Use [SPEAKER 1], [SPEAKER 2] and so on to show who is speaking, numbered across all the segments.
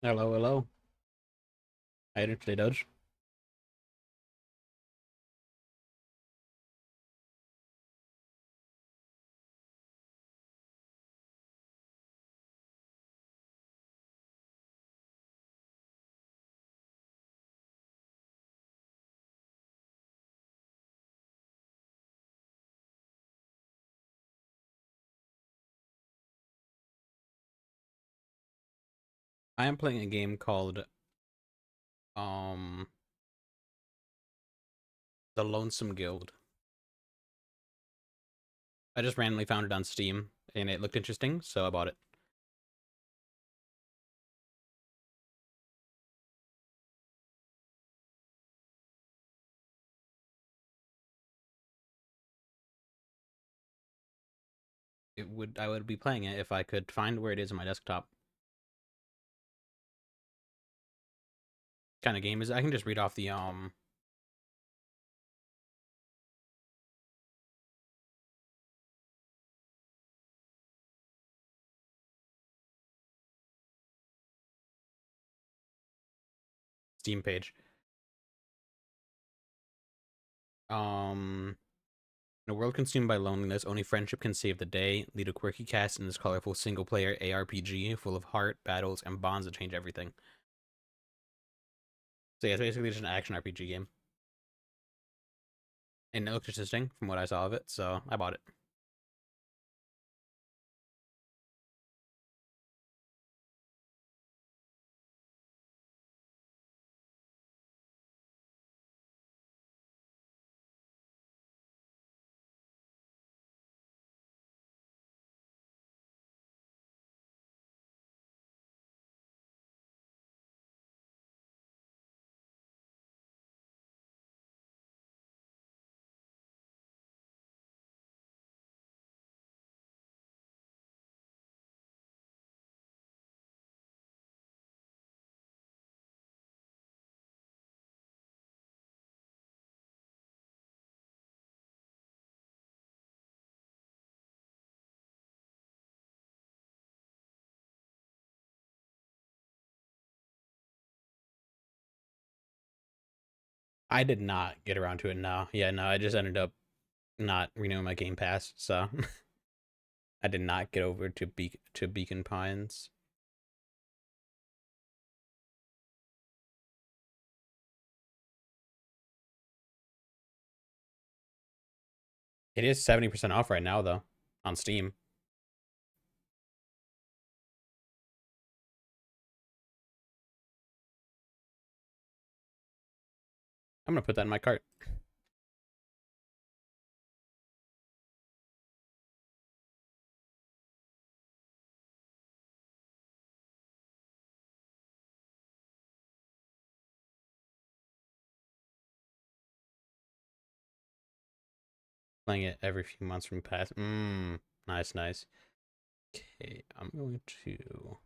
[SPEAKER 1] Hello, hello. How you doing today, Dodge? I am playing a game called um The Lonesome Guild. I just randomly found it on Steam and it looked interesting, so I bought it. I would be playing it if I could find where it is on my desktop. Kind of game is I can just read off the Steam page. Um in a world consumed by loneliness, only friendship can save the day. Lead a quirky cast in this colorful single player ARPG full of heart, battles, and bonds that change everything. So yeah, it's basically just an action RPG game. And it looks interesting from what I saw of it, so I bought it. I did not get around to it. No, yeah, no, I just ended up not renewing my Game Pass, so I did not get over to Beacon Pines. It is 70% off right now though on Steam. I'm gonna put that in my cart. Playing it every few months from past. Nice, nice. Okay, I'm going to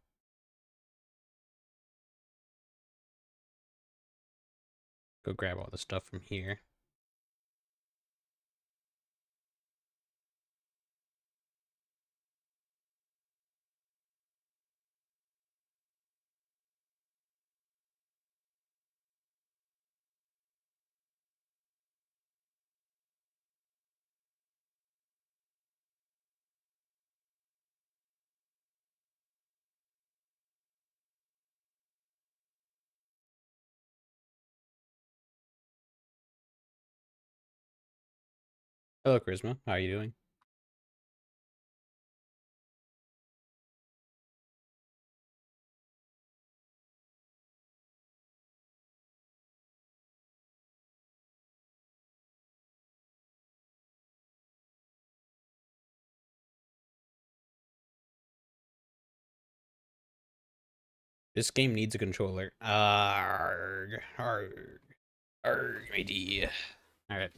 [SPEAKER 1] go grab all the stuff from here. Hello, Charisma. How are you doing? This game needs a controller. Arg, arg, arg, matey. All right.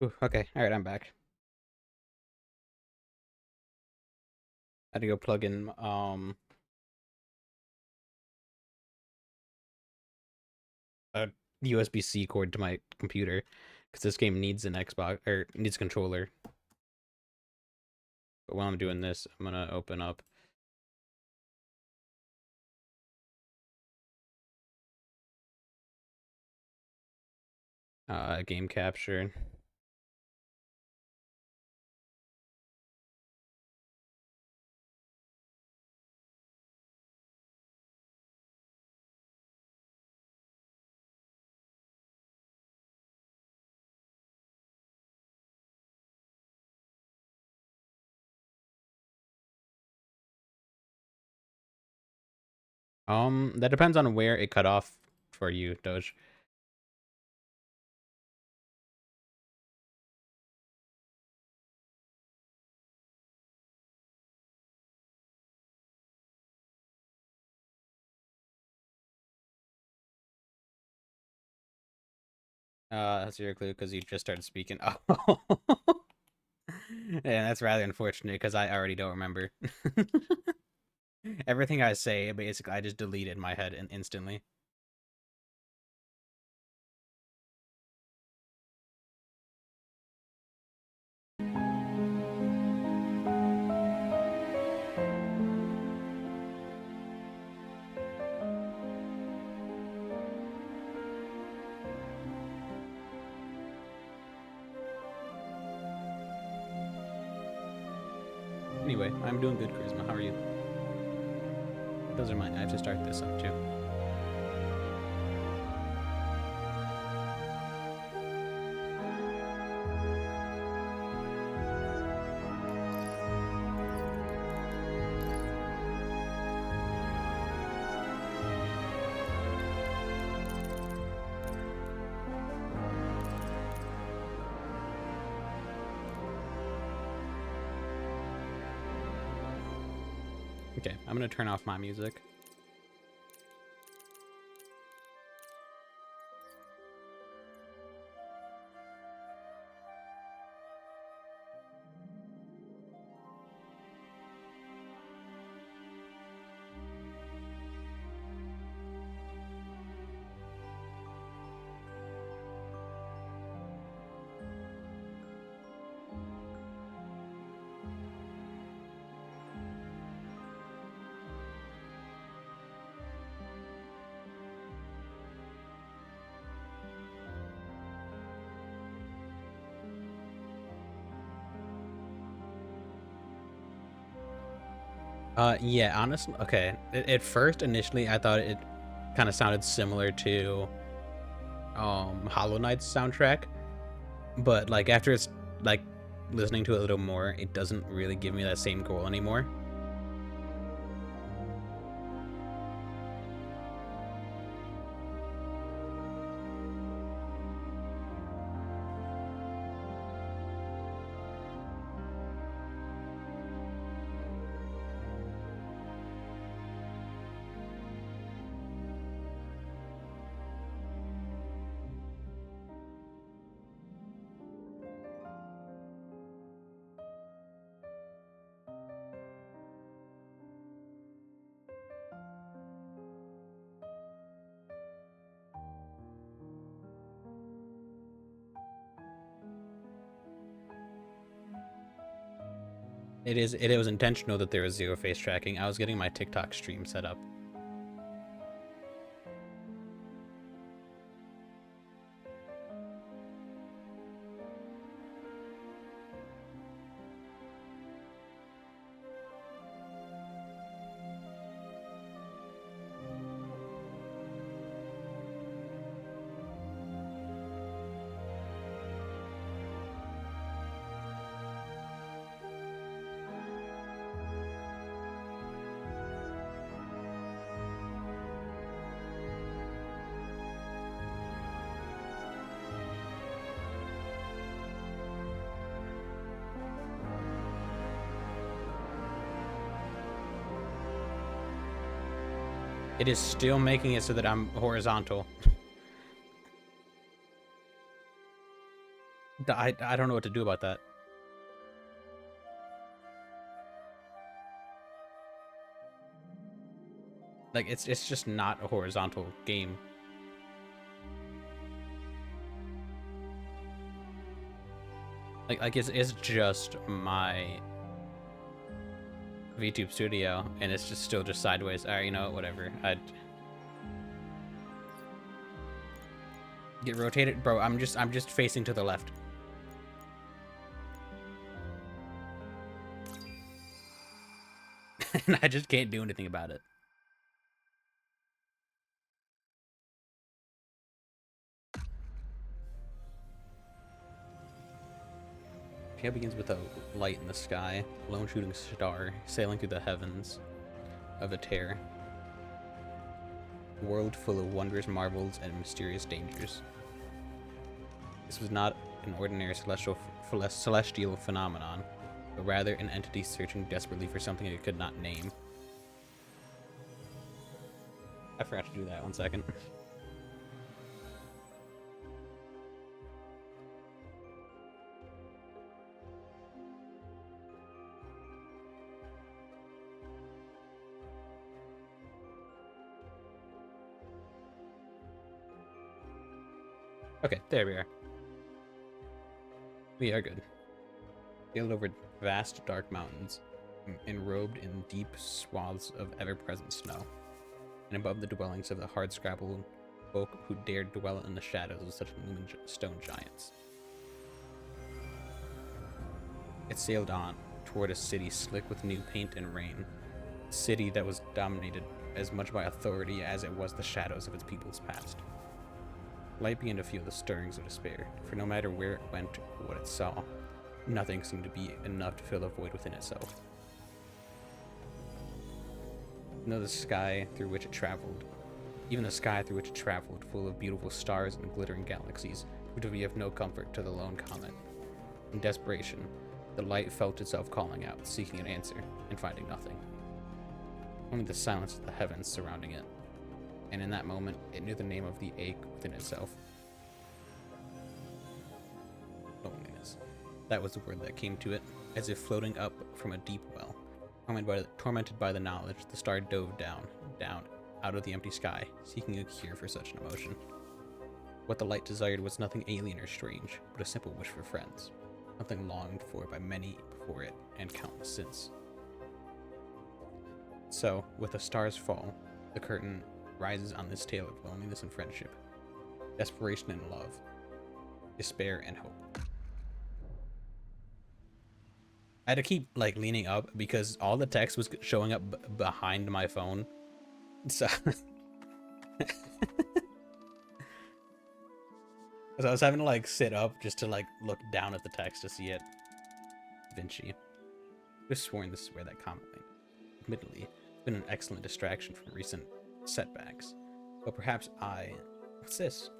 [SPEAKER 1] Ooh, okay, all right, I'm back. I had to go plug in a USB-C cord to my computer because this game needs an Xbox or needs a controller. But while I'm doing this, I'm gonna open up game capture. That depends on where it cut off for you, Doge. That's your clue because you just started speaking. Oh, yeah, that's rather unfortunate because I already don't remember. Everything I say, basically, I just delete it in my head and instantly. Anyway, I'm doing good, Charisma. How are you? Those are mine. I have to start this up too. Okay, I'm gonna turn off my music. Yeah, honestly, okay. At first, initially, I thought it kind of sounded similar to Hollow Knight's soundtrack, but like after it's like listening to it a little more, it doesn't really give me that same goal anymore. It was intentional that there was zero face tracking. I was getting my TikTok stream set up. It is still making it so that I'm horizontal. I don't know what to do about that. Like, it's just not a horizontal game. Like it's just my VTube Studio, and it's just still just sideways. All right, you know what? Whatever. I'd get rotated, bro. I'm just facing to the left. And I just can't do anything about it. Tale begins with a light in the sky, a lone shooting star sailing through the heavens of a tear. A world full of wondrous marvels and mysterious dangers. This was not an ordinary celestial phenomenon, but rather an entity searching desperately for something it could not name. I forgot to do that. 1 second. Okay, there we are. We are good. Sailed over vast, dark mountains, enrobed in deep swaths of ever-present snow, and above the dwellings of the hard-scrabbled folk who dared dwell in the shadows of such looming stone giants. It sailed on, toward a city slick with new paint and rain, a city that was dominated as much by authority as it was the shadows of its people's past. Light began to feel the stirrings of despair, for no matter where it went or what it saw, nothing seemed to be enough to fill the void within itself. Even the sky through which it traveled, full of beautiful stars and glittering galaxies, proved to be of no comfort to the lone comet. In desperation, the light felt itself calling out, seeking an answer, and finding nothing. Only the silence of the heavens surrounding it. And in that moment, it knew the name of the ache within itself. Loneliness. That was the word that came to it, as if floating up from a deep well. Tormented by the knowledge, the star dove down, out of the empty sky, seeking a cure for such an emotion. What the light desired was nothing alien or strange, but a simple wish for friends. Something longed for by many before it, and countless since. So, with the star's fall, the curtain rises on this tale of loneliness and friendship, desperation and love, despair and hope. I had to keep like leaning up because all the text was showing up behind my phone. So, so I was having to like sit up just to like look down at the text to see it. Vinci. I was sworn this is where that comment went. Admittedly, it's been an excellent distraction from recent setbacks, but perhaps what's this?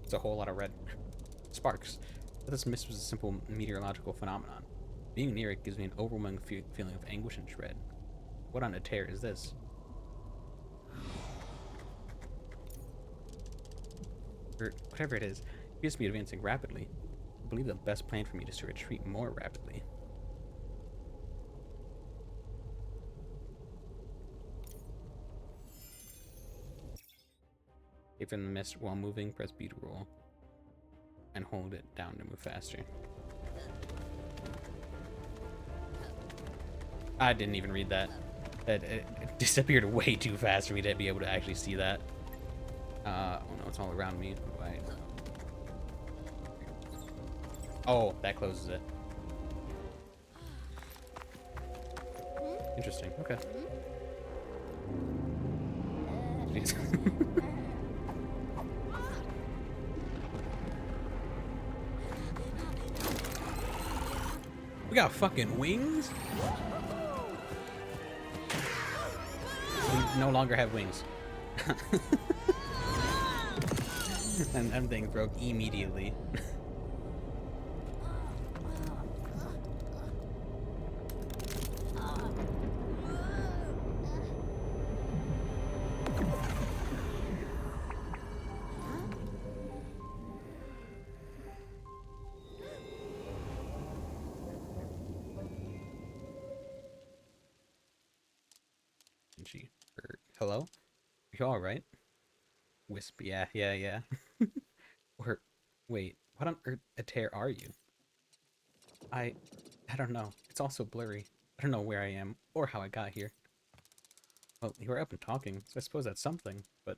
[SPEAKER 1] It's a whole lot of red sparks. But this mist was a simple meteorological phenomenon. Being near it gives me an overwhelming feeling of anguish and dread. What on a tear is this? Or whatever it is, it appears to be advancing rapidly. I believe the best plan for me is to retreat more rapidly. If in the mist while moving, press B to roll. And hold it down to move faster. I didn't even read that. It disappeared way too fast for me to be able to actually see that. Oh no, it's all around me. Right. Oh, that closes it. Interesting. Okay. Jeez. We got fucking wings? We no longer have wings. And them things broke immediately. Vinci. Hello? Are you alright? Wisp, yeah. Or, wait, what on earth a tear are you? I, I don't know. It's all so blurry. I don't know where I am, or how I got here. Well, you were up and talking, so I suppose that's something, but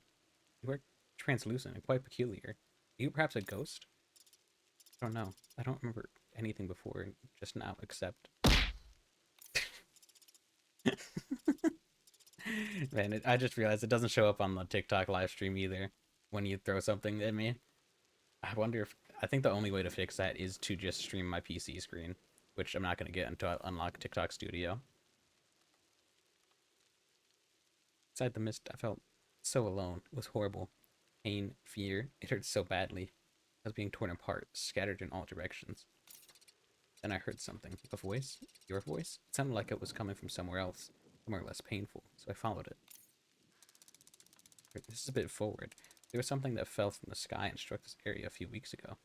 [SPEAKER 1] you were translucent and quite peculiar. Are you perhaps a ghost? I don't know. I don't remember anything before just now, except... Man, I just realized it doesn't show up on the TikTok live stream either when you throw something at me. I wonder if... I think the only way to fix that is to just stream my PC screen, which I'm not going to get until I unlock TikTok Studio. Inside the mist, I felt so alone. It was horrible. Pain, fear, it hurt so badly. I was being torn apart, scattered in all directions. Then I heard something. A voice? Your voice? It sounded like it was coming from somewhere else, somewhere less painful, so I followed it. This is a bit forward. There was something that fell from the sky and struck this area a few weeks ago. I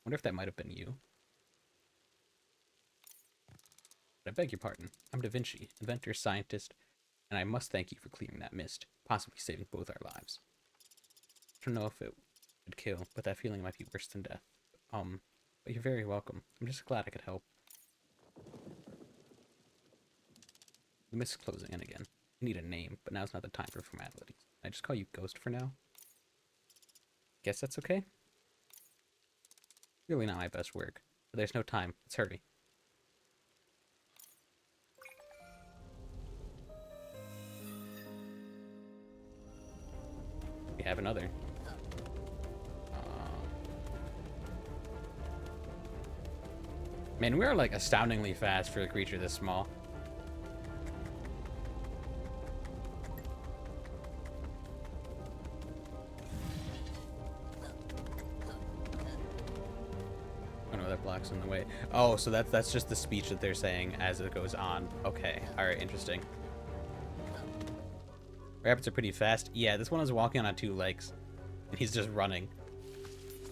[SPEAKER 1] wonder if that might have been you. But I beg your pardon. I'm Da Vinci, inventor, scientist, and I must thank you for clearing that mist, possibly saving both our lives. I don't know if it would kill, but that feeling might be worse than death. But you're very welcome. I'm just glad I could help. The mist's closing in again. I need a name, but now's not the time for formalities. Can I just call you Ghost for now? Guess that's okay? Really not my best work, but there's no time. Let's hurry. We have another. Man, we are like astoundingly fast for a creature this small. Oh no, that block's in the way. Oh, so that's just the speech that they're saying as it goes on. Okay, alright, interesting. Rabbits are pretty fast. Yeah, this one is walking on 2 legs. And he's just running.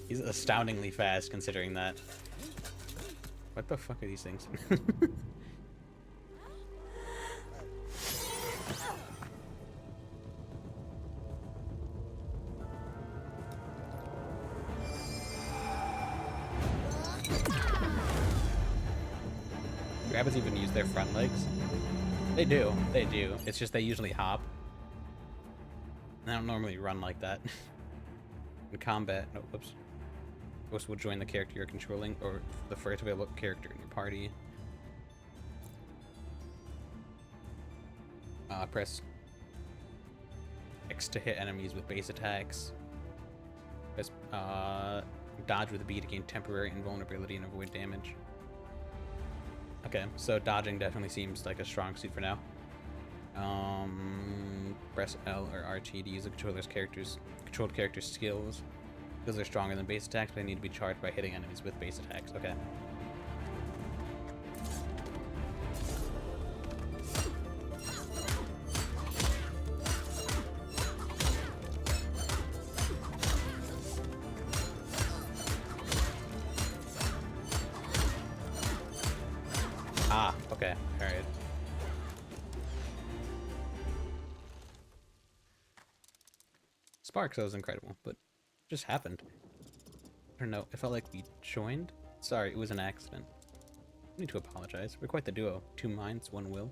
[SPEAKER 1] He's astoundingly fast considering that. What the fuck are these things? Rabbits even use their front legs? They do. It's just they usually hop. They don't normally run like that. In combat, no, whoops. Ghost will join the character you're controlling, or the first available character in your party. Press X to hit enemies with base attacks. Press dodge with B to gain temporary invulnerability and avoid damage. Okay, so dodging definitely seems like a strong suit for now. Press L or RT to use the controlled character's skills. Because they're stronger than base attacks, but they need to be charged by hitting enemies with base attacks. Okay. Ah, okay. Alright. Sparks, that was incredible, but it just happened. I don't know, it felt like we joined? Sorry, it was an accident. I need to apologize. We're quite the duo. 2 minds, 1 will.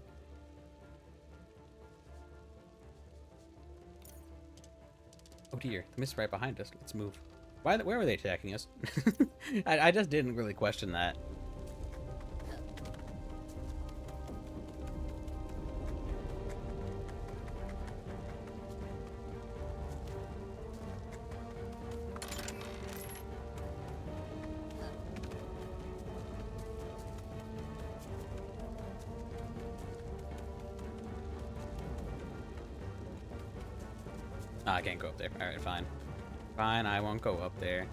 [SPEAKER 1] Oh dear, the mist right behind us. Let's move. Where were they attacking us? I just didn't really question that. I can't go up there. Alright, fine. Fine, I won't go up there.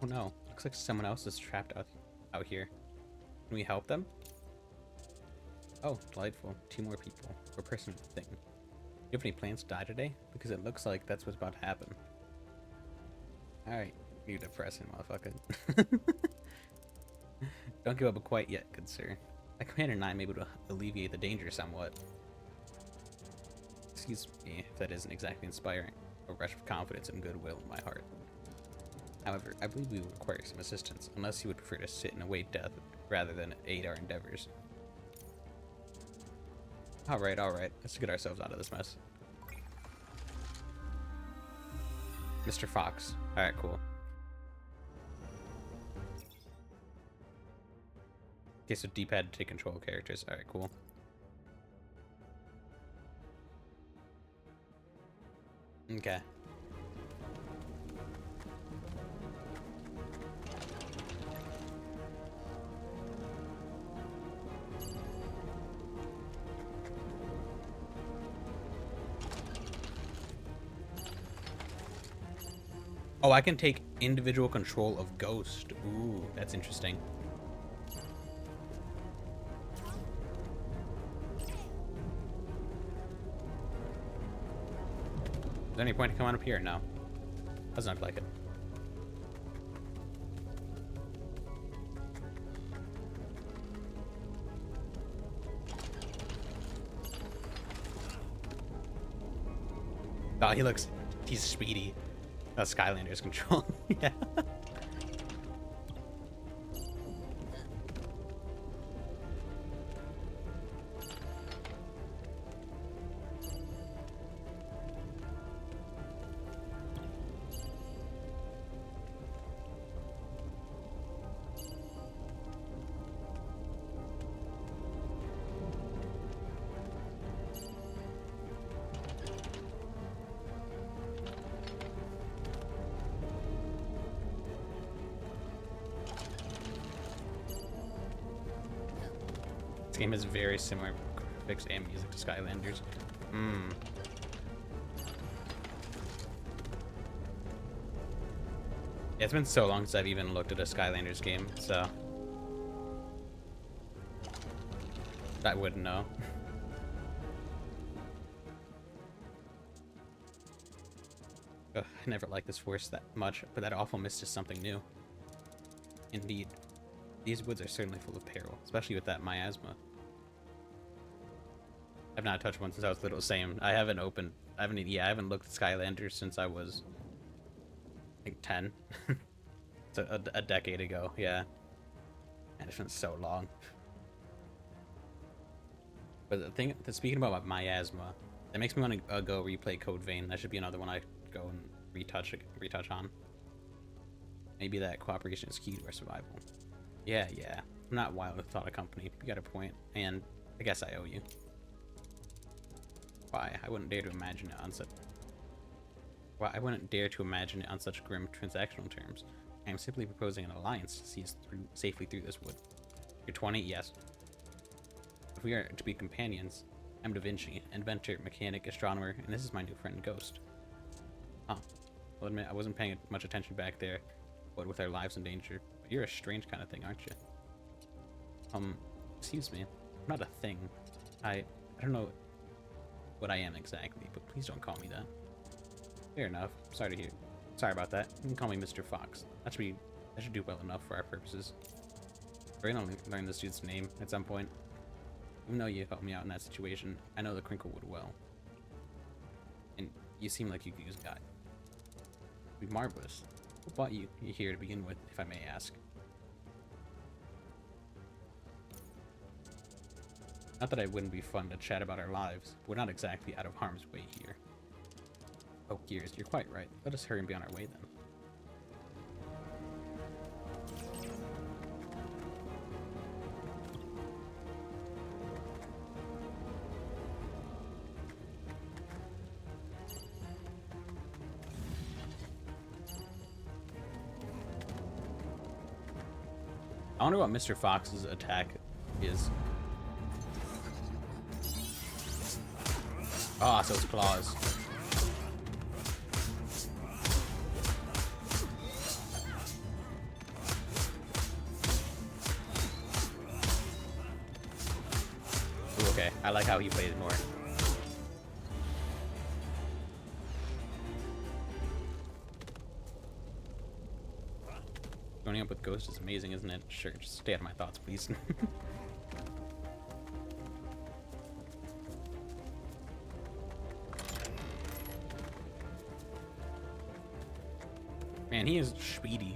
[SPEAKER 1] no. Looks like someone else is trapped out here. Can we help them? Oh, delightful. 2 more people. Per person thing. Do you have any plans to die today? Because it looks like that's what's about to happen. Alright, you depressing motherfucker. Don't give up quite yet, good sir. My commander and I am able to alleviate the danger somewhat. Excuse me if that isn't exactly inspiring. A rush of confidence and goodwill in my heart. However, I believe we will require some assistance, unless you would prefer to sit and await death rather than aid our endeavors. Alright, let's get ourselves out of this mess. Mr. Fox. Alright, cool. Okay, so D-pad to take control of characters. Alright, cool. Okay. Oh, I can take individual control of Ghost. Ooh, that's interesting. Is there any point to come on up here? No. Doesn't look like it. Oh, he's speedy. That's Skylander's control. Yeah. This game is very similar graphics and music to Skylanders. Yeah, it's been so long since I've even looked at a Skylanders game, so I wouldn't know. Ugh, I never liked this forest that much, but that awful mist is something new. Indeed. These woods are certainly full of peril, especially with that miasma. I've not touched one since I was little. Same. I haven't looked at Skylanders since I was, I think, 10. It's a decade ago. Yeah. And it's been so long. But the thing, speaking about miasma, that makes me want to go replay Code Vein. That should be another one I go and retouch on. Maybe that cooperation is key to our survival. Yeah. I'm not wild without a company. You got a point, and I guess I owe you. Why? I wouldn't dare to imagine it on such grim transactional terms. I am simply proposing an alliance to see us safely through this wood. You're 20? Yes. If we are to be companions, I'm Da Vinci, inventor, mechanic, astronomer, and this is my new friend Ghost. Huh. I'll admit I wasn't paying much attention back there, but with our lives in danger. But you're a strange kind of thing, aren't you? Excuse me. I'm not a thing. I don't know what I am exactly, but please don't call me that. Fair enough. Sorry about that. You can call me Mr. Fox. That should do well enough for our purposes. We're gonna learn this dude's name at some point. Even though you helped me out in that situation, I know the Crinklewood well. And you seem like you could use a guide. It'd be marvelous. What brought you here to begin with, if I may ask? Not that it wouldn't be fun to chat about our lives, but we're not exactly out of harm's way here. Oh, Gears, you're quite right. Let us hurry and be on our way then. I wonder what Mr. Fox's attack is. Ah, so it's claws. Okay, I like how he plays more. Joining up with Ghost is amazing, isn't it? Sure, just stay out of my thoughts, please. Man, he is speedy.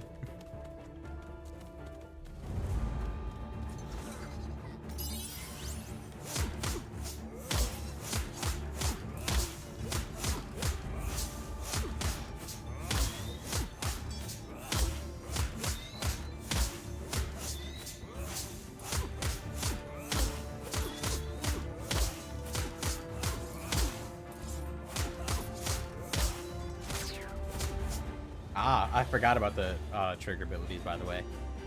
[SPEAKER 1] Ah, I forgot about the trigger abilities, by the way.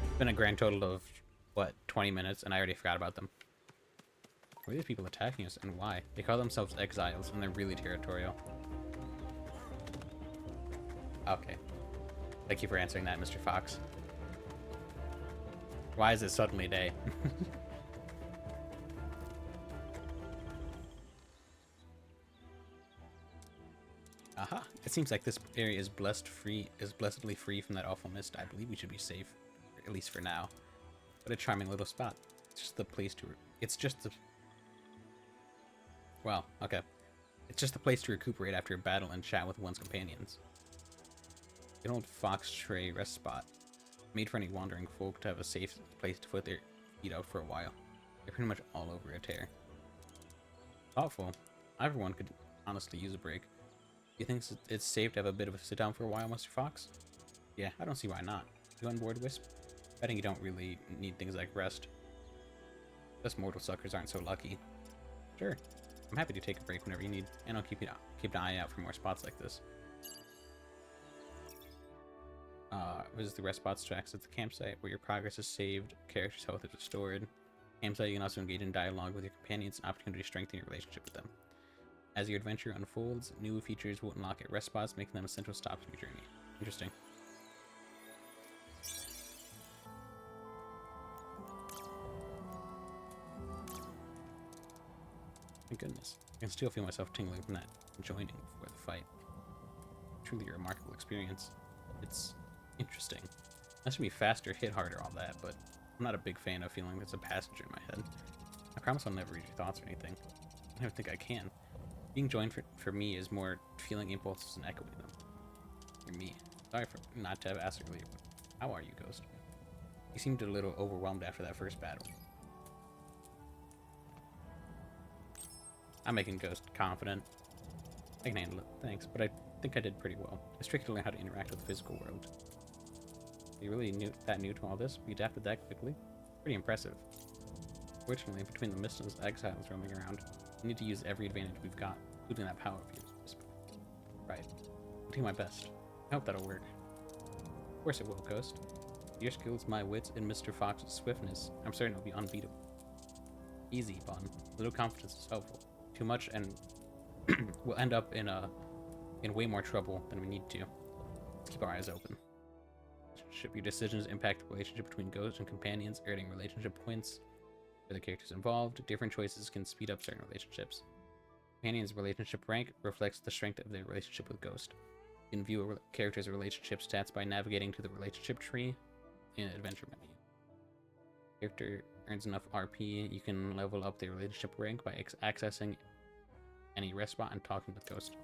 [SPEAKER 1] It's been a grand total of, what, 20 minutes, and I already forgot about them. Why are these people attacking us, and why? They call themselves exiles, and they're really territorial. Okay. Thank you for answering that, Mr. Fox. Why is it suddenly day? Aha! It seems like this area is blessedly free from that awful mist. I believe we should be safe, at least for now. What a charming little spot. It's just the place to... It's just the... Well, okay. It's just the place to recuperate after a battle and chat with one's companions. An old fox tray rest spot, made for any wandering folk to have a safe place to put their feet out for a while. They're pretty much all over a tear. Thoughtful. Everyone could honestly use a break. Do you think it's safe to have a bit of a sit down for a while, Mr. Fox? Yeah, I don't see why not. You on board, Wisp? I think you don't really need things like rest. Us mortal suckers aren't so lucky. Sure. I'm happy to take a break whenever you need, and I'll keep an eye out for more spots like this. Visit the rest spots to access the campsite, where your progress is saved, character's health is restored. Campsite, you can also engage in dialogue with your companions, an opportunity to strengthen your relationship with them. As your adventure unfolds, new features will unlock at rest spots, making them essential stops in your journey. Interesting. Thank goodness. I can still feel myself tingling from that joining before the fight. Truly a remarkable experience. It's interesting. That should be faster, hit harder, all that, but I'm not a big fan of feeling there's a passenger in my head. I promise I'll never read your thoughts or anything. I don't think I can. Being joined for me is more feeling impulses and echoing them. You're me. Sorry for not to have asked earlier, but how are you, Ghost? You seemed a little overwhelmed after that first battle. I'm making Ghost confident. I can handle it, thanks, but I think I did pretty well. I strictly learned how to interact with the physical world. You really that new to all this? We adapted that quickly? Pretty impressive. Fortunately, between the mist and those exiles roaming around, we need to use every advantage we've got, including that power of yours. Right. I'll do my best. I hope that'll work. Of course it will, Ghost. Your skills, my wits, and Mr. Fox's swiftness, I'm certain it'll be unbeatable. Easy, Bun. A little confidence is helpful. Too much, and we'll end up in way more trouble than we need to. Let's keep our eyes open. Should your decisions impact the relationship between Ghost and companions, earning relationship points for the characters involved? Different choices can speed up certain relationships. Companions' relationship rank reflects the strength of their relationship with Ghost. You can view a character's relationship stats by navigating to the relationship tree in Adventure menu. Character earns enough RP, you can level up their relationship rank by accessing any rest spot and talking with Ghost.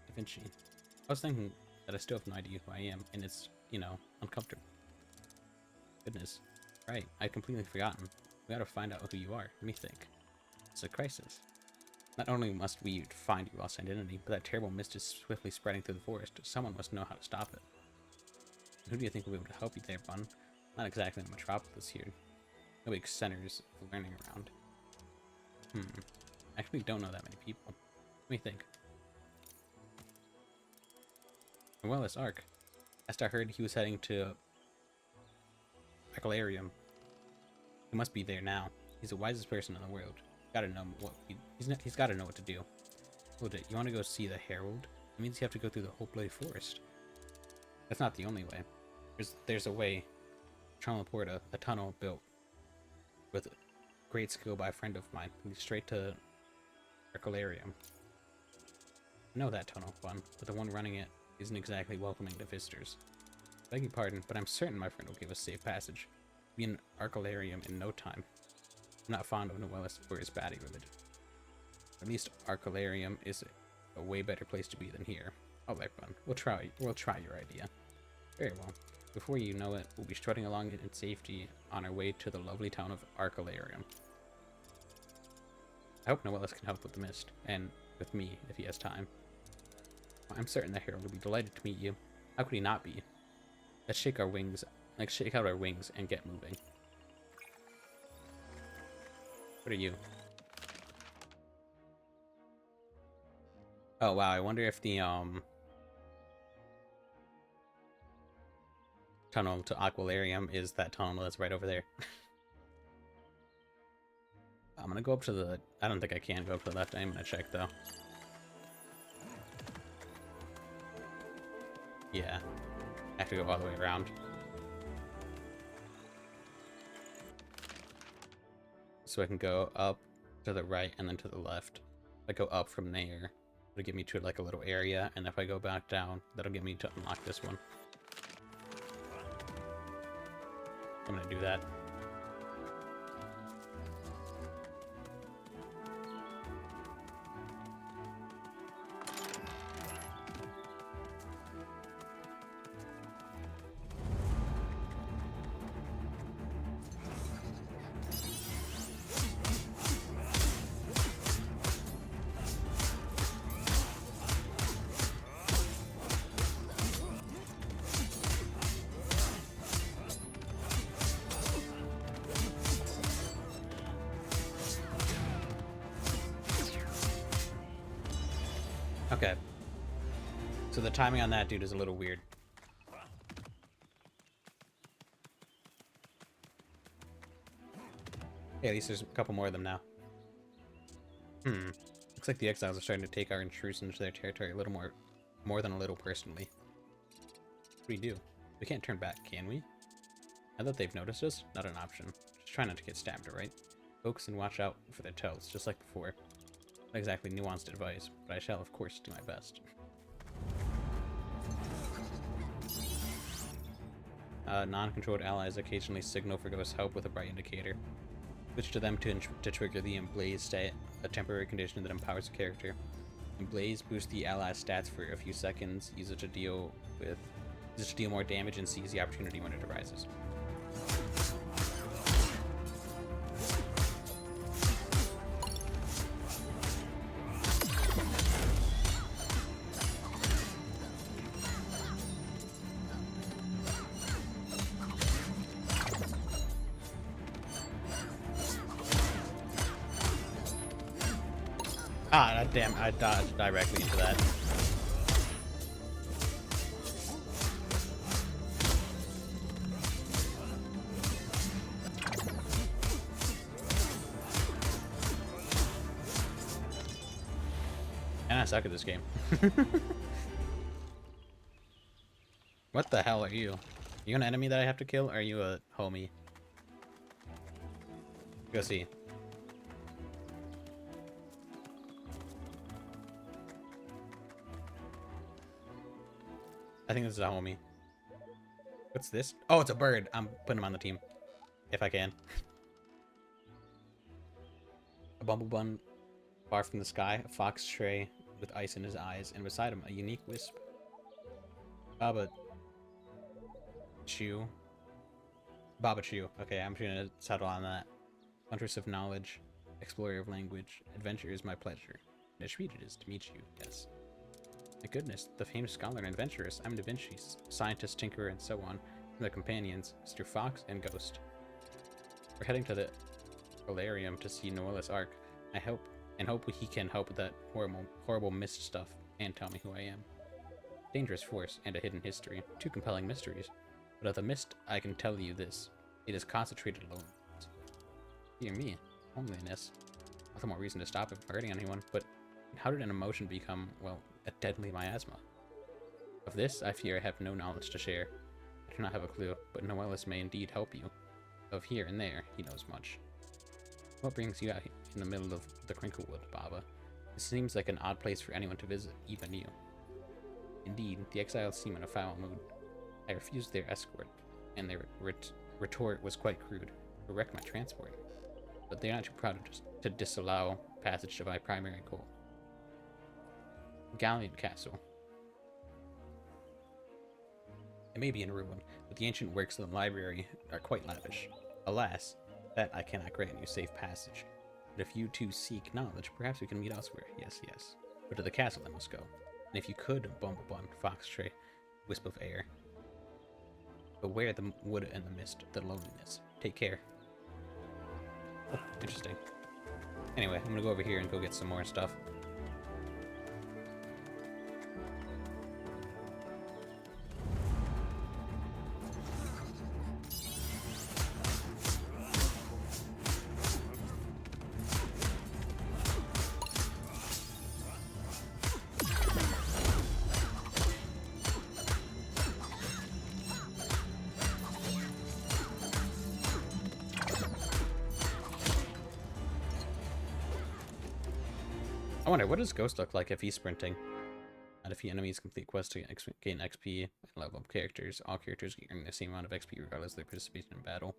[SPEAKER 1] Da Vinci. I was thinking that I still have no idea who I am, and it's, you know, uncomfortable. Goodness. Right, I'd completely forgotten. We gotta find out who you are. Let me think. It's a crisis. Not only must we find your lost identity, but that terrible mist is swiftly spreading through the forest. Someone must know how to stop it. Who do you think will be able to help you there, Bun? Not exactly a metropolis here. No big centers of learning around. I actually don't know that many people. Let me think. Well, this Ark. Last I heard, he was heading to Aquilarium. He must be there now. He's the wisest person in the world. Gotta know what he's got to know what to do. Hold it. You want to go see the Herald? It means you have to go through the whole bloody forest. That's not the only way. There's a way Transport a tunnel built with great skill by a friend of mine leads straight to Arcolarium. I know that tunnel one, but the one running it isn't exactly welcoming to visitors. Beg your pardon, but I'm certain my friend will give us safe passage. Be in Arcolarium in no time. I'm not fond of Noellus or his baddie religion. At least Arcolarium is a way better place to be than here. Alright, bud. We'll try your idea. Very well. Before you know it, we'll be strutting along in safety on our way to the lovely town of Arcolarium. I hope Noellus can help with the mist, and with me, if he has time. I'm certain that Harold will be delighted to meet you. How could he not be? Let's shake our wings, shake out our wings and get moving. What are you? Oh wow, I wonder if the tunnel to Aqualarium is that tunnel that's right over there. I'm gonna go up to the... I don't think I can go up to the left. I'm gonna check though. Yeah. I have to go all the way around. So I can go up to the right and then to the left. If I go up from there, it'll get me to like a little area, and if I go back down, that'll get me to unlock this one. I'm gonna do that. Okay. So the timing on that dude is a little weird. Hey, at least there's a couple more of them now. Looks like the exiles are starting to take our intrusion into their territory a little more than a little personally. What do we do? We can't turn back, can we? Now that they've noticed us, not an option. Just try not to get stabbed, alright? Focus and watch out for their tails, just like before. Not exactly nuanced advice, but I shall of course do my best. Non-controlled allies occasionally signal for ghost help with a bright indicator. Switch to them to trigger the Emblaze stat, a temporary condition that empowers the character. Emblaze boosts the ally's stats for a few seconds, use it to deal more damage and seize the opportunity when it arises. Ah, damn, I dodged directly into that. And I suck at this game. What the hell are you? Are you an enemy that I have to kill, or are you a homie? Go see. I think this is a homie. What's this? Oh, it's a bird. I'm putting him on the team. If I can. A bumblebun far from the sky, a fox tray with ice in his eyes, and beside him, a unique wisp. Baba Chew. Baba Chew. Okay, I'm gonna settle on that. Huntress of knowledge, explorer of language, adventure is my pleasure. And a treat it is to meet you, yes. My goodness, the famed scholar and adventuress, I'm Da Vinci, scientist, tinkerer, and so on, and their companions, Mr. Fox and Ghost. We're heading to the Valerium to see Noellus Ark. I hope he can help with that horrible mist stuff and tell me who I am. Dangerous force and a hidden history, two compelling mysteries. But of the mist, I can tell you this: it is concentrated alone. Dear me, loneliness. Not the more reason to stop it from hurting anyone, but how did an emotion become, well, a deadly miasma? Of this, I fear I have no knowledge to share. I do not have a clue, but Noelis may indeed help you. Of here and there, he knows much. What brings you out in the middle of the Crinklewood, Baba? It seems like an odd place for anyone to visit, even you. Indeed, the exiles seem in a foul mood. I refused their escort, and their retort was quite crude. To wreck my transport. But they're not too proud to disallow passage to my primary goal. Galleon Castle. It may be in ruin, but the ancient works of the library are quite lavish. Alas, that I cannot grant you safe passage. But if you two seek knowledge, perhaps we can meet elsewhere. Yes, yes. But to the castle I must go. And if you could, Bumblebun, Foxtray, Wisp of Air. Beware the wood and the mist, the loneliness. Take care. Oh, interesting. Anyway, I'm gonna go over here and go get some more stuff. I wonder, what does Ghost look like if he's sprinting? And if enemies complete quests to gain XP and level up characters, all characters gain the same amount of XP regardless of their participation in battle.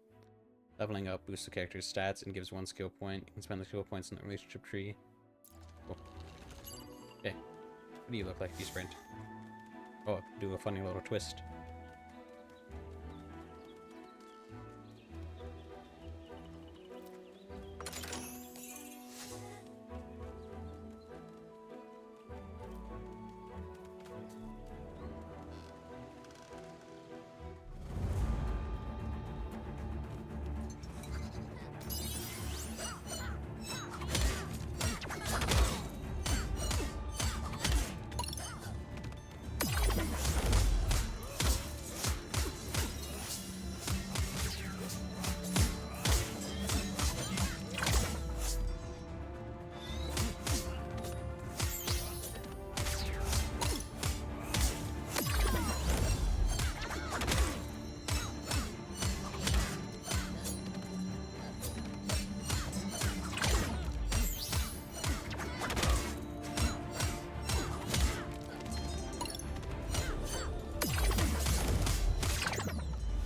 [SPEAKER 1] Leveling up boosts the character's stats and gives 1 skill point. You can spend the skill points in the relationship tree. Cool. Okay. What do you look like if you sprint? Oh, do a funny little twist.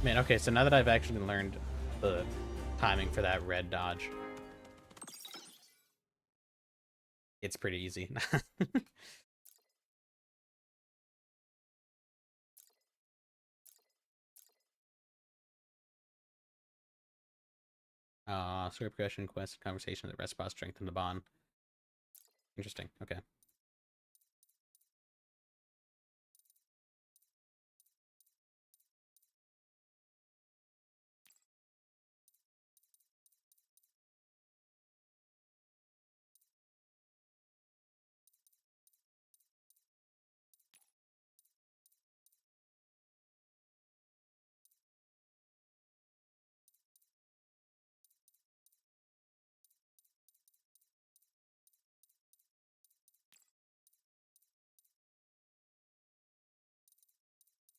[SPEAKER 1] Man, okay, so now that I've actually learned the timing for that red dodge, it's pretty easy. Story progression, quest, conversation, the rest spot, strengthen the bond. Interesting, okay.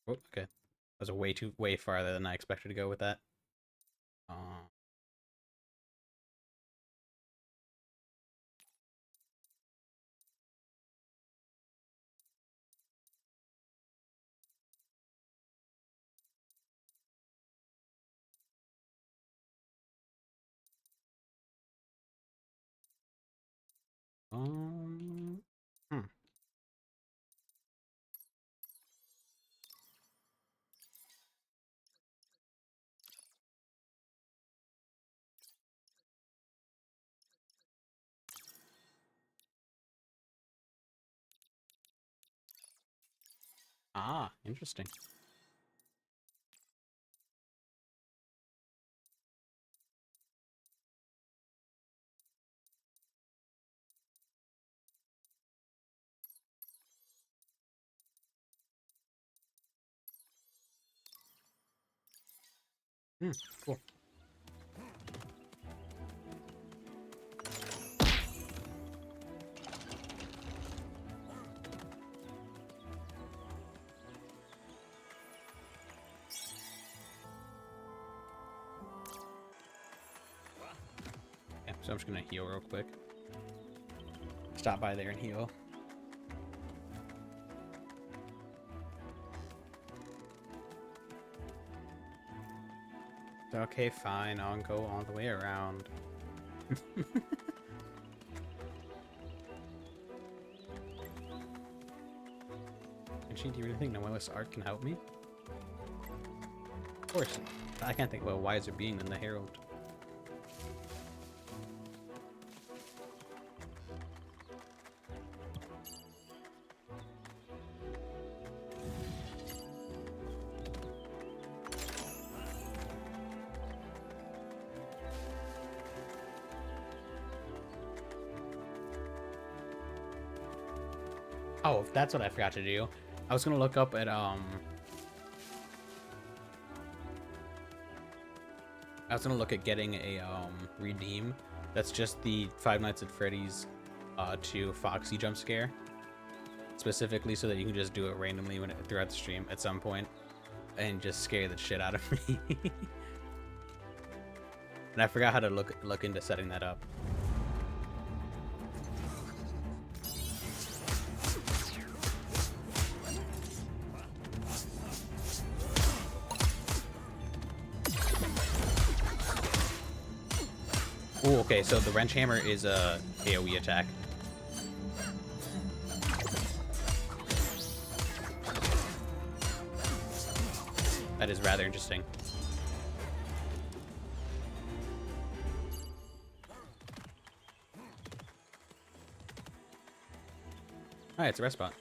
[SPEAKER 1] Oh, okay. That was a way farther than I expected to go with that. Uh, um, hmm. Ah, interesting. Hmm, cool. So I'm just gonna heal real quick. Stop by there and heal. Okay, fine. I'll go all the way around. Actually, do you really think Noella's art can help me? Of course. I can't think of a wiser being than the Herald. Oh, that's what I forgot to do. I was gonna look up at I was gonna look at getting a redeem. That's just the Five Nights at Freddy's 2 Foxy jump scare, specifically so that you can just do it randomly throughout the stream at some point, and just scare the shit out of me. And I forgot how to look into setting that up. Ooh, okay, so the wrench hammer is a AoE attack. That is rather interesting. Alright, it's a rest spot.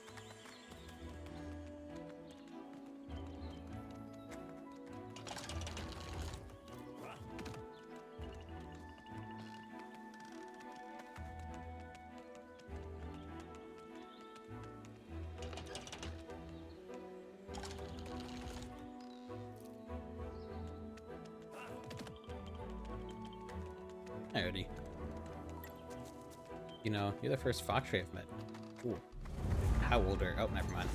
[SPEAKER 1] Alrighty. You know, you're the first Foxtree I've met. Ooh. How old are... Oh, never mind.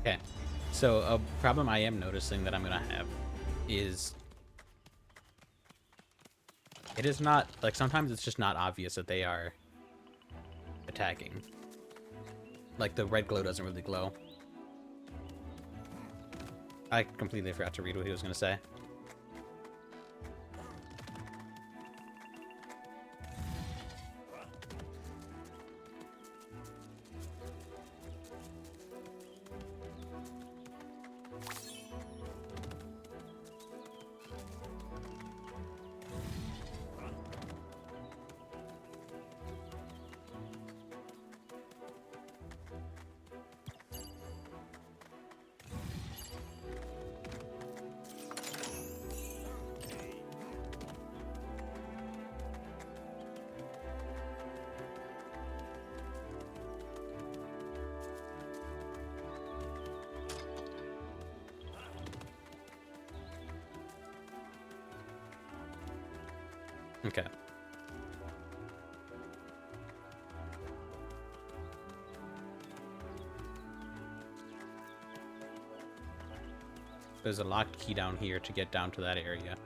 [SPEAKER 1] Okay, so a problem I am noticing that I'm gonna have is it is not, like, sometimes it's just not obvious that they are attacking. Like, the red glow doesn't really glow. I completely forgot to read what he was gonna say. Okay. There's a locked key down here to get down to that area.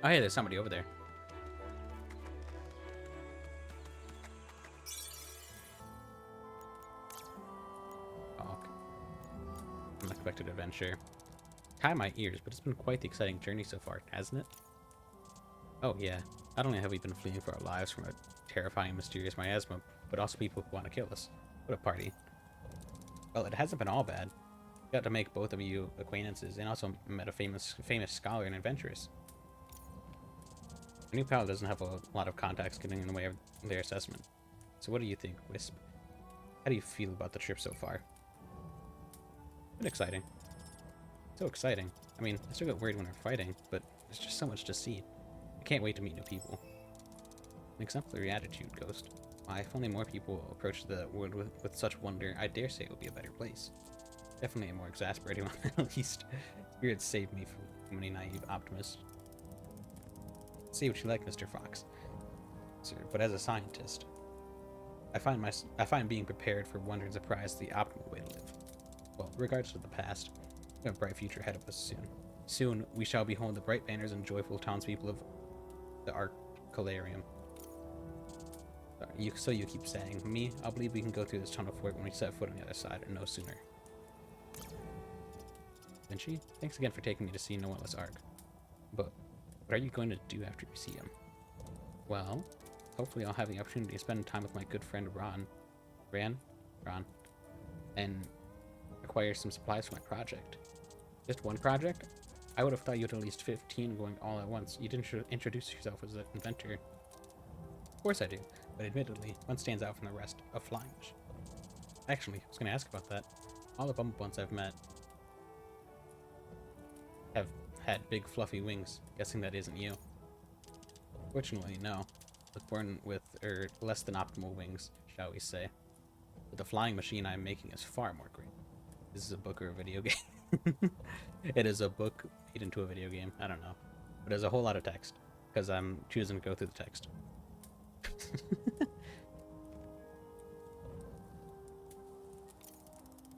[SPEAKER 1] Oh, hey, there's somebody over there. Oh, okay. Unexpected adventure. Tie my ears, but it's been quite the exciting journey so far, hasn't it? Oh, yeah. Not only have we been fleeing for our lives from a terrifying, mysterious miasma, but also people who want to kill us. What a party. Well, it hasn't been all bad. Got to make both of you acquaintances, and also met a famous scholar and adventuress. A new pal doesn't have a lot of contacts getting in the way of their assessment. So what do you think, Wisp? How do you feel about the trip so far? Been exciting. So exciting. I mean, I still get worried when we're fighting, but there's just so much to see. I can't wait to meet new people. An exemplary attitude, Ghost. Why, if only more people approach the world with such wonder, I dare say it will be a better place. Definitely a more exasperating one, at least. Here it saved me from many naive optimists. Say what you like, Mr. Fox, sir, but as a scientist, I find being prepared for wonder and surprise the optimal way to live. Well, regardless of the past, we have a bright future ahead of us soon. Soon, we shall behold the bright banners and joyful townspeople of the Arcalarium. So you keep saying. Me, I'll believe we can go through this tunnel fort when we set foot on the other side, or no sooner. Vinci, thanks again for taking me to see Noella's Ark. But what are you going to do after you see him? Well, hopefully I'll have the opportunity to spend time with my good friend Ron, and acquire some supplies for my project. Just one project? I would have thought you had at least 15 going all at once. You didn't introduce yourself as an inventor. Of course I do, but admittedly, one stands out from the rest, a flying machine. Actually, I was going to ask about that. All the bumblebuns I've met have had big fluffy wings. Guessing that isn't you. Fortunately, no. I was born with, less than optimal wings, shall we say. But the flying machine I'm making is far more great. This is a book or a video game. It is a book made into a video game. I don't know. But there's a whole lot of text, because I'm choosing to go through the text.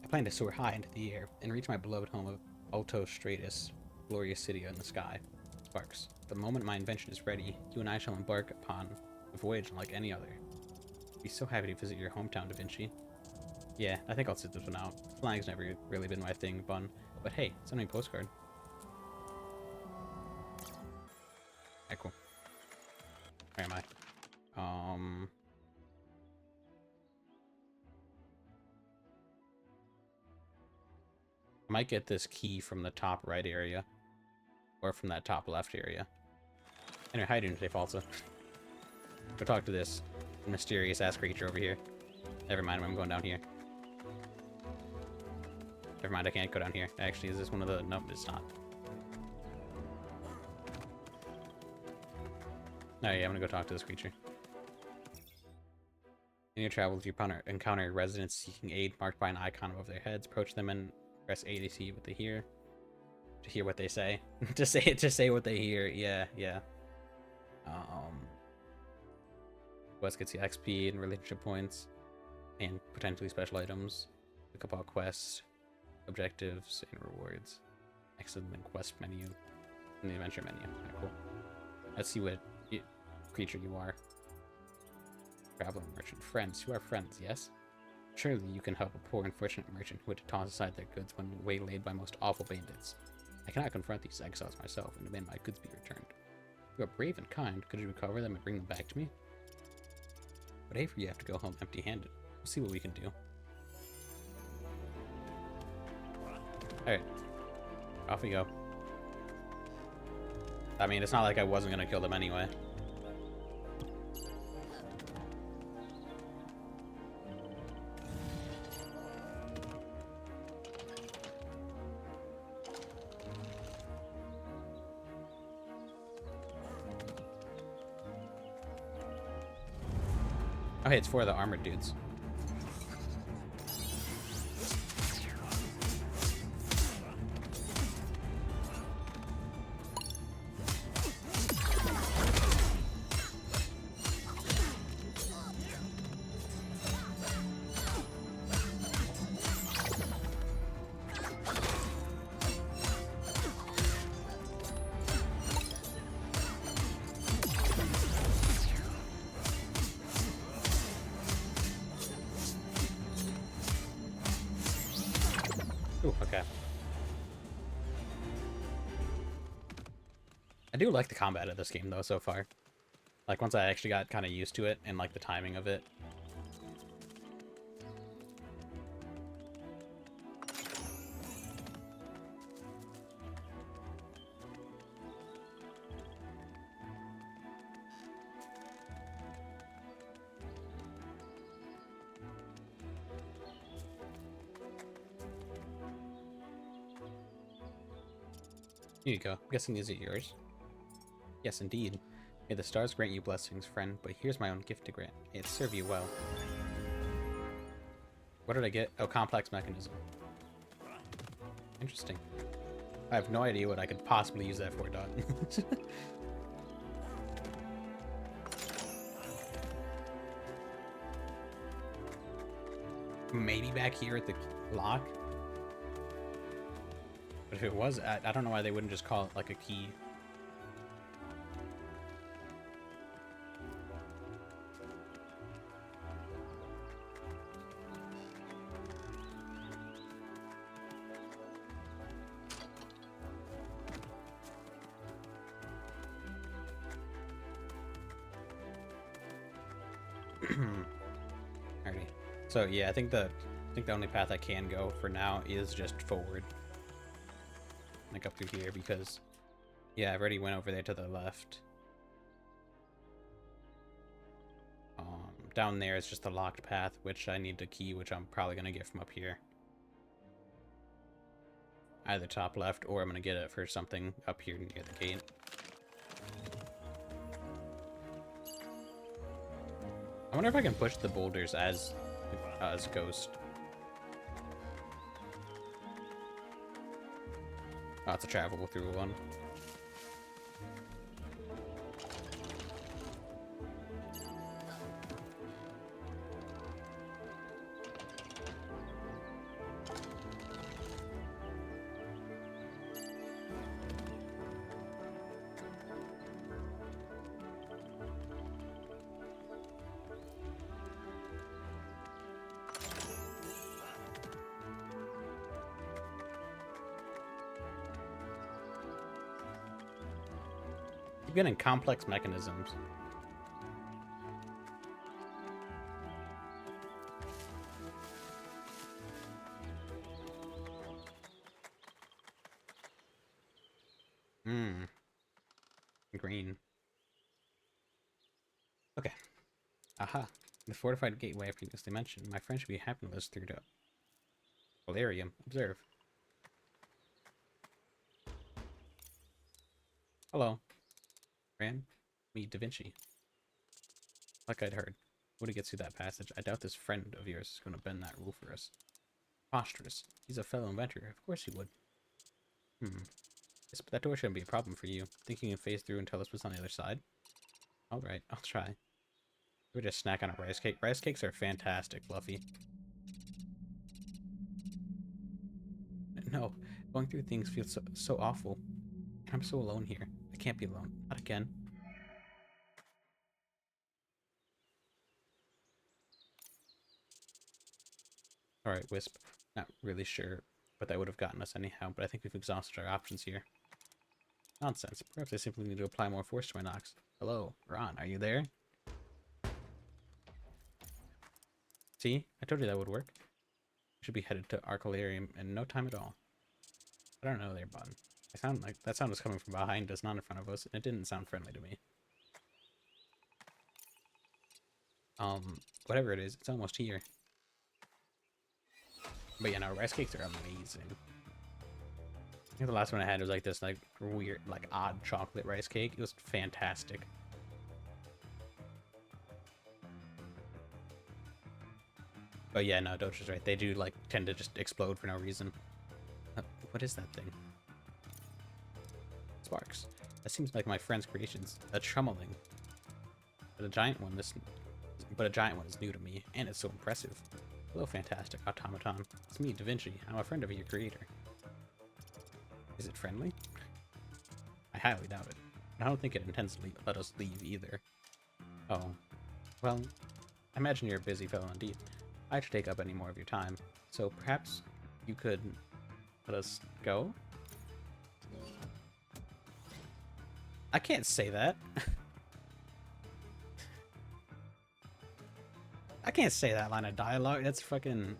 [SPEAKER 1] I plan to soar high into the air and reach my beloved home of Alto Stratus, glorious city in the sky. Sparks. The moment my invention is ready, you and I shall embark upon a voyage unlike any other. I'd be so happy to visit your hometown, Da Vinci. Yeah, I think I'll sit this one out. Flying's never really been my thing, Bun. But hey, send me a postcard. Okay, cool. Where am I? I might get this key from the top right area. Or from that top left area. Anyway, how you doing today, Falsa? Go talk to this mysterious-ass creature over here. Never mind, I'm going down here. Never mind, I can't go down here. Actually, is this one of the... Nope, it's not. Oh yeah, I'm gonna go talk to this creature. In your travels, you encounter residents seeking aid marked by an icon above their heads. Approach them and press A to see what they hear. To hear what they say. to say what they hear. Yeah, yeah. Quest gets you XP and relationship points. And potentially special items. Pick up all quests, objectives, and rewards. Exit the quest menu. And the adventure menu. Okay, cool. Let's see what creature you are. Traveler merchant. Friends. You are friends, yes? Surely you can help a poor unfortunate merchant who had to toss aside their goods when waylaid by most awful bandits. I cannot confront these exiles myself and demand my goods be returned. You are brave and kind. Could you recover them and bring them back to me? But hey, for you have to go home empty-handed. We'll see what we can do. Alright. Off we go. I mean, it's not like I wasn't gonna kill them anyway. Oh, hey, it's for the armored dudes. Ooh, okay. I do like the combat of this game, though, so far. Like, once I actually got kind of used to it, and, like, the timing of it. Here you go. I'm guessing these are yours. Yes, indeed. May the stars grant you blessings, friend, but here's my own gift to grant. May it serve you well. What did I get? Oh, complex mechanism. Interesting. I have no idea what I could possibly use that for, Dot. Maybe back here at the lock? But if it was, I don't know why they wouldn't just call it like a key. Alrighty. So yeah, I think the only path I can go for now is just forward. Like up through here because yeah, I've already went over there to the left. Down there is just the locked path, which I need the key, which I'm probably gonna get from up here. Either top left, or I'm gonna get it for something up here near the gate. I wonder if I can push the boulders as Ghost. Oh, it's a travel through one. Keep getting complex mechanisms. Green. Okay. Aha. The fortified gateway I previously mentioned. My friend should be happy to list through to Valerium. Observe. Hello. Ram? Me, Da Vinci. Like I'd heard. When he gets through that passage, I doubt this friend of yours is going to bend that rule for us. Preposterous. He's a fellow inventor. Of course he would. Yes, but that door shouldn't be a problem for you. Think you can phase through and tell us what's on the other side? Alright, I'll try. We're just snack on a rice cake. Rice cakes are fantastic, Fluffy. No, going through things feels so awful. I'm so alone here. I can't be alone. Not again. Alright, Wisp. Not really sure what that would have gotten us anyhow, but I think we've exhausted our options here. Nonsense. Perhaps I simply need to apply more force to my knocks. Hello, Ron, are you there? See? I told you that would work. We should be headed to Arcalarium in no time at all. I don't know there, bud. That sound was coming from behind us, not in front of us, and it didn't sound friendly to me. Whatever it is, it's almost here. But yeah, no, rice cakes are amazing. I think the last one I had was like this, like weird, like odd chocolate rice cake. It was fantastic. But yeah, no, Dotra's right. They do like tend to just explode for no reason. What is that thing? Sparks. That seems like my friend's creations. A trummeling. But a giant one is new to me, and it's so impressive. Hello, fantastic automaton. It's me, Da Vinci. I'm a friend of your creator. Is it friendly? I highly doubt it. I don't think it intends to let us leave either. Oh. Well, I imagine you're a busy fellow indeed. I have to take up any more of your time, so perhaps you could let us go? I can't say that. I can't say that line of dialogue. That's fucking...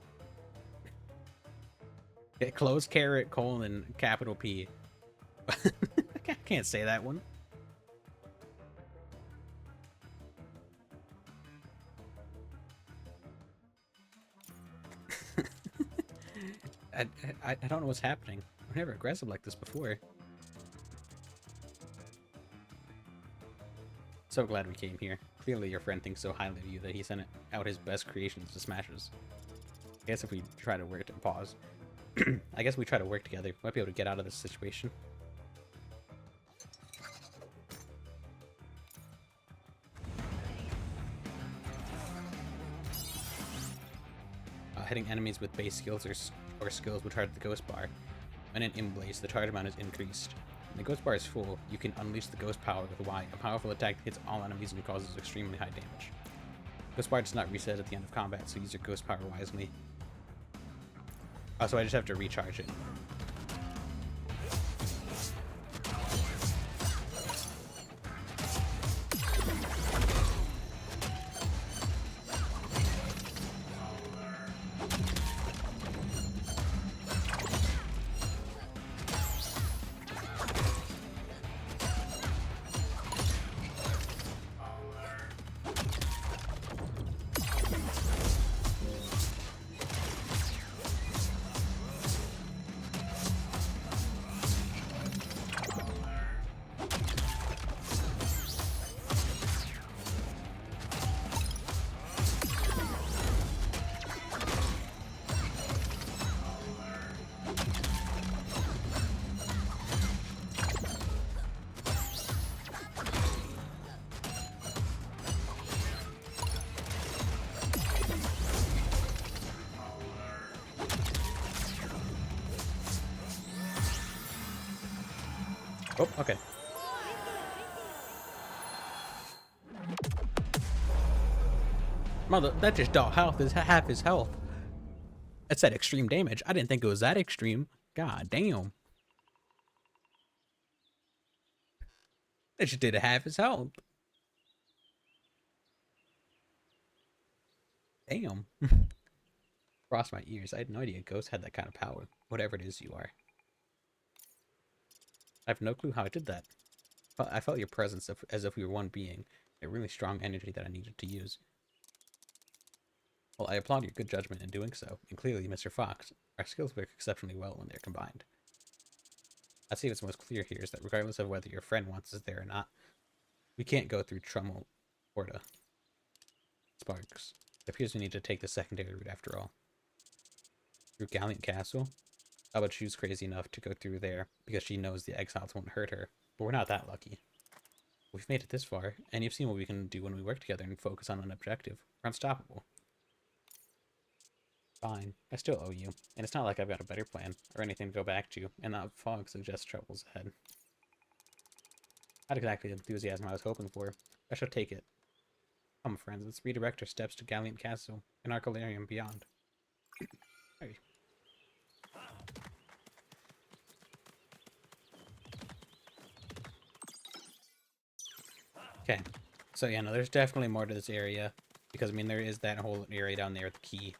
[SPEAKER 1] Close caret, colon, capital P. I can't say that one. I don't know what's happening. I've never aggressive like this before. So glad we came here. Clearly your friend thinks so highly of you that he sent out his best creations to smash us. I guess if we try to work to pause. I guess we try to work together, we might be able to get out of this situation. Hitting enemies with base skills or skills will charge the ghost bar. When in Imblaze, the charge amount is increased. When the ghost bar is full, you can unleash the ghost power with Y. A powerful attack that hits all enemies and causes extremely high damage. Ghost bar does not reset at the end of combat, so use your ghost power wisely. Oh, so I just have to recharge it. Oh, okay. Mother, that just half his health. That's that extreme damage. I didn't think it was that extreme. God damn. That just did half his health. Damn. Cross my ears. I had no idea ghosts had that kind of power. Whatever it is you are. I have no clue how I did that. I felt your presence as if we were one being. A really strong energy that I needed to use. Well, I applaud your good judgment in doing so, and clearly, Mr. Fox, our skills work exceptionally well when they're combined. I'd say what's most clear here is that regardless of whether your friend wants us there or not, we can't go through Trummel Porta. Sparks. It appears we need to take the secondary route after all. Through Gallant Castle? I bet she's crazy enough to go through there because she knows the exiles won't hurt her, but we're not that lucky. We've made it this far, and you've seen what we can do when we work together and focus on an objective. We're unstoppable. Fine. I still owe you, and it's not like I've got a better plan or anything to go back to, and that fog suggests troubles ahead. Not exactly the enthusiasm I was hoping for. I shall take it. Come, friends, let's redirect our steps to Gallant Castle and Arcalarium beyond. Hey. Okay, so yeah, no, there's definitely more to this area, because, I mean, there is that whole area down there with the key.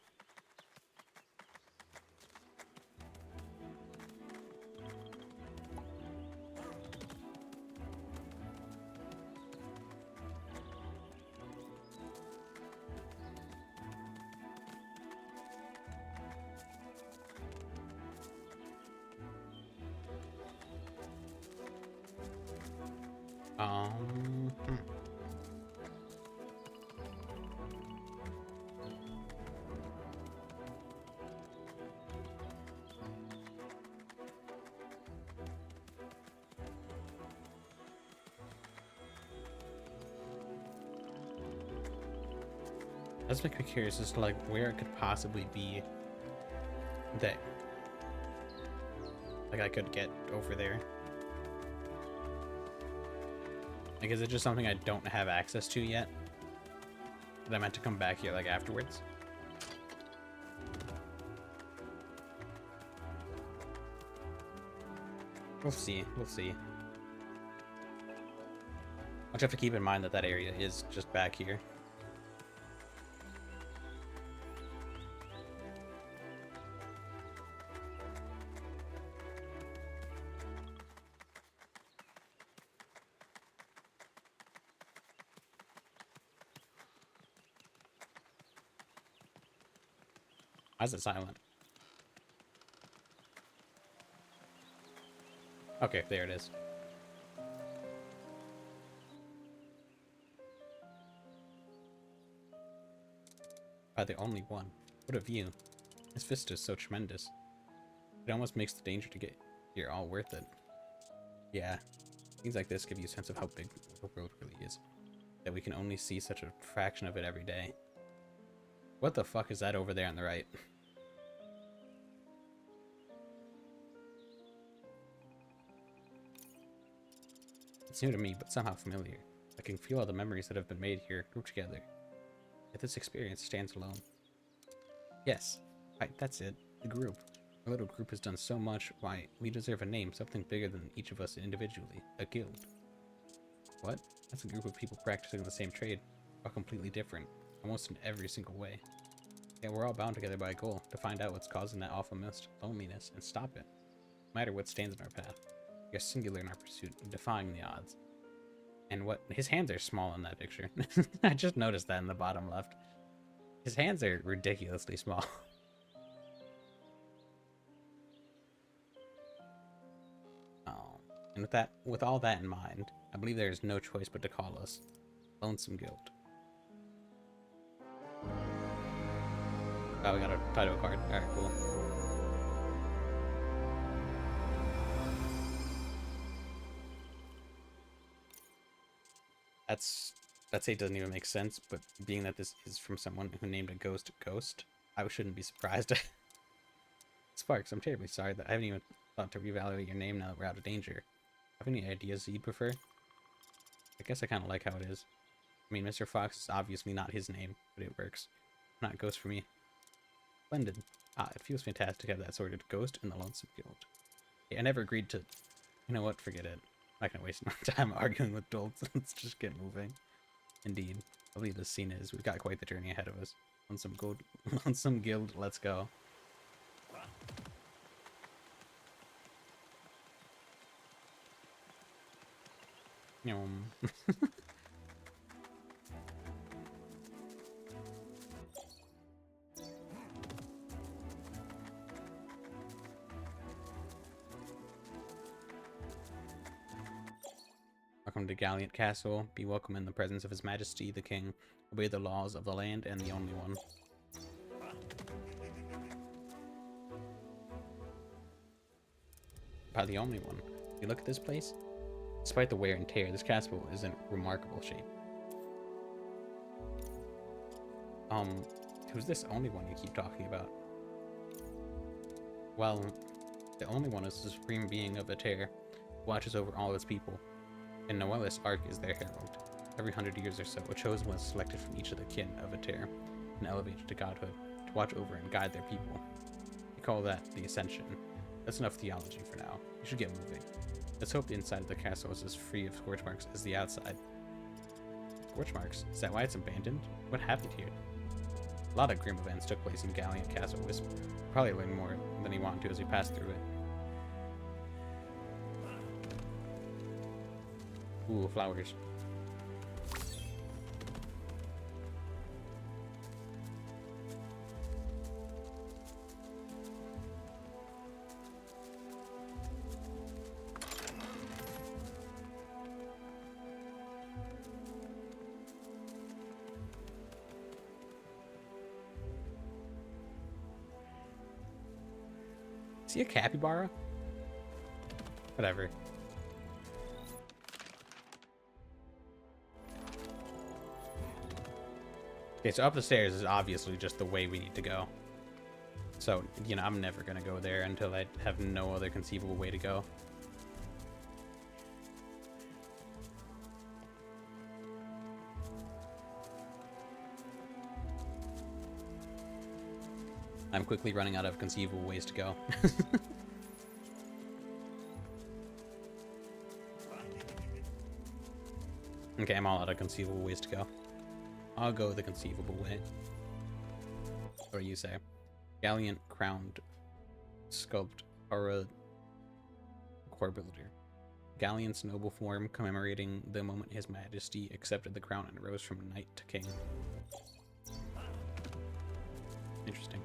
[SPEAKER 1] Hmm. That's make me curious as to, like, where it could possibly be that, like, I could get over there. Like, is it just something I don't have access to yet? That I meant to come back here, like, afterwards? We'll see. We'll see. I'll just have to keep in mind that that area is just back here. Why is it silent? Okay, there it is. By the only one. What a view. This vista is so tremendous. It almost makes the danger to get here all worth it. Yeah, things like this give you a sense of how big the world really is. That we can only see such a fraction of it every day. What the fuck is that over there on the right? It's new to me, but somehow familiar. I can feel all the memories that have been made here grouped together. Yet this experience stands alone. Yes, right, that's it. The group. Our little group has done so much. Why, we deserve a name, something bigger than each of us individually. A guild. What? That's a group of people practicing the same trade, all completely different, almost in every single way. Yet we're all bound together by a goal, to find out what's causing that awful loneliness and stop it. No matter what stands in our path. We are singular in our pursuit, defying the odds. And what? His hands are small in that picture. I just noticed that in the bottom left. His hands are ridiculously small. Oh, and with all that in mind, I believe there is no choice but to call us Lonesome Guild. Oh, we got a title card. Alright, cool. That say doesn't even make sense, but being that this is from someone who named a ghost Ghost, I shouldn't be surprised. Sparks, I'm terribly sorry that I haven't even thought to reevaluate your name now that we're out of danger. Have any ideas you'd prefer? I guess I kind of like how it is. I mean, Mr. Fox is obviously not his name, but it works. Not Ghost for me. Splendid. Ah, it feels fantastic to have that sort of ghost in the Lonesome Guild. Yeah, I never agreed to... You know what? Forget it. I'm not gonna waste my time arguing with dolts. Let's just get moving. Indeed. I believe this scene is. We've got quite the journey ahead of us. Lonesome Guild, let's go. Welcome to Galliant Castle. Be welcome in the presence of His Majesty, the King. Obey the laws of the land and the only one. By the only one. You look at this place? Despite the wear and tear, this castle is in remarkable shape. Who's this only one you keep talking about? Well, the only one is the supreme being of Ater, who watches over all its people. And Noella's Ark is their herald. Every 100 years or so, a chosen one is selected from each of the kin of Ater and elevated to godhood to watch over and guide their people. They call that the Ascension. That's enough theology for now. You should get moving. Let's hope the inside of the castle is as free of scorch marks as the outside. Scorch marks? Is that why it's abandoned? What happened here? A lot of grim events took place in Galliant Castle Wisp. Probably learn more than he wanted to as we passed through it. Ooh, flowers. Is he a capybara? Whatever. Okay, so up the stairs is obviously just the way we need to go. So, you know, I'm never going to go there until I have no other conceivable way to go. I'm quickly running out of conceivable ways to go. Okay, I'm all out of conceivable ways to go. I'll go the conceivable way. Or you say. Galliant crowned sculpt aura core builder. Galliant's noble form commemorating the moment His Majesty accepted the crown and rose from knight to king. Interesting.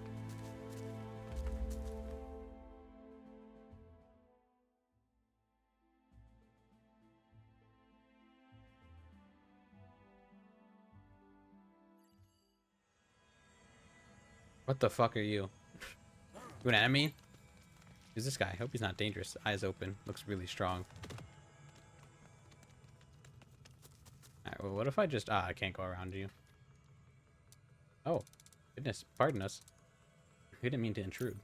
[SPEAKER 1] What the fuck are you? You an enemy? Who's this guy? I hope he's not dangerous. Eyes open. Looks really strong. Alright, well, what if I just... I can't go around you. Oh, goodness. Pardon us. We didn't mean to intrude.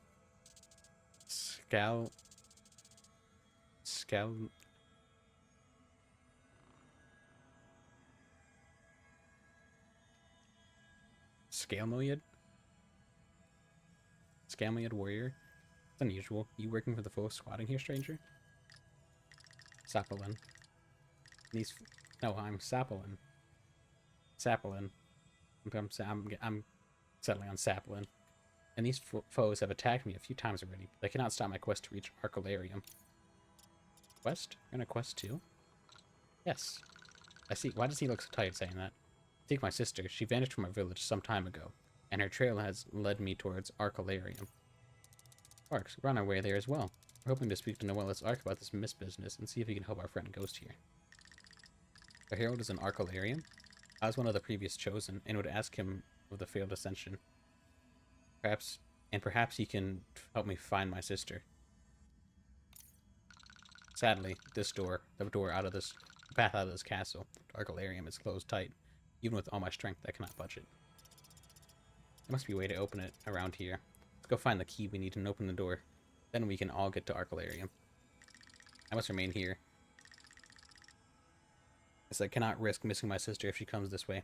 [SPEAKER 1] Scal... Scalmoyed? Scalmoyed warrior? It's unusual. You working for the foe squatting here, stranger? Sapelin. These... No, I'm Sapelin. Sapelin. I'm settling on Sapelin. And these foes have attacked me a few times already, but they cannot stop my quest to reach Arcalarium. Quest? You're on a quest too? Yes. I see. Why does he look so tired saying that? Seek my sister. She vanished from our village some time ago, and her trail has led me towards Arcalarium. Arcs, we're on our way there as well. We're hoping to speak to Noella's Arc about this business and see if he can help our friend Ghost here. Our herald is in Arcalarium. I was one of the previous chosen, and would ask him of the failed ascension. Perhaps he can help me find my sister. Sadly, the path out of this castle, Arcalarium, is closed tight. Even with all my strength, I cannot budge it. There must be a way to open it around here. Let's go find the key we need and open the door. Then we can all get to Arcalarium. I must remain here, as I cannot risk missing my sister if she comes this way.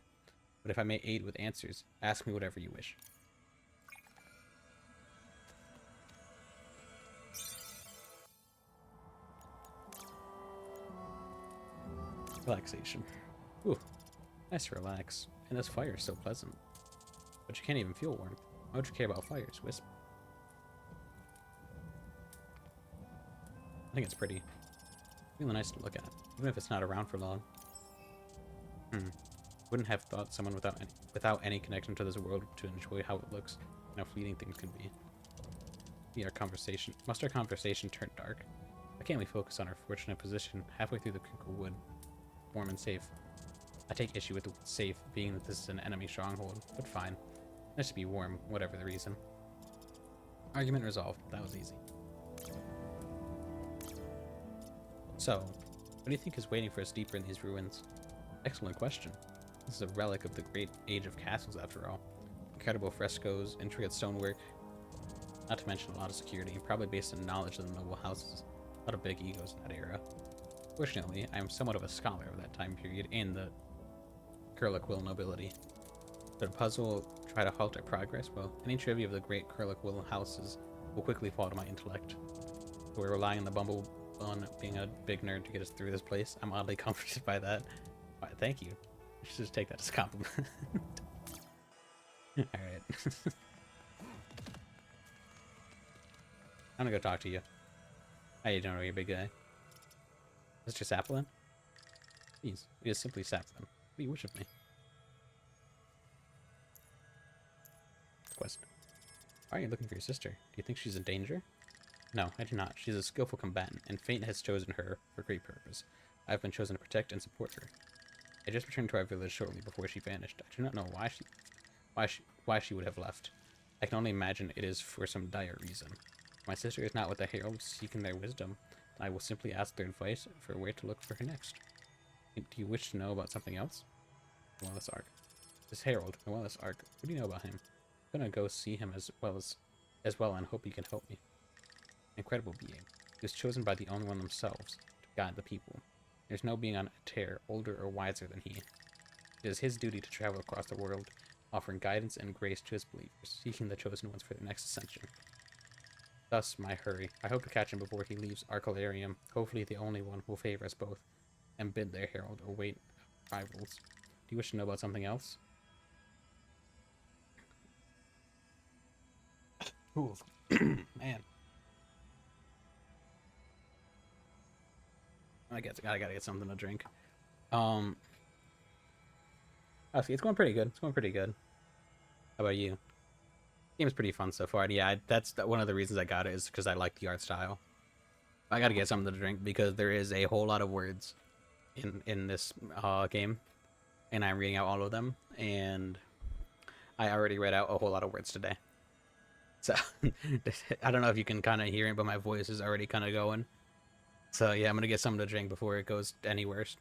[SPEAKER 1] But if I may aid with answers, ask me whatever you wish. Relaxation. Ooh, nice to relax. And this fire is so pleasant. But you can't even feel warm. Why would you care about fires, Wisp? I think it's pretty. Really nice to look at, even if it's not around for long. Wouldn't have thought someone without any connection to this world to enjoy how it looks and how fleeting things can be. Must our conversation turn dark? Why can't we focus on our fortunate position halfway through the Crinkle Wood? Warm and safe. I take issue with the word safe, being that this is an enemy stronghold, but fine. Nice to be warm, whatever the reason. Argument resolved. That was easy. So, what do you think is waiting for us deeper in these ruins? Excellent question. This is a relic of the great age of castles, after all. Incredible frescoes, intricate stonework, not to mention a lot of security, probably based on knowledge of the noble houses. A lot of big egos in that era. Fortunately, I am somewhat of a scholar of that time period and the Curliquill nobility. Could a puzzle try to halt our progress? Well, any trivia of the great Curliquill houses will quickly fall to my intellect. So we're relying on the Bumble on being a big nerd to get us through this place. I'm oddly comforted by that. Why, thank you. I should just take that as a compliment. Alright. I'm gonna go talk to you. How you doing, you big guy? Mr. Sapelin? Please, we just simply Sapelin. What do you wish of me? Quest. Why are you looking for your sister? Do you think she's in danger? No, I do not. She's a skillful combatant, and fate has chosen her for great purpose. I have been chosen to protect and support her. I just returned to our village shortly before she vanished. I do not know why she would have left. I can only imagine it is for some dire reason. If my sister is not with the heralds seeking their wisdom, I will simply ask their advice for where to look for her next. Do you wish to know about something else? Noella's Arc. This herald, Noella's Arc. What do you know about him? I'm gonna go see him as well and hope he can help me. Incredible being. He was chosen by the only one themselves to guide the people. There's no being on a tear older or wiser than he. It is his duty to travel across the world, offering guidance and grace to his believers, seeking the chosen ones for their next ascension. Thus, my hurry. I hope to catch him before he leaves Arcalarium, hopefully the only one who will favor us both, and bid their herald await rivals. Do you wish to know about something else? Ooh. Man. I gotta get something to drink. Oh, see, it's going pretty good. It's going pretty good. How about you? Game's pretty fun so far. Yeah, that's one of the reasons I got it is because I like the art style. I gotta get something to drink because there is a whole lot of words in this game, and I'm reading out all of them, and I already read out a whole lot of words today. So I don't know if you can kind of hear it, but my voice is already kind of going. So yeah, I'm gonna get something to drink before it goes any worse.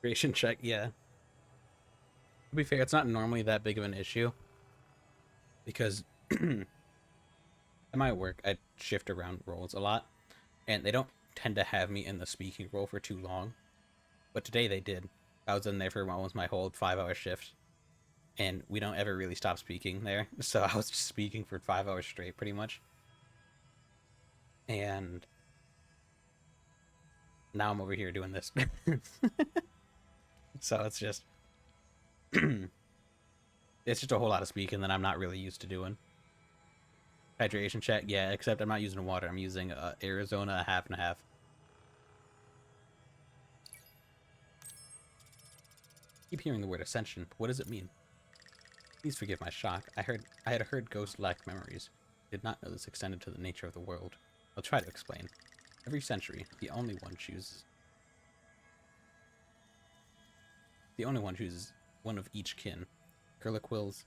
[SPEAKER 1] Creation check, yeah. To be fair, it's not normally that big of an issue because at my work I shift around roles a lot, and they don't tend to have me in the speaking role for too long. But today they did. I was in there for almost my whole 5 hour shift, and we don't ever really stop speaking there. So I was just speaking for 5 hours straight, pretty much. And now I'm over here doing this. So it's just a whole lot of speaking that I'm not really used to doing. Hydration check, yeah. Except I'm not using water. I'm using Arizona half and half. Keep hearing the word ascension. But what does it mean? Please forgive my shock. I had heard ghosts lacked memories. Did not know this extended to the nature of the world. I'll try to explain. Every century, the only one chooses one of each kin. Curliquills,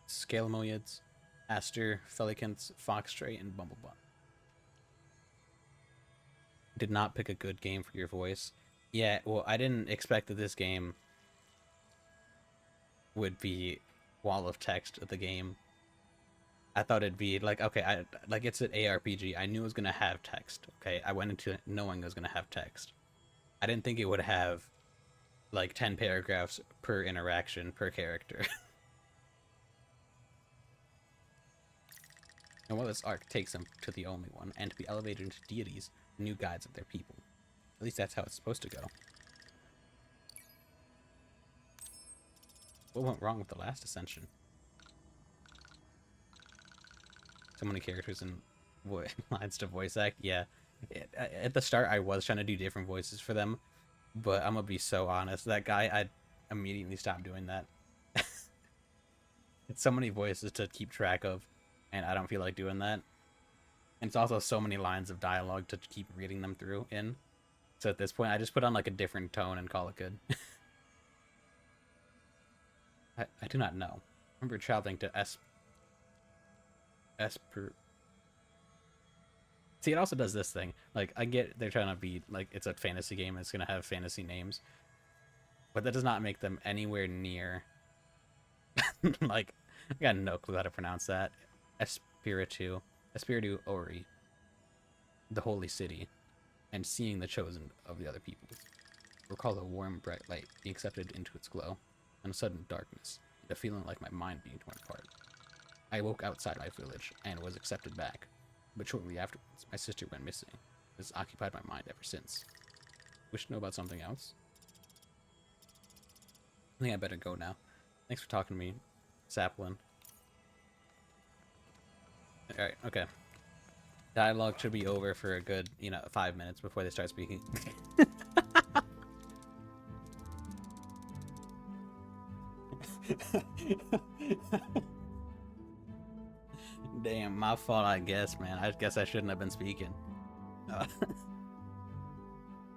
[SPEAKER 1] Scalamoids, Aster, Felicants, Foxtray, and Bumblebot. Did not pick a good game for your voice. Yeah, well, I didn't expect that this game would be wall of text of the game. I thought it'd be like, okay, like it's an ARPG. I knew it was gonna have text. Okay, I went into it knowing it was gonna have text. I didn't think it would have like 10 paragraphs per interaction per character. And while this arc takes them to the only one, and to be elevated into deities, the new guides of their people. At least that's how it's supposed to go. What went wrong with the last ascension? So many characters and lines to voice act. Yeah, at the start I was trying to do different voices for them, but I'm gonna be so honest. That guy, I immediately stopped doing that. It's so many voices to keep track of, and I don't feel like doing that. And it's also so many lines of dialogue to keep reading them through in. So at this point, I just put on like a different tone and call it good. I do not know. I remember traveling to Esper. See, it also does this thing. Like, I get they're trying to be like it's a fantasy game. It's gonna have fantasy names, but that does not make them anywhere near. Like, I got no clue how to pronounce that. Espiritu Ori, the holy city, and seeing the chosen of the other people. Recall a warm, bright light being accepted into its glow, and a sudden darkness, and a feeling like my mind being torn apart. I woke outside my village and was accepted back, but shortly afterwards, my sister went missing. It has occupied my mind ever since. Wish to know about something else? I think I better go now. Thanks for talking to me, Saplin. Alright, okay. Dialogue should be over for a good, 5 minutes before they start speaking. Damn, my fault, I guess, man. I guess I shouldn't have been speaking.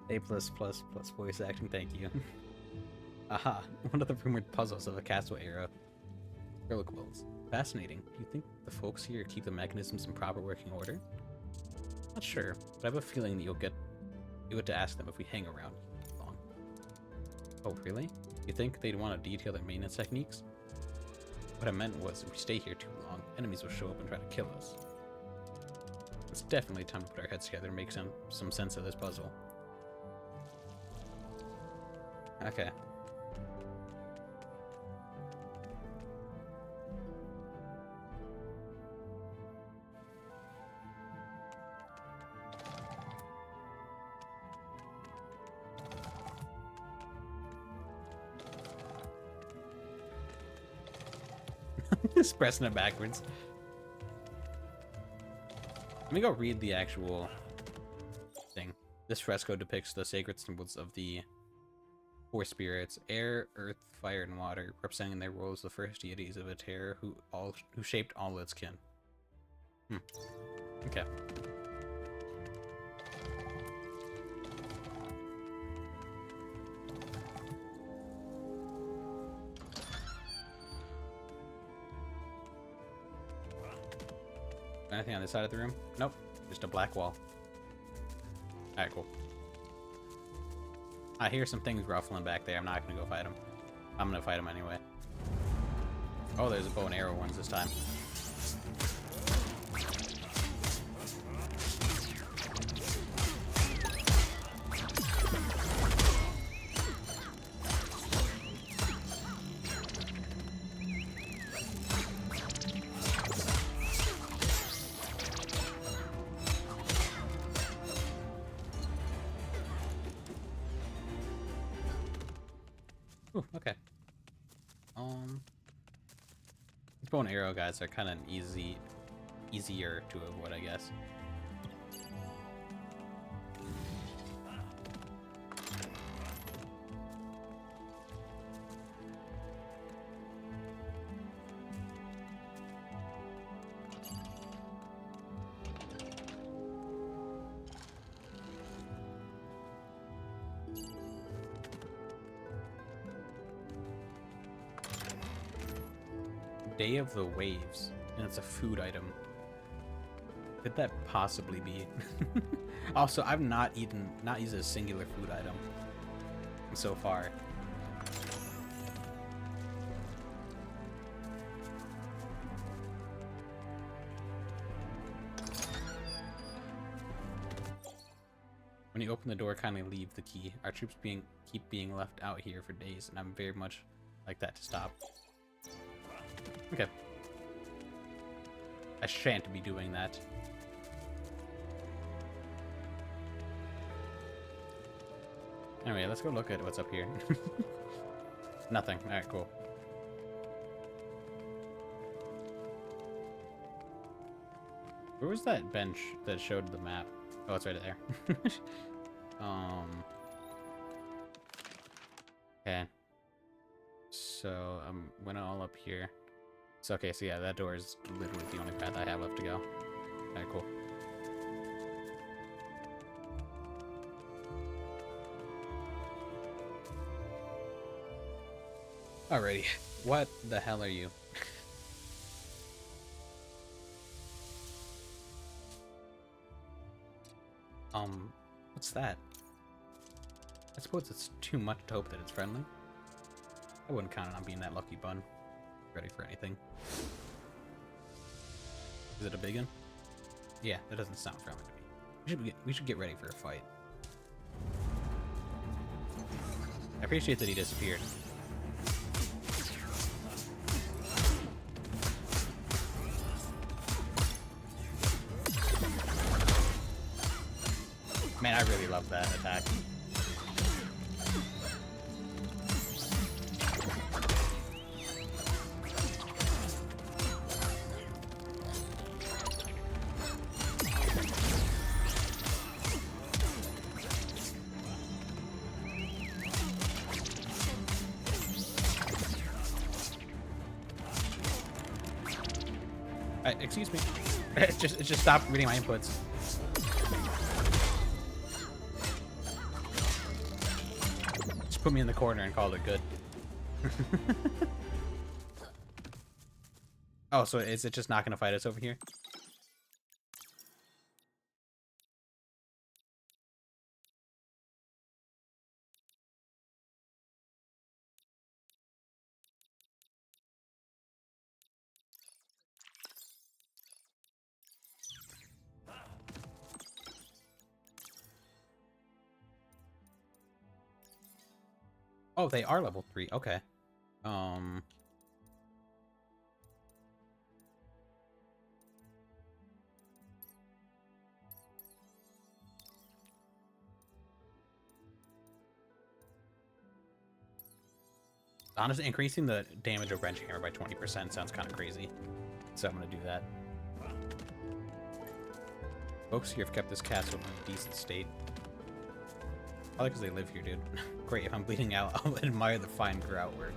[SPEAKER 1] A+++ voice acting, thank you. Aha, one of the rumored puzzles of the castle era. Curliquills. Fascinating. Do you think the folks here keep the mechanisms in proper working order? Not sure, but I have a feeling that you'll get to ask them if we hang around long. Oh, really? You think they'd want to detail their maintenance techniques? What I meant was, if we stay here too long, enemies will show up and try to kill us. It's definitely time to put our heads together and make some sense of this puzzle. Okay. Just pressing it backwards. Let me go read the actual thing. This fresco depicts the sacred symbols of the four spirits: air, earth, fire, and water, representing their roles as the first deities of a terror who shaped all its kin. Okay. Anything on this side of the room? Nope. Just a black wall. Alright, cool. I hear some things ruffling back there. I'm not gonna go fight them. I'm gonna fight them anyway. Oh, there's a bow and arrow ones this time. Ooh, okay. These bow and arrow guys are kind of easier to avoid, I guess. Day of the Waves, and it's a food item. Could that possibly be? Also, I've not used a singular food item so far. When you open the door, kindly leave the key. Our troops keep being left out here for days, and I'm very much like that to stop. Okay. I shan't be doing that. Anyway, let's go look at what's up here. Nothing. Alright, cool. Where was that bench that showed the map? Oh, it's right there. Okay. So, went all up here. So, okay, so yeah, that door is literally the only path I have left to go. Alright, cool. Alrighty. What the hell are you? What's that? I suppose it's too much to hope that it's friendly. I wouldn't count on being that lucky bun. Ready for anything. Is it a big one? Yeah, that doesn't sound friendly to me. We should get ready for a fight. I appreciate that he disappeared. Man, I really love that attack. Excuse me. It just stopped reading my inputs. Just put me in the corner and called it good. Oh, so is it just not gonna fight us over here? Oh, they are level 3. Okay. Honestly, increasing the damage of wrenching hammer by 20% sounds kind of crazy. So I'm gonna do that. Folks here have kept this castle in a decent state. Probably because they live here, dude. Great, if I'm bleeding out, I'll admire the fine grout work.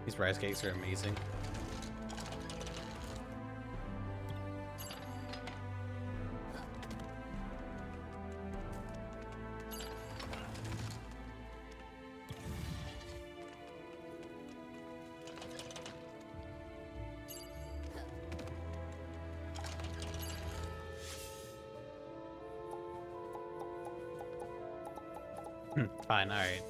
[SPEAKER 1] These rice cakes are amazing. Fine, alright.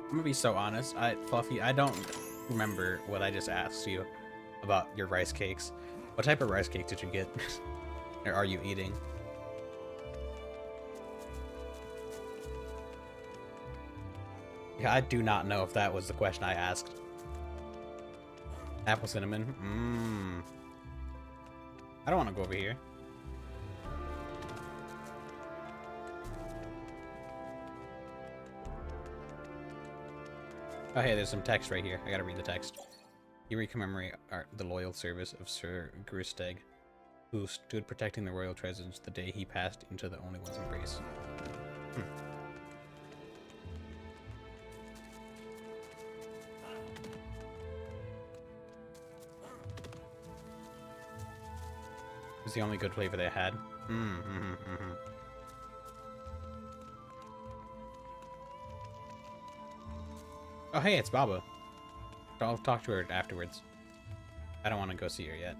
[SPEAKER 1] I'm gonna be so honest, Fluffy, I don't remember what I just asked you about your rice cakes. What type of rice cake did you get? Or are you eating? Yeah, I do not know if that was the question I asked. Apple cinnamon? I don't want to go over here. Oh, hey, there's some text right here. I gotta read the text. Here we commemorate the loyal service of Sir Grusteg, who stood protecting the royal treasures the day he passed into the Only One's embrace. It was the only good flavor they had. Oh, hey, it's Baba. I'll talk to her afterwards. I don't want to go see her yet.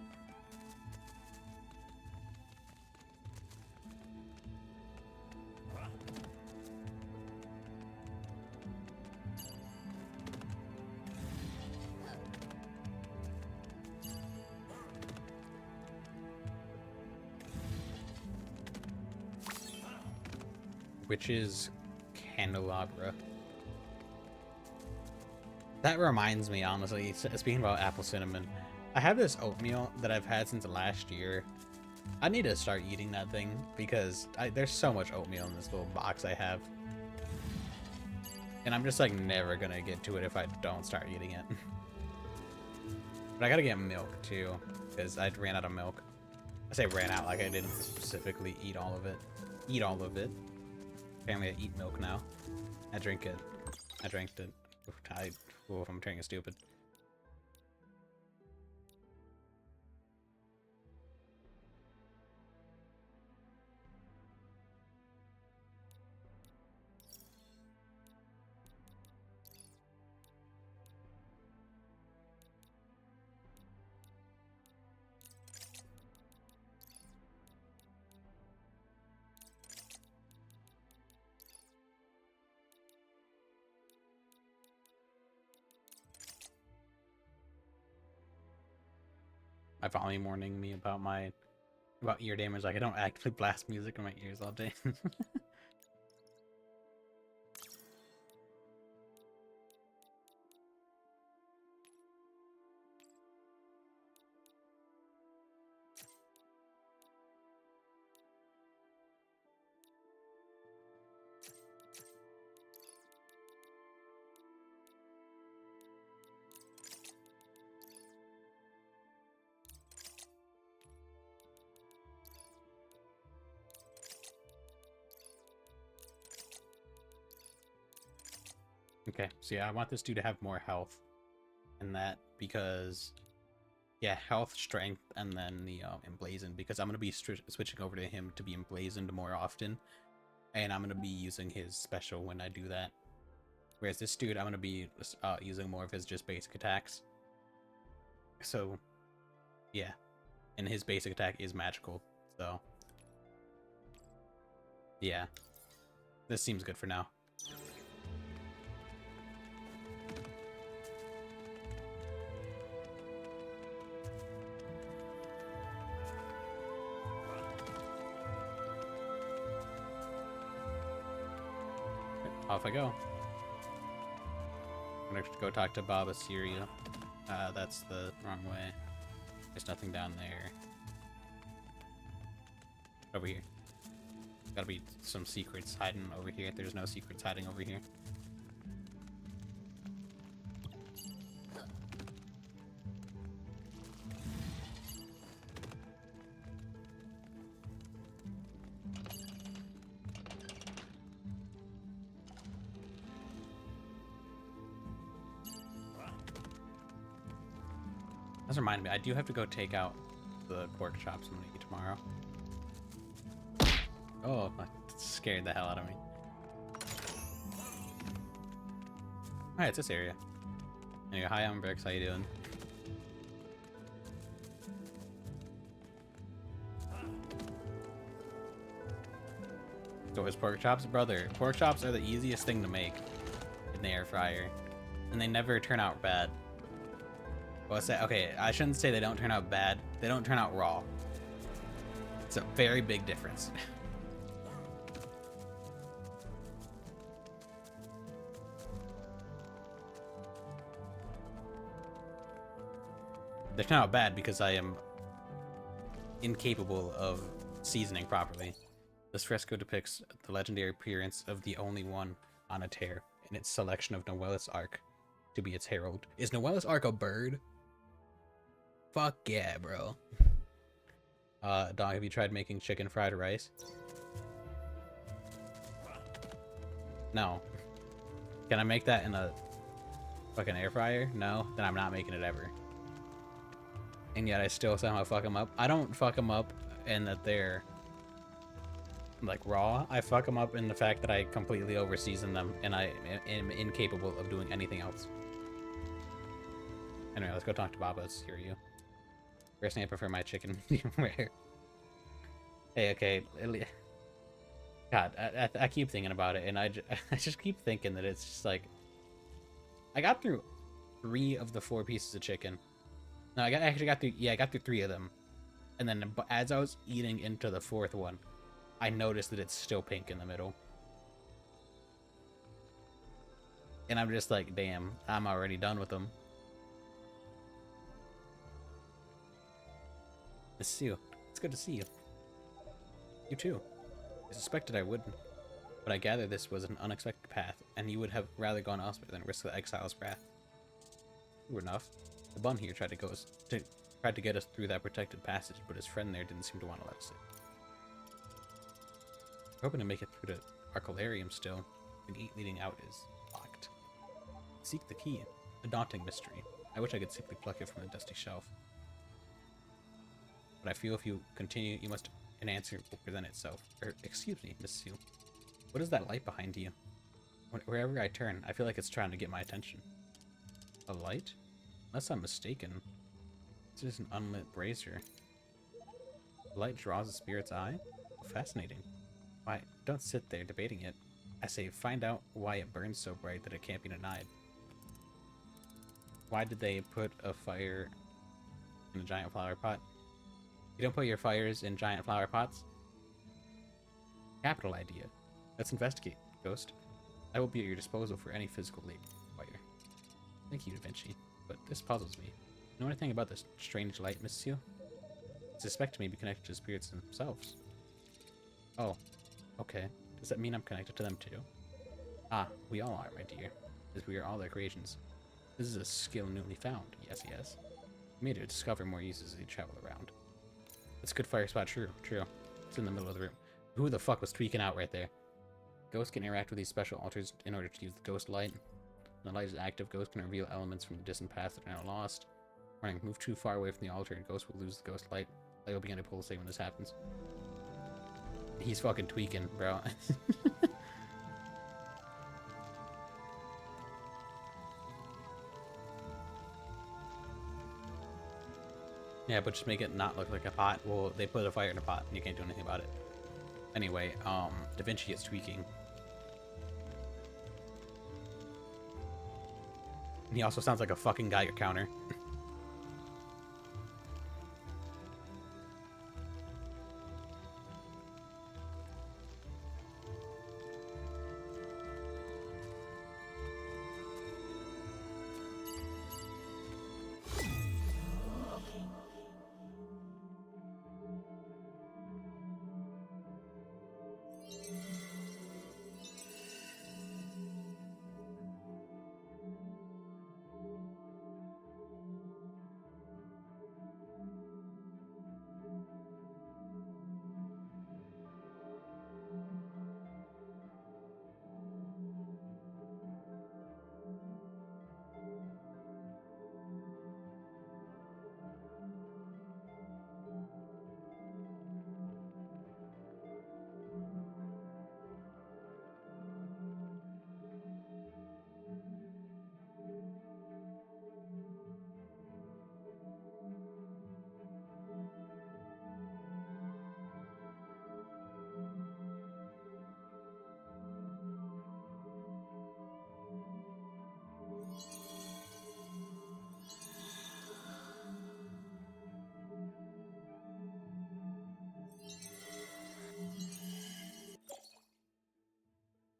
[SPEAKER 1] Witch's candelabra. That reminds me, honestly, speaking about apple cinnamon, I have this oatmeal that I've had since last year. I need to start eating that thing because there's so much oatmeal in this little box I have. And I'm just like never gonna get to it if I don't start eating it. But I gotta get milk too, because I ran out of milk. I say ran out like I didn't specifically eat all of it. Eat all of it. Apparently I eat milk now. I drink it. I drank it. I'm turning stupid. My volume warning me about ear damage. Like I don't actively blast music in my ears all day. Okay, so yeah, I want this dude to have more health, and that because, yeah, health, strength, and then the emblazoned, because I'm gonna be switching over to him to be emblazoned more often, and I'm gonna be using his special when I do that. Whereas this dude, I'm gonna be using more of his just basic attacks. So, yeah, and his basic attack is magical, so yeah, this seems good for now. Off I go. gonna go talk to Baba Syria. That's the wrong way. There's nothing down there. Over here. Gotta be some secrets hiding over here. There's no secrets hiding over here. That's reminded me, I do have to go take out the pork chops I'm gonna eat tomorrow. Oh, that scared the hell out of me. Alright, it's this area. Anyway, hi, I'm Brix, how you doing? So is pork chops? Brother, pork chops are the easiest thing to make in the air fryer. And they never turn out bad. Well, okay, I shouldn't say they don't turn out bad. They don't turn out raw. It's a very big difference. They turn out bad because I am incapable of seasoning properly. This fresco depicts the legendary appearance of the only one on a tear in its selection of Noellus Ark to be its herald. Is Noellus Ark a bird? Fuck yeah, bro. Dog, have you tried making chicken fried rice? No. Can I make that in a fucking air fryer? No? Then I'm not making it ever. And yet I still somehow fuck them up. I don't fuck them up in that they're like raw. I fuck them up in the fact that I completely over season them and I am incapable of doing anything else. Anyway, let's go talk to Baba's. Here you. Personally, I prefer my chicken medium rare. Hey, okay. God, I keep thinking about it, and I just keep thinking that it's just like I got through 3 of the 4 pieces of chicken. No, I got through 3 of them, and then as I was eating into the 4th one, I noticed that it's still pink in the middle, and I'm just like, damn, I'm already done with them. Miss you. It's good to see you. You too. I suspected I wouldn't, but I gather this was an unexpected path, and you would have rather gone elsewhere than risk the exile's wrath. True enough. The bun here tried to get us through that protected passage, but his friend there didn't seem to want to let us in. We're hoping to make it through to Arcularium still. The gate leading out is locked. Seek the key. A daunting mystery. I wish I could simply pluck it from the dusty shelf. But I feel if you continue, you must an answer will present itself. Excuse me, Miss Sue. What is that light behind you? Wherever I turn, I feel like it's trying to get my attention. A light? Unless I'm mistaken, this is an unlit brazier. The light draws the spirit's eye? Fascinating. Why, don't sit there debating it. I say, find out why it burns so bright that it can't be denied. Why did they put a fire in a giant flower pot? You don't put your fires in giant flower pots? Capital idea. Let's investigate, Ghost. I will be at your disposal for any physical labor required. Thank you, Da Vinci. But this puzzles me. Know anything about this strange light, Monsieur? I suspect it may be connected to spirits themselves. Oh, okay. Does that mean I'm connected to them too? Ah, we all are, my dear, as we are all their creations. This is a skill newly found. Yes, yes. We made it to discover more uses as we travel around. It's a good fire spot, true. It's in the middle of the room. Who the fuck was tweaking out right there? Ghosts can interact with these special altars in order to use the ghost light. When the light is active, ghosts can reveal elements from the distant past that are now lost. Warning, move too far away from the altar and ghosts will lose the ghost light. Light will begin to pulsate when this happens. He's fucking tweaking, bro. Yeah, but just make it not look like a pot. Well, they put a fire in a pot and you can't do anything about it. Anyway, Da Vinci is tweaking. He also sounds like a fucking Geiger counter.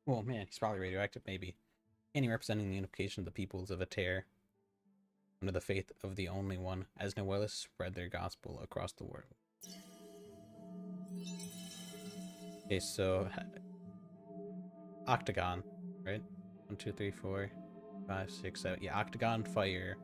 [SPEAKER 1] Well, man, he's probably radioactive, maybe. Any representing the unification of the peoples of a tear under the faith of the only one, as Noelis spread their gospel across the world. Okay, so octagon, right? 1, 2, 3, 4, 5, 6, 7. Yeah, octagon, fire.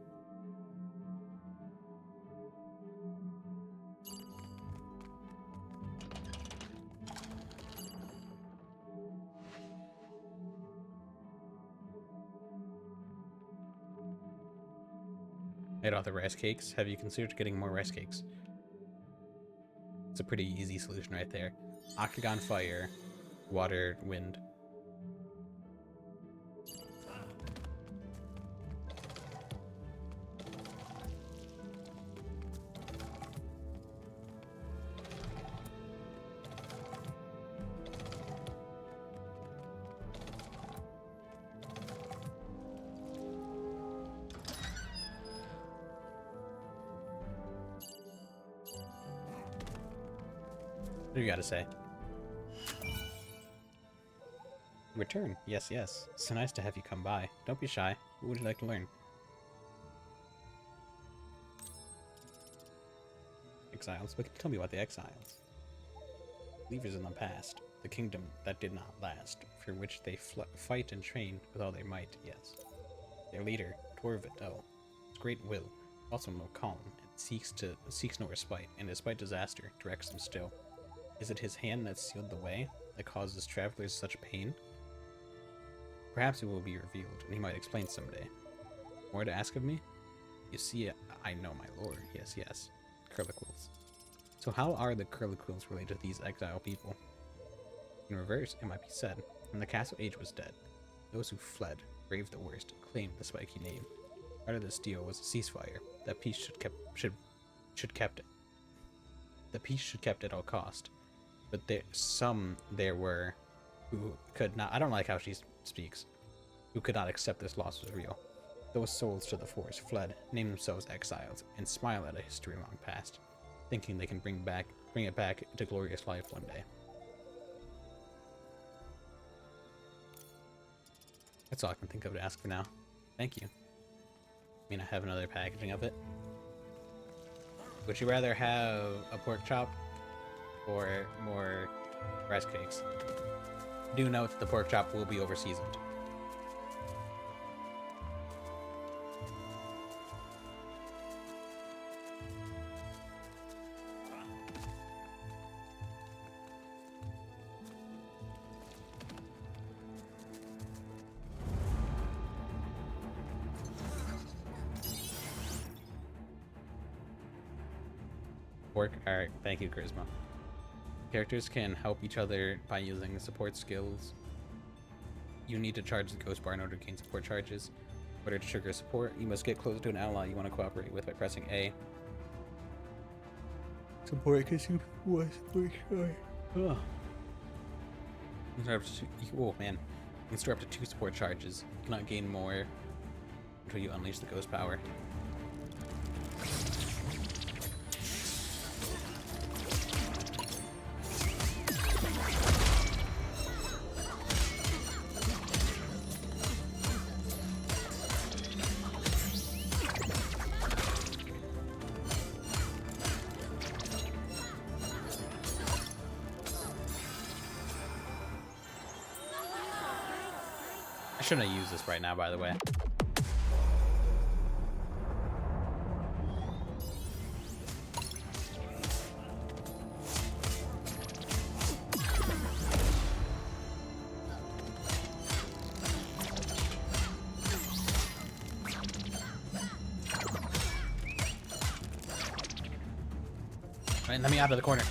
[SPEAKER 1] Made all the rice cakes. Have you considered getting more rice cakes? It's a pretty easy solution right there. Octagon, fire, water, wind. What do you gotta say? Return. Yes, yes. So nice to have you come by. Don't be shy. What would you like to learn? Exiles. What can you tell me about the exiles? Leavers in the past. The kingdom that did not last, for which they fight and train with all their might, yes. Their leader, Torvito, his great will, also no calm, and seeks no respite, and despite disaster, directs them still. Is it his hand that sealed the way, that causes travelers such pain? Perhaps it will be revealed, and he might explain someday. More to ask of me? You see, I know my lord. Yes, yes. Curliquills. So how are the Curliquills related to these exile people? In reverse, it might be said, when the castle age was dead, those who fled, braved the worst, claimed the spiky name. Part of this deal was a ceasefire, that peace should kept it. The peace should kept at all cost. But there were who could not. I don't like how she speaks. Who could not accept this loss was real. Those souls to the forest fled, named themselves exiles, and smile at a history long past, thinking they can bring it back to glorious life one day. That's all I can think of to ask for now. Thank you. I mean, I have another packaging of it. Would you rather have a pork chop or more rice cakes? Do note that the pork chop will be over seasoned. Pork? Alright, thank you, Charisma. Characters can help each other by using support skills. You need to charge the ghost bar in order to gain support charges. In order to trigger support, you must get closer to an ally you want to cooperate with by pressing A. Support gets you one support charge. Oh man. You can store up to 2 support charges. You cannot gain more until you unleash the ghost power. I shouldn't have used this right now, by the way. Right, let me out of the corner.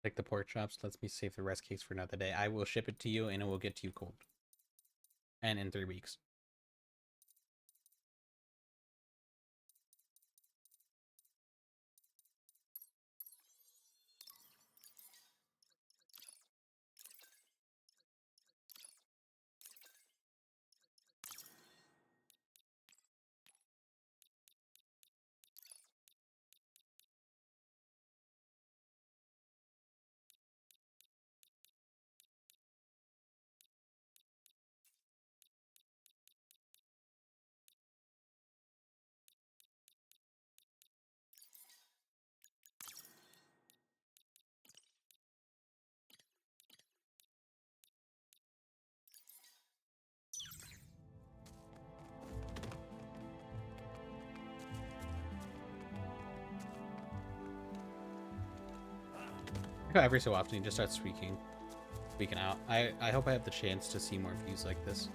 [SPEAKER 1] Like the pork chops lets me save the rest cakes for another day. I will ship it to you and it will get to you cold. And in 3 weeks. Every so often, he just starts speaking out. I hope I have the chance to see more views like this.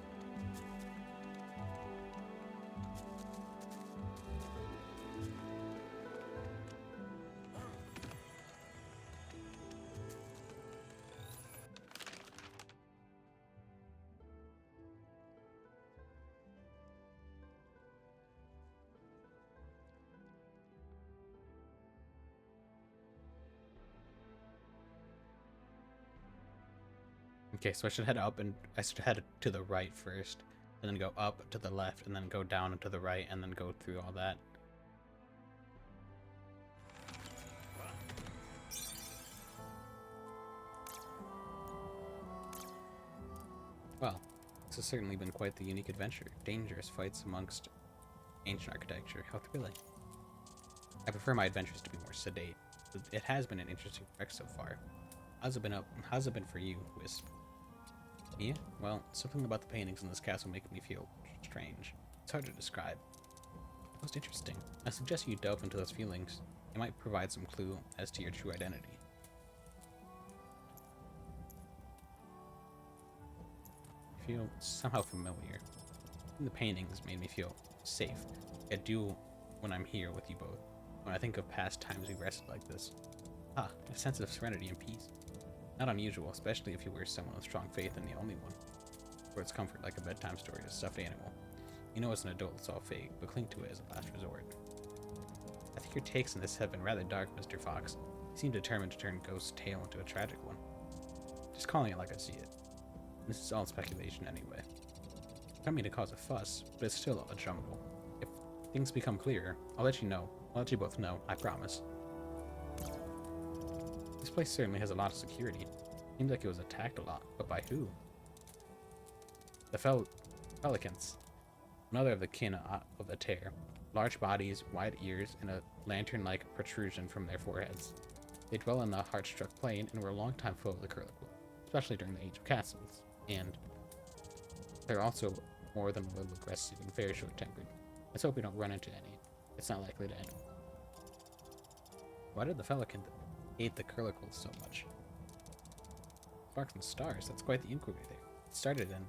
[SPEAKER 1] Okay, so I should head up, and I should head to the right first, and then go up to the left, and then go down to the right, and then go through all that. Well, this has certainly been quite the unique adventure. Dangerous fights amongst ancient architecture. How thrilling. I prefer my adventures to be more sedate, but it has been an interesting trek so far. How's it been for you, Wisp? Me? Well, something about the paintings in this castle make me feel strange. It's hard to describe. Most interesting. I suggest you delve into those feelings. It might provide some clue as to your true identity. I feel somehow familiar. The paintings made me feel safe. I do when I'm here with you both. When I think of past times we rested like this. A sense of serenity and peace. Not unusual, especially if you were someone with strong faith and the only one. For its comfort like a bedtime story to a stuffed animal. You know as an adult it's all fake, but cling to it as a last resort. I think your takes on this have been rather dark, Mr. Fox. You seem determined to turn Ghost's tale into a tragic one. Just calling it like I see it. This is all speculation anyway. I don't mean to cause a fuss, but it's still a jumble. If things become clearer, I'll let you know. I'll let you both know, I promise. This place certainly has a lot of security. Seems like it was attacked a lot, but by who? The Felicans. Another of the kin of the tear. Large bodies, wide ears, and a lantern-like protrusion from their foreheads. They dwell on the heart-struck plain and were a long time foe of the Curlicle, especially during the Age of Castles. And they're also more than a little aggressive and very short-tempered. Let's hope we don't run into any. It's not likely to end. Why did the Felican hate the Curlicles so much? Sparks and stars, that's quite the inquiry there. It started in,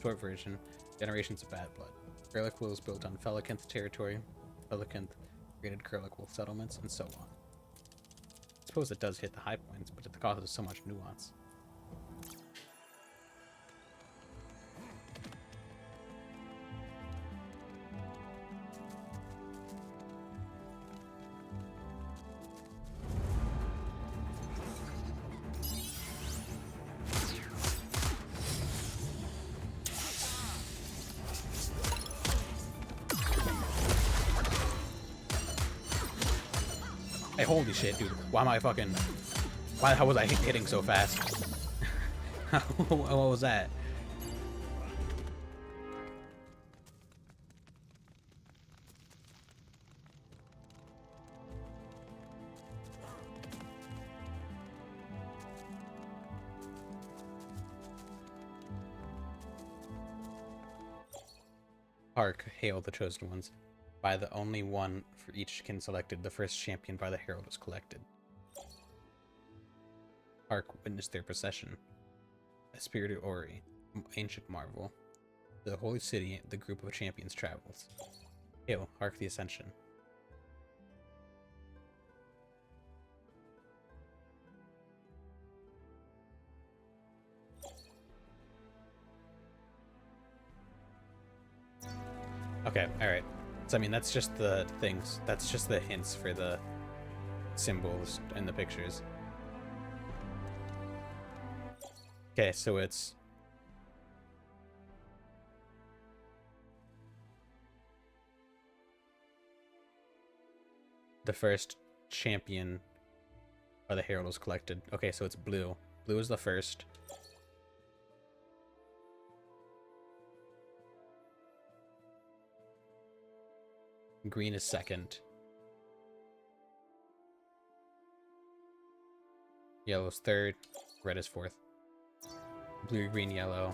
[SPEAKER 1] short version, generations of bad blood. Curlicle was built on Felicanth territory, Felicanth created Curlicle settlements, and so on. I suppose it does hit the high points, but at the cost of so much nuance. Hey, holy shit, dude. Why the hell was I hitting so fast? What was that? Hark, hail the chosen ones. By the only one for each kin selected, the first champion by the herald was collected. Hark, witness their procession. A spirited orrery, ancient marvel. To the holy city, the group of champions travels. Hail, hark the ascension. Okay, alright. So, I mean, that's just the things. That's just the hints for the symbols in the pictures. Okay, so it's... the first champion by the herald was collected. Okay, so it's blue. Blue is the first. Green is second. Yellow's third. Red is fourth. Blue, green, yellow.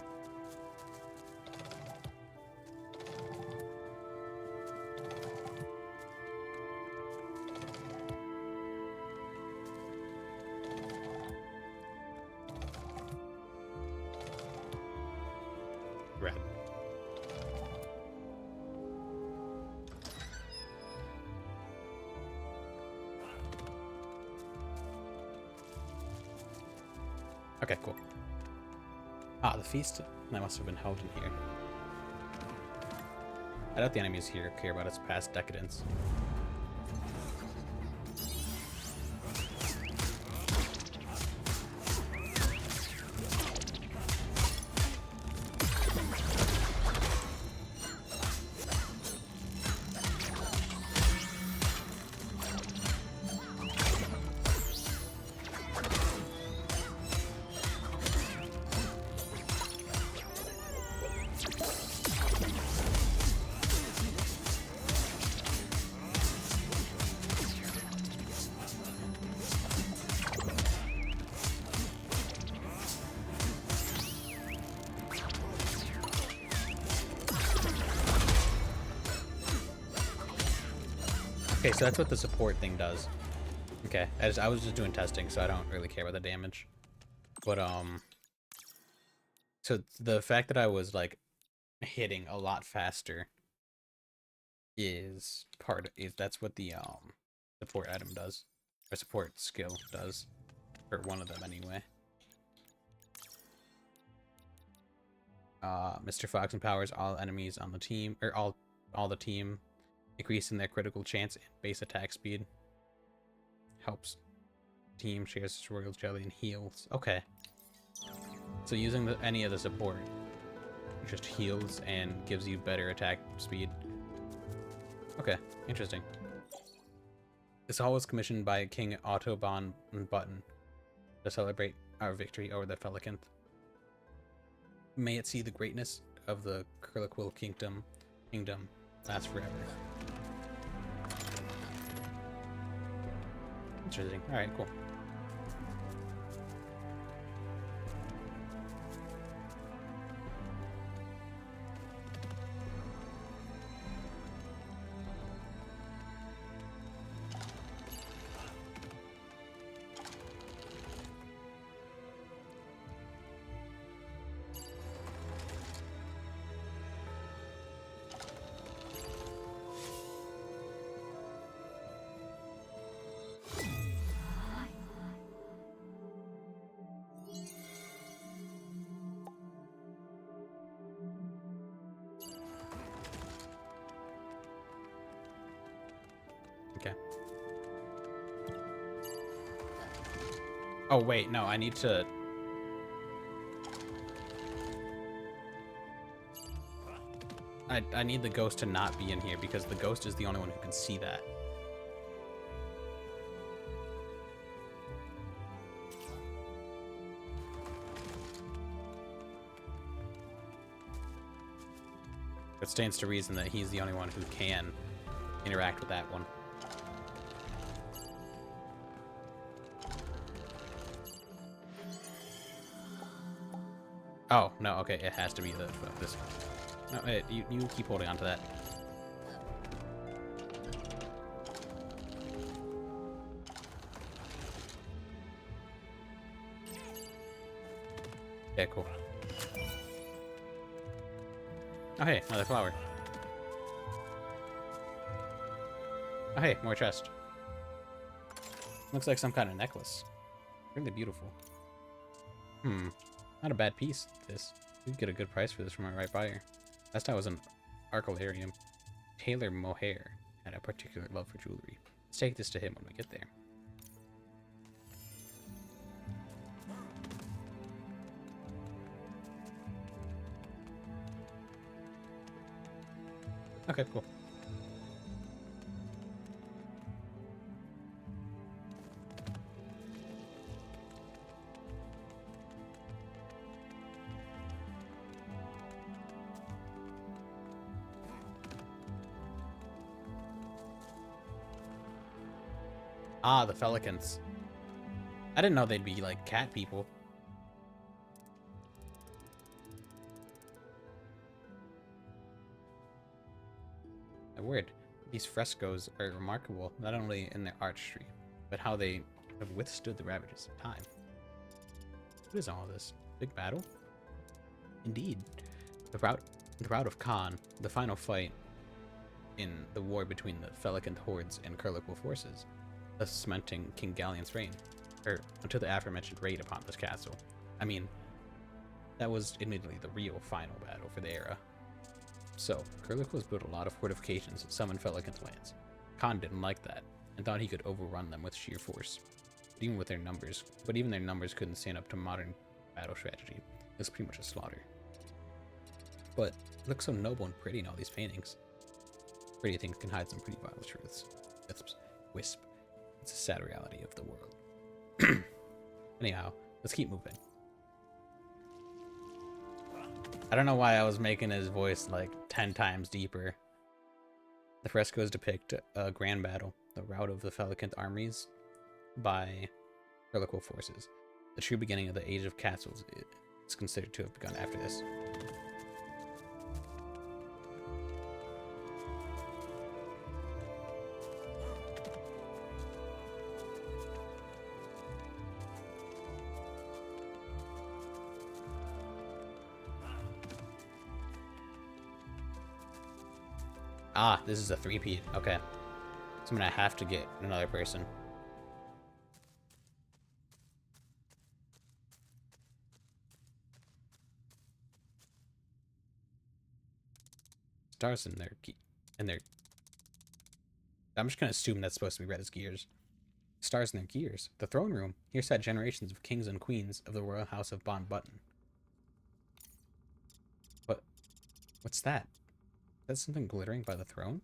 [SPEAKER 1] Okay, cool. Ah, the feast that must have been held in here. I doubt the enemies here care about its past decadence. Okay, so that's what the support thing does. Okay, I was just doing testing, so I don't really care about the damage. But, so the fact that I was, like, hitting a lot faster is that's what the, support item does. Or support skill does. Or one of them, anyway. Mr. Fox empowers all enemies on the team, or all the team, increasing their critical chance and base attack speed. Helps team, shares royal jelly, and heals. Okay. So using any of the support just heals and gives you better attack speed. Okay, interesting. This hall was commissioned by King Autobahn Button to celebrate our victory over the Felicanth. May it see the greatness of the Curliquil kingdom last forever. Interesting. Alright, cool. Okay. Oh, wait, no, I need to... I need the ghost to not be in here, because the ghost is the only one who can see that. It stands to reason that he's the only one who can interact with that one. Oh, no, okay, it has to be this. No, you keep holding on to that. Yeah, cool. Oh, hey, another flower. Oh, hey, more chest. Looks like some kind of necklace. Really beautiful. Not a bad piece, this. You'd get a good price for this from a right buyer. Last time was an Arcalarium. Taylor Mohair had a particular love for jewelry. Let's take this to him when we get there. Okay, cool. Ah, the Felicans. I didn't know they'd be like cat people. Weird. These frescoes are remarkable, not only in their artistry, but how they have withstood the ravages of time. What is all this? Big battle? Indeed. The rout of Khan, the final fight in the war between the Felicant hordes and Curliquil forces, thus cementing King Galleon's reign, or until the aforementioned raid upon this castle. I mean, that was admittedly the real final battle for the era. So, Kurlikos built a lot of fortifications and summoned Felicant lands. Khan didn't like that, and thought he could overrun them with sheer force. Even their numbers couldn't stand up to modern battle strategy. It was pretty much a slaughter. But it looks so noble and pretty in all these paintings. Pretty things can hide some pretty violent truths. Wisp. It's a sad reality of the world. Anyhow, let's keep moving. I don't know why I was making his voice like 10 times deeper. The frescoes depict a grand battle, the rout of the Felicant armies by Kurlikal forces. The true beginning of the Age of Castles is considered to have begun after this. Ah, this is a three-peat. Okay. So I'm gonna have to get another person. Stars in their I'm just gonna assume that's supposed to be read as gears. Stars in their gears. The throne room. Here sat generations of kings and queens of the royal house of Bon Button. What's that? Is that something glittering by the throne?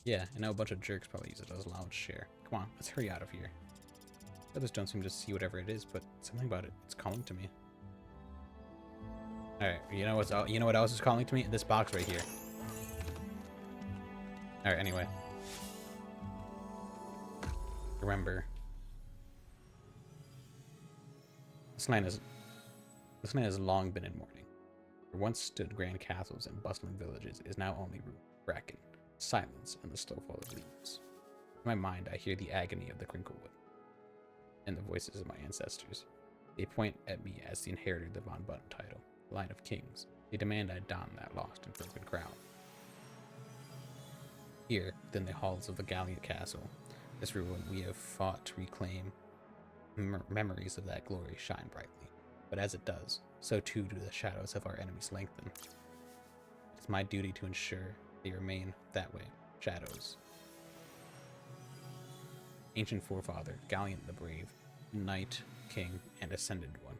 [SPEAKER 1] Yeah, I know a bunch of jerks probably use it as a lounge chair. Come on, let's hurry out of here. Others don't seem to see whatever it is, but something about it's calling to me. Alright, you know what else is calling to me? This box right here. Alright, anyway. Remember. This land has long been in mourning. Where once stood grand castles and bustling villages is now only bracken, silence, and the slow fall of leaves. In my mind, I hear the agony of the crinklewood and the voices of my ancestors. They point at me as the inheritor of the Von Button title, line of kings. They demand I don that lost and broken crown. Here, within the halls of the Galliot Castle, this ruin we have fought to reclaim, memories of that glory shine brightly. But as it does, so too do the shadows of our enemies lengthen. It is my duty to ensure they remain that way, shadows. Ancient forefather, Galliant the brave, knight, king, and ascended one,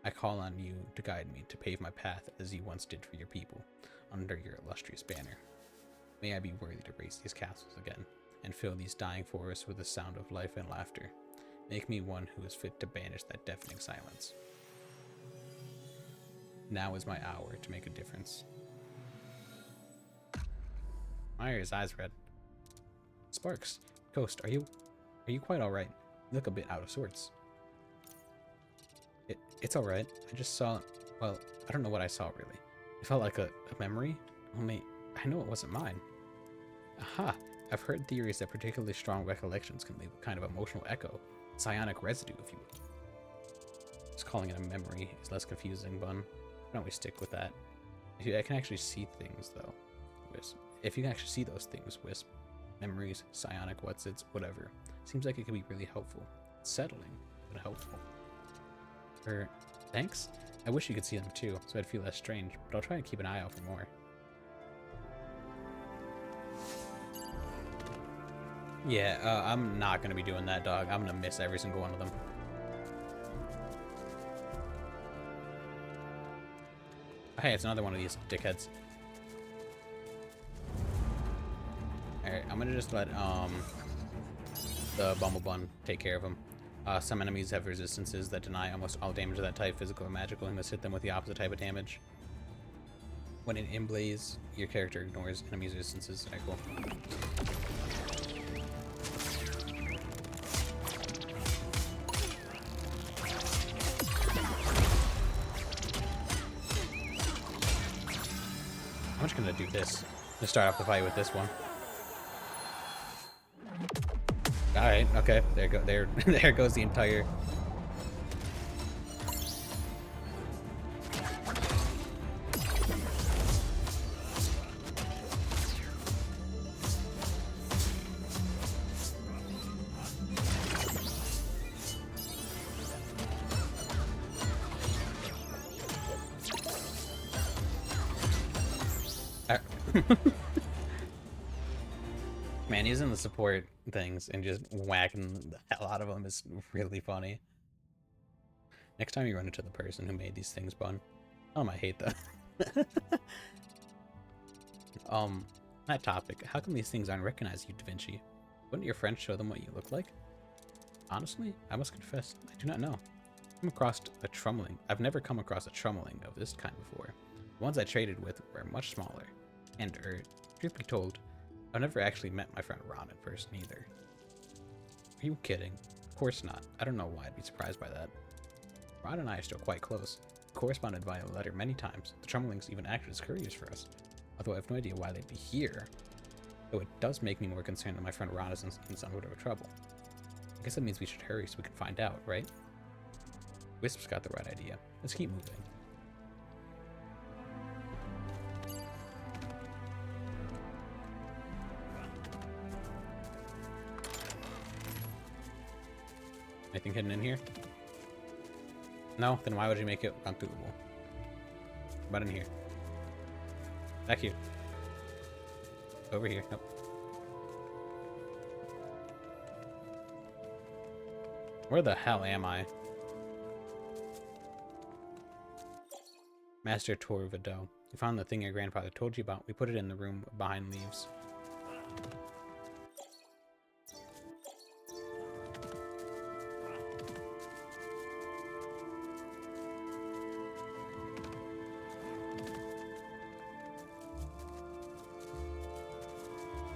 [SPEAKER 1] I call on you to guide me to pave my path as you once did for your people, under your illustrious banner. May I be worthy to raise these castles again, and fill these dying forests with the sound of life and laughter. Make me one who is fit to banish that deafening silence. Now is my hour to make a difference. Why are his eyes red? Sparks, Ghost, are you quite alright? You look a bit out of sorts. It's alright. I just saw, well, I don't know what I saw really. It felt like a memory, only I know it wasn't mine. Aha! I've heard theories that particularly strong recollections can leave a kind of emotional echo, psionic residue, if you will. Just calling it a memory is less confusing, Bun. Why don't we stick with that? I can actually see things, though. Wisp. If you can actually see those things, Wisp, memories, psionic whatsits, whatever, seems like it could be really helpful. Settling, but helpful. Thanks? I wish you could see them too, so I'd feel less strange, but I'll try and keep an eye out for more. Yeah, I'm not gonna be doing that, dog. I'm gonna miss every single one of them. Hey, it's another one of these dickheads. Alright, I'm gonna just let, the Bumblebun take care of him. Some enemies have resistances that deny almost all damage of that type, physical or magical, and must hit them with the opposite type of damage. When in Imblaze, your character ignores enemies' resistances. Alright, cool. I'm just gonna do this. I'm gonna start off the fight with this one. Alright, okay. There goes the entire... Man, using the support things and just whacking the hell out of them is really funny. Next time you run into the person who made these things, Bun, tell them I hate them. That topic. How come these things aren't recognized, you Da Vinci? Wouldn't your friends show them what you look like? Honestly, I must confess, I do not know. I've never come across a trummeling of this kind before. The ones I traded with were much smaller. And, truth be told, I've never actually met my friend Ron in person either. Are you kidding? Of course not. I don't know why I'd be surprised by that. Ron and I are still quite close. We corresponded via letter many times. The Trummelings even acted as couriers for us. Although I have no idea why they'd be here. Though it does make me more concerned that my friend Ron is in some sort of trouble. I guess that means we should hurry so we can find out, right? Wisp's got the right idea. Let's keep moving. Anything hidden in here? No? Then why would you make it undoable? What about in here? Back here. Over here. Nope. Where the hell am I? Master Torvido. You found the thing your grandfather told you about. We put it in the room behind leaves.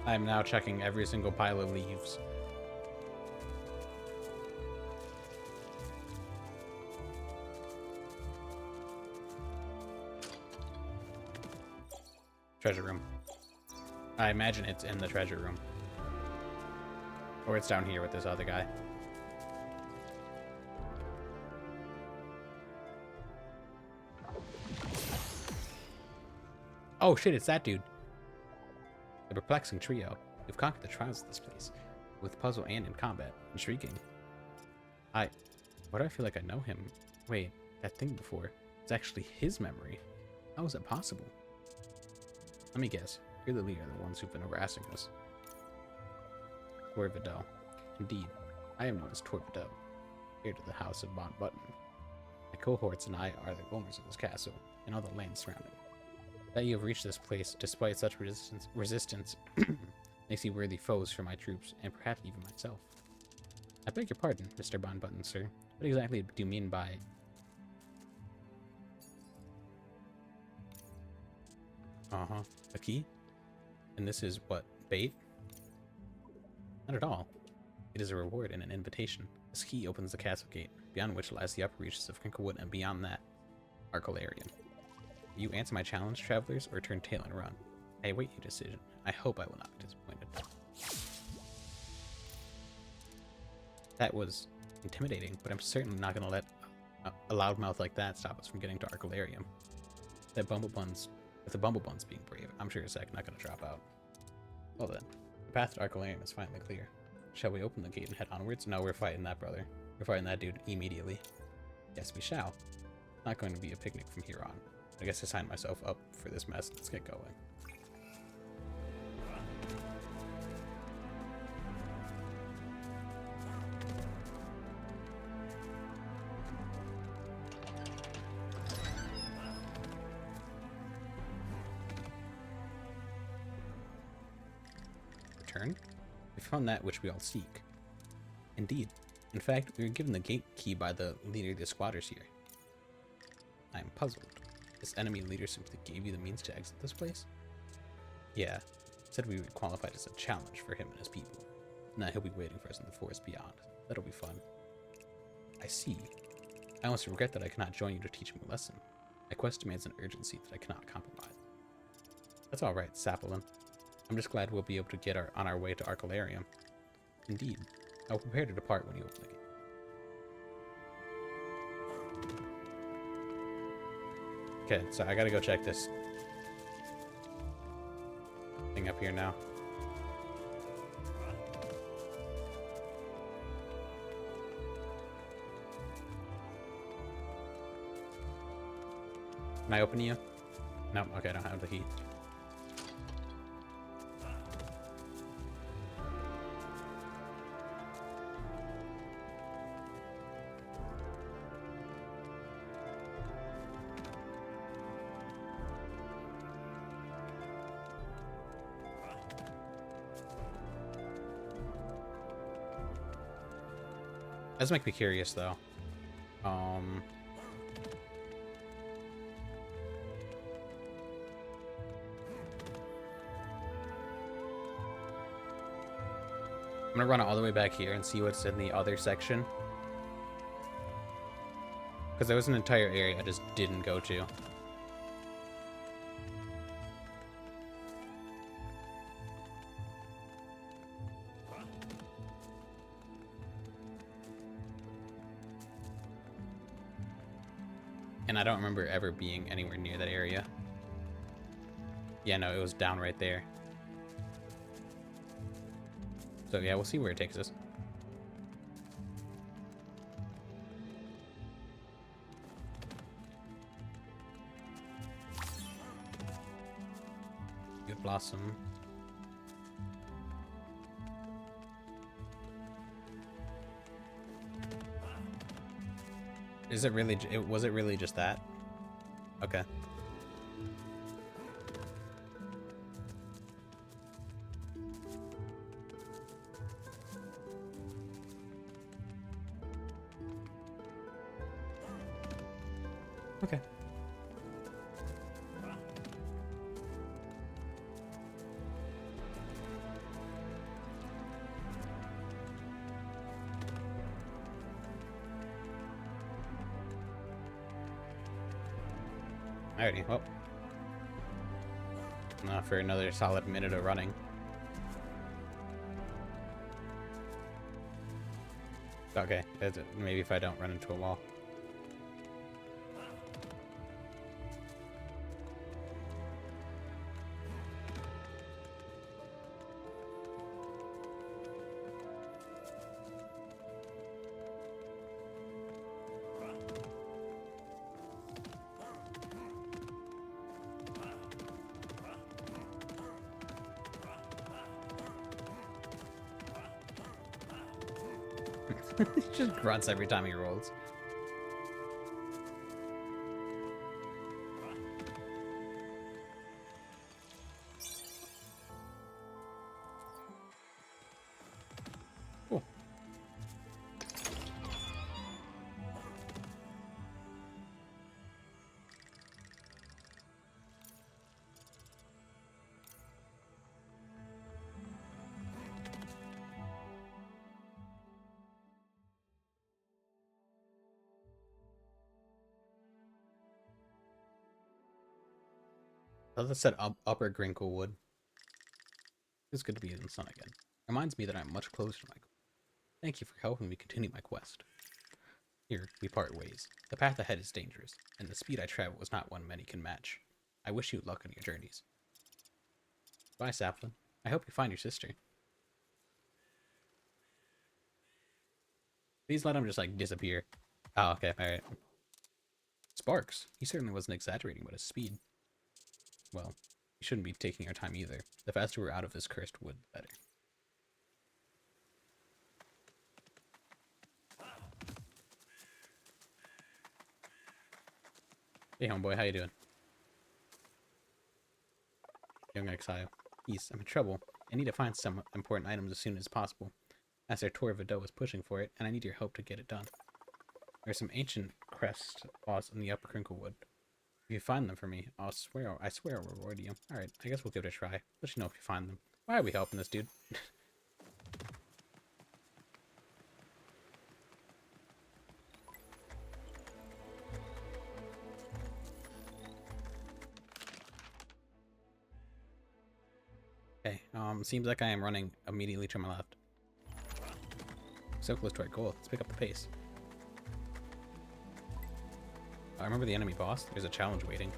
[SPEAKER 1] I am now checking every single pile of leaves. Treasure room. I imagine it's in the treasure room. Or it's down here with this other guy. Oh shit, it's that dude. The perplexing trio. We've conquered the trials of this place. With puzzle and in combat. Intriguing. Why do I feel like I know him? Wait, that thing before. It's actually his memory. How is that possible? Let me guess. You're the leader, the ones who've been harassing us. Torvido. Indeed. I am known as Torvido. Here to the house of Bon Button. My cohorts and I are the owners of this castle, and all the land surrounding. That you have reached this place, despite such resistance makes you worthy foes for my troops, and perhaps even myself. I beg your pardon, Mr. Bon Button, sir. What exactly do you mean by... A key? And this is what, bait? Not at all. It is a reward and an invitation. This key opens the castle gate, beyond which lies the upper reaches of Crinklewood, and beyond that, Arcalarium. Will you answer my challenge, travelers, or turn tail and run? I await your decision. I hope I will not be disappointed. That was intimidating, but I'm certainly not going to let a loudmouth like that stop us from getting to Arcalarium. With the Bumblebuns being brave, I'm sure Zack not going to drop out. Well then, the path to Arcalarium is finally clear. Shall we open the gate and head onwards? No, we're fighting that brother. We're fighting that dude immediately. Yes, we shall. Not going to be a picnic from here on. I guess I signed myself up for this mess. Let's get going. Return? We found that which we all seek. Indeed. In fact, we were given the gate key by the leader of the squatters here. I am puzzled. This enemy leader simply gave you the means to exit this place? Yeah. Said we would qualify as a challenge for him and his people. Now he'll be waiting for us in the forest beyond. That'll be fun. I see. I almost regret that I cannot join you to teach him a lesson. My quest demands an urgency that I cannot compromise. That's alright, Sapelin. I'm just glad we'll be able to get on our way to Arcalarium. Indeed. I will prepare to depart when you open the gate. Okay, so I gotta go check this thing up here now. Can I open you? No, okay, I don't have the key. Does make me curious though. Um, I'm gonna run all the way back here and see what's in the other section. Because there was an entire area I just didn't go to. And I don't remember ever being anywhere near that area. Yeah, no, it was down right there. So yeah, we'll see where it takes us. Good blossom. Is it really? Was it really just that? Okay. Okay. Alrighty, well. Now for another solid minute of running. Okay, maybe if I don't run into a wall. He just grunts every time he rolls. Cool. I thought that said Upper Grinklewood. It's good to be in the sun again. Reminds me that I'm much closer to my goal. Thank you for helping me continue my quest. Here, we part ways. The path ahead is dangerous, and the speed I travel is not one many can match. I wish you luck on your journeys. Bye, Sapling. I hope you find your sister. Please let him just, like, disappear. Oh, okay, alright. Sparks. He certainly wasn't exaggerating about his speed. Well, we shouldn't be taking our time either. The faster we're out of this cursed wood, the better. Hey, homeboy, how you doing? Young exile. Peace, I'm in trouble. I need to find some important items as soon as possible. Master Tor Vidot is pushing for it, and I need your help to get it done. There's some ancient crest laws in the Upper Crinklewood. If you find them for me, I swear I'll reward you. Alright, I guess we'll give it a try. Let you know if you find them. Why are we helping this dude? Okay, seems like I am running immediately to my left. So close to our goal. Let's pick up the pace. I remember the enemy boss. There's a challenge waiting.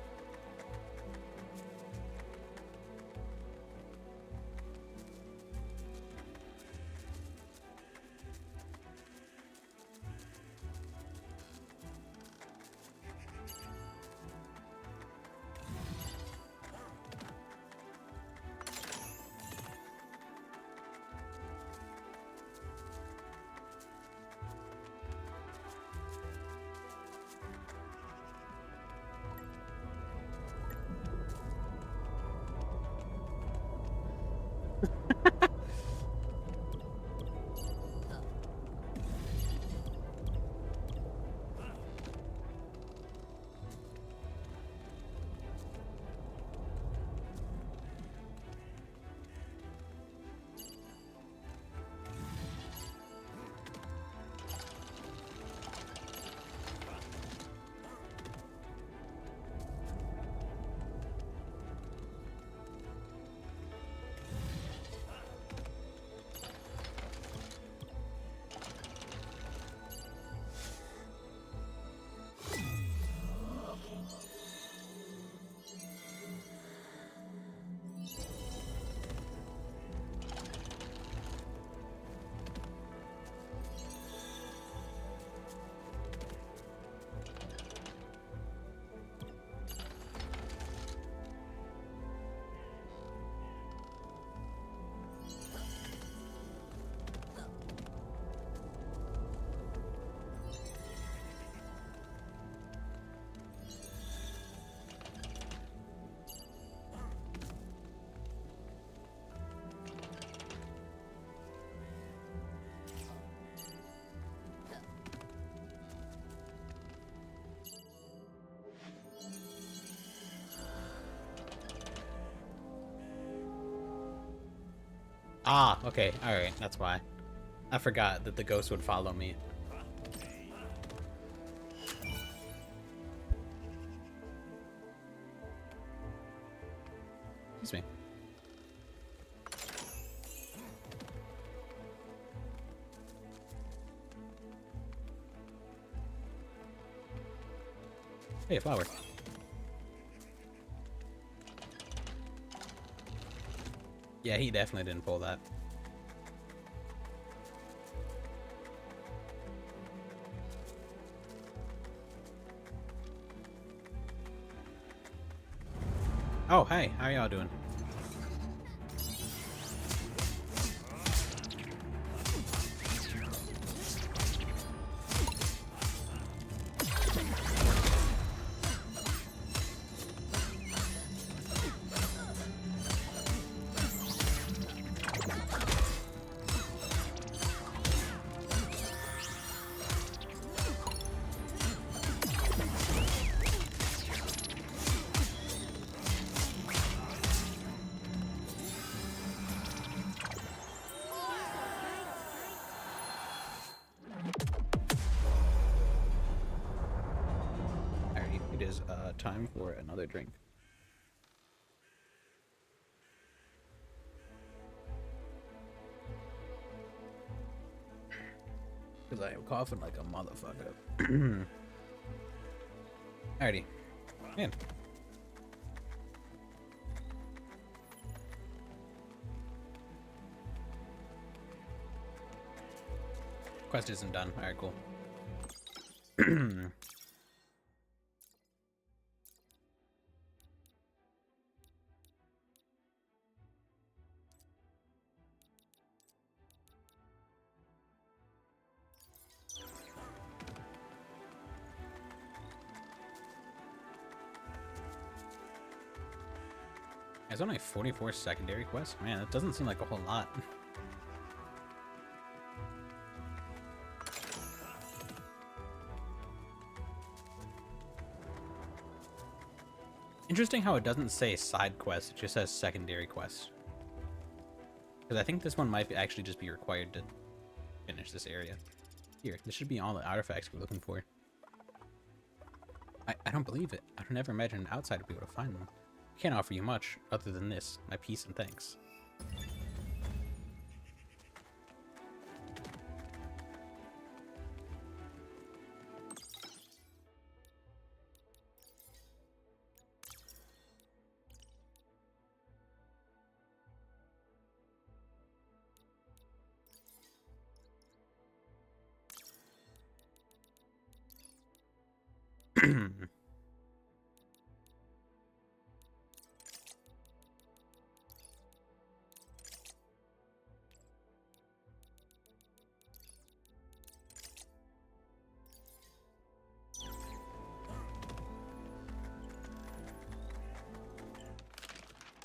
[SPEAKER 1] Ah, okay, alright, that's why. I forgot that the ghost would follow me. Excuse me. Hey, a flower. Yeah, he definitely didn't pull that. Oh, hey, how y'all doing? Alrighty, it is time for another drink. Because I am coughing like a motherfucker. Alrighty. Man. Quest isn't done. Alright, cool. There's only 44 secondary quests? Man, that doesn't seem like a whole lot. Interesting how it doesn't say side quests, it just says secondary quests. Because I think this one might actually just be required to finish this area. Here, this should be all the artifacts we're looking for. I don't believe it. I would never imagine an outsider would be able to find them. I can't offer you much other than this, my peace and thanks.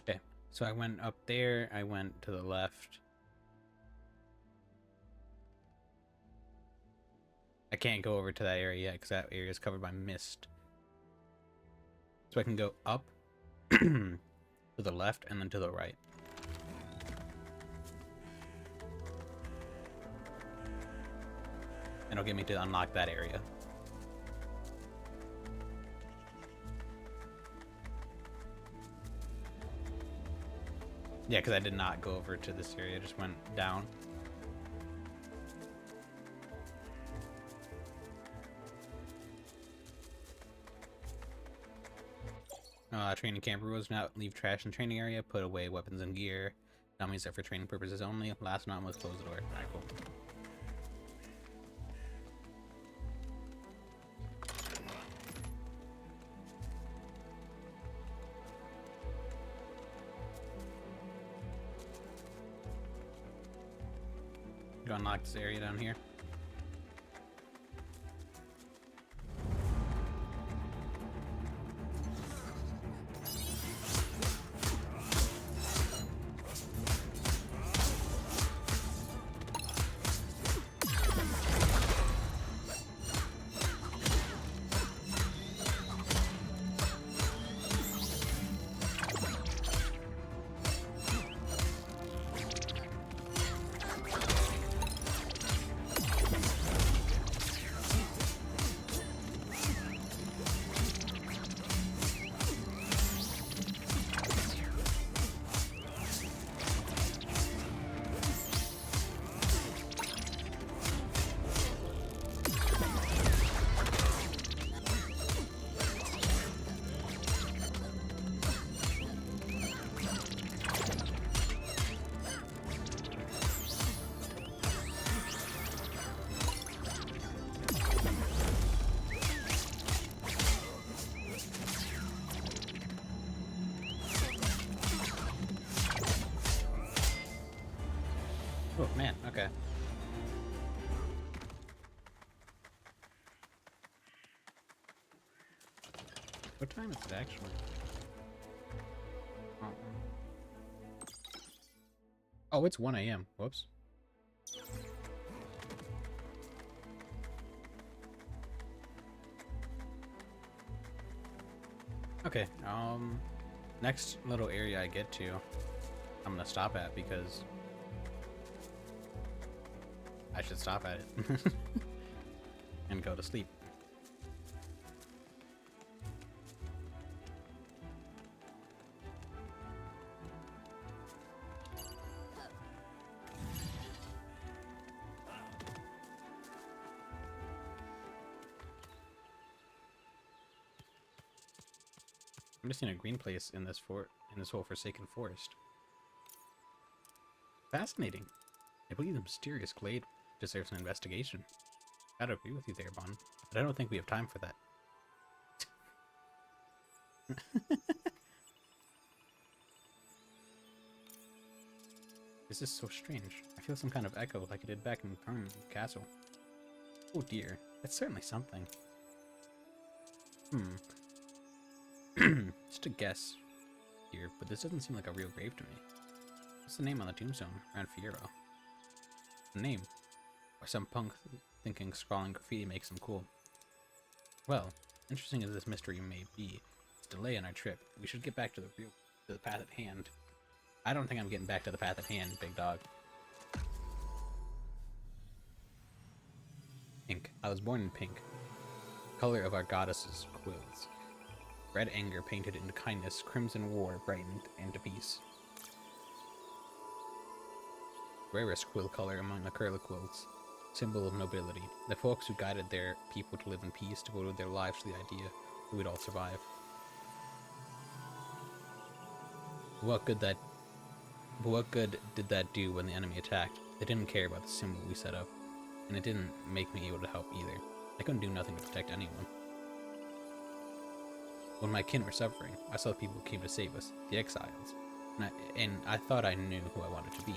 [SPEAKER 1] Okay, so I went up there, I went to the left. I can't go over to that area yet because that area is covered by mist. So I can go up to the left and then to the right. And it'll get me to unlock that area. Yeah, because I did not go over to this area, I just went down. Training camp rules: not leave trash in the training area, put away weapons and gear. Dummies are for training purposes only. Last but not least, close the door. Alright, cool. Go unlock this area down here. Oh man, okay. What time is it actually? Oh, oh it's 1 a.m. Whoops. Okay, next little area I get to, I'm gonna stop at because I should stop at it and go to sleep. I'm just in a green place in this whole forsaken forest. Fascinating. I believe the mysterious glade deserves an investigation. I'd agree with you there, Bon, but I don't think we have time for that. This is so strange. I feel some kind of echo like I did back in Karn Castle. Oh dear, that's certainly something. Just a guess here, but this doesn't seem like a real grave to me. What's the name on the tombstone? Ranfiero. A name. Or some punk thinking scrawling graffiti makes him cool. Well, interesting as this mystery may be, it's a delay in our trip. We should get back to the path at hand. I don't think I'm getting back to the path at hand, big dog. Pink. I was born in pink. Color of our goddess's quills. Red anger painted into kindness, crimson war brightened into peace. Rarest quill color among the curly quills, symbol of nobility. The folks who guided their people to live in peace devoted their lives to the idea that we'd all survive. What good did that do when the enemy attacked? They didn't care about the symbol we set up, and it didn't make me able to help either. I couldn't do nothing to protect anyone. When my kin were suffering, I saw people who came to save us, the exiles, and I thought I knew who I wanted to be.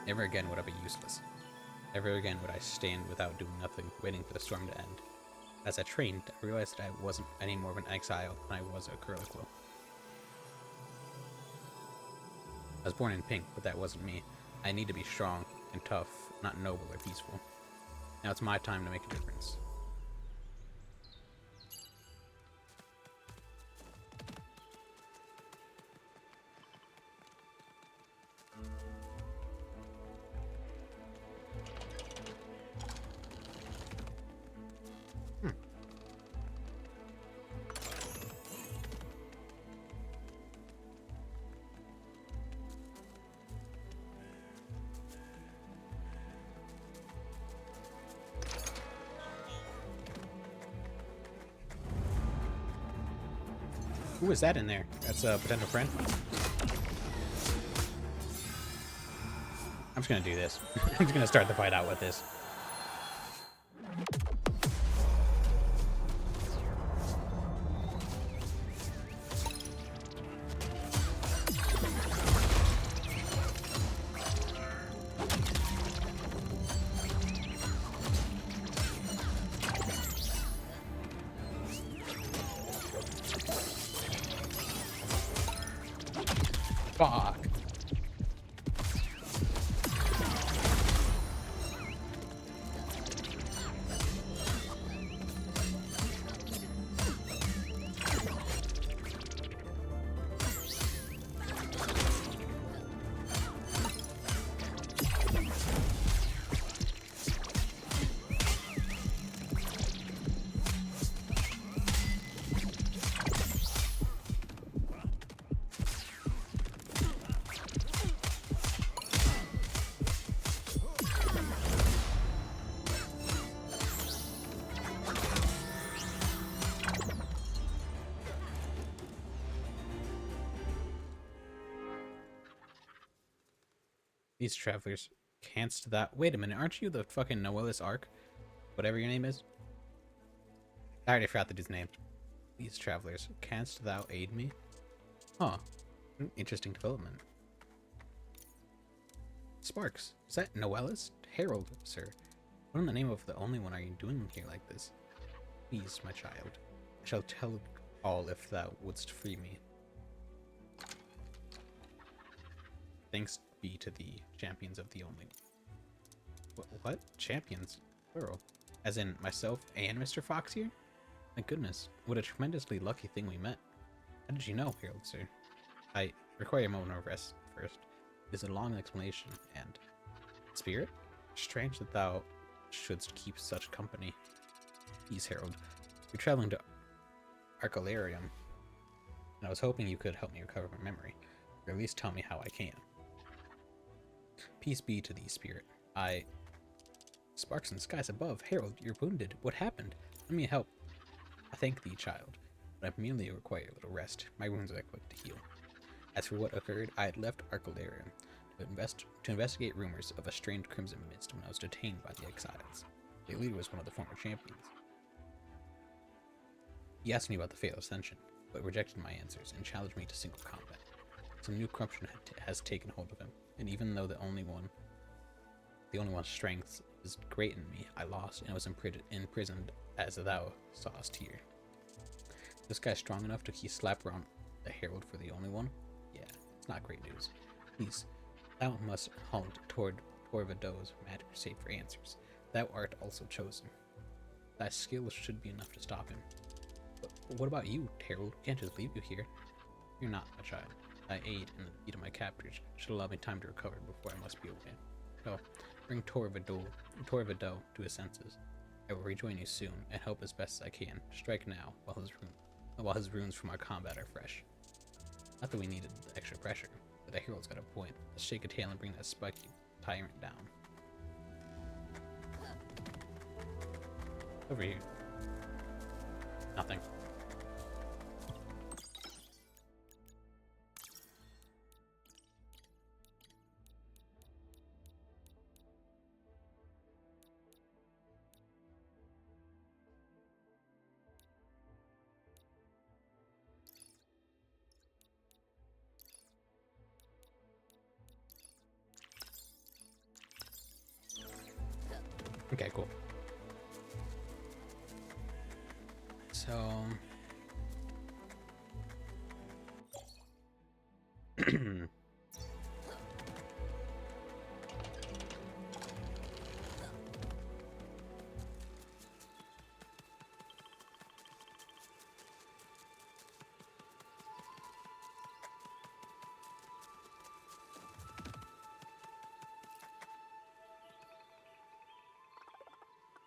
[SPEAKER 1] Never again would I be useless. Never again would I stand without doing nothing, waiting for the storm to end. As I trained, I realized that I wasn't any more of an exile than I was a curlicle. I was born in pink, but that wasn't me. I need to be strong and tough, not noble or peaceful. Now it's my time to make a difference. Who is that in there? That's a potential friend. I'm just gonna do this. I'm just gonna start the fight out with this. Fuck. These travelers canst thou— wait a minute, aren't you the fucking Noellus Ark? Whatever your name is? I already forgot the dude's name. These travelers, canst thou aid me? Huh. Interesting development. Sparks, is that Noella's? Harold, sir. What in the name of the only one are you doing here like this? Please, my child. I shall tell all if thou wouldst free me. Thanks be to the champions of the only. What? Champions? Plural. As in myself and Mr. Fox here? My goodness, what a tremendously lucky thing we met. How did you know, Harold, sir? I require a moment of rest first. It is a long explanation, and... Spirit? Strange that thou shouldst keep such company. Please, Harold. You're traveling to Arcalarium, and I was hoping you could help me recover my memory, or at least tell me how I can. Peace be to thee, Spirit. Sparks in the skies above. Harold, you're wounded. What happened? Let me help. I thank thee, child, but I merely require a little rest. My wounds are quick to heal. As for what occurred, I had left Arcalarium to investigate rumors of a strange crimson mist when I was detained by the exiles. The leader was one of the former champions. He asked me about the fatal ascension, but rejected my answers and challenged me to single combat. Some new corruption has taken hold of him, and even though the only one's strength is great in me, I lost and was imprisoned as thou sawest here. This guy's strong enough to keep slap around the herald for the only one? Yeah, it's not great news. Please, thou must hunt toward Torvado's magic crusade for answers. Thou art also chosen. Thy skill should be enough to stop him. But what about you, Harold? We can't just leave you here. You're not my child. Thy aid in the defeat of my captors should allow me time to recover before I must be away. So, bring Torvado to his senses. I will rejoin you soon and help as best as I can. Strike now while his runes from our combat are fresh. Not that we needed the extra pressure, but the herald's got a point. Let's shake a tail and bring that spiky tyrant down. Over here. Nothing. Okay, cool. So...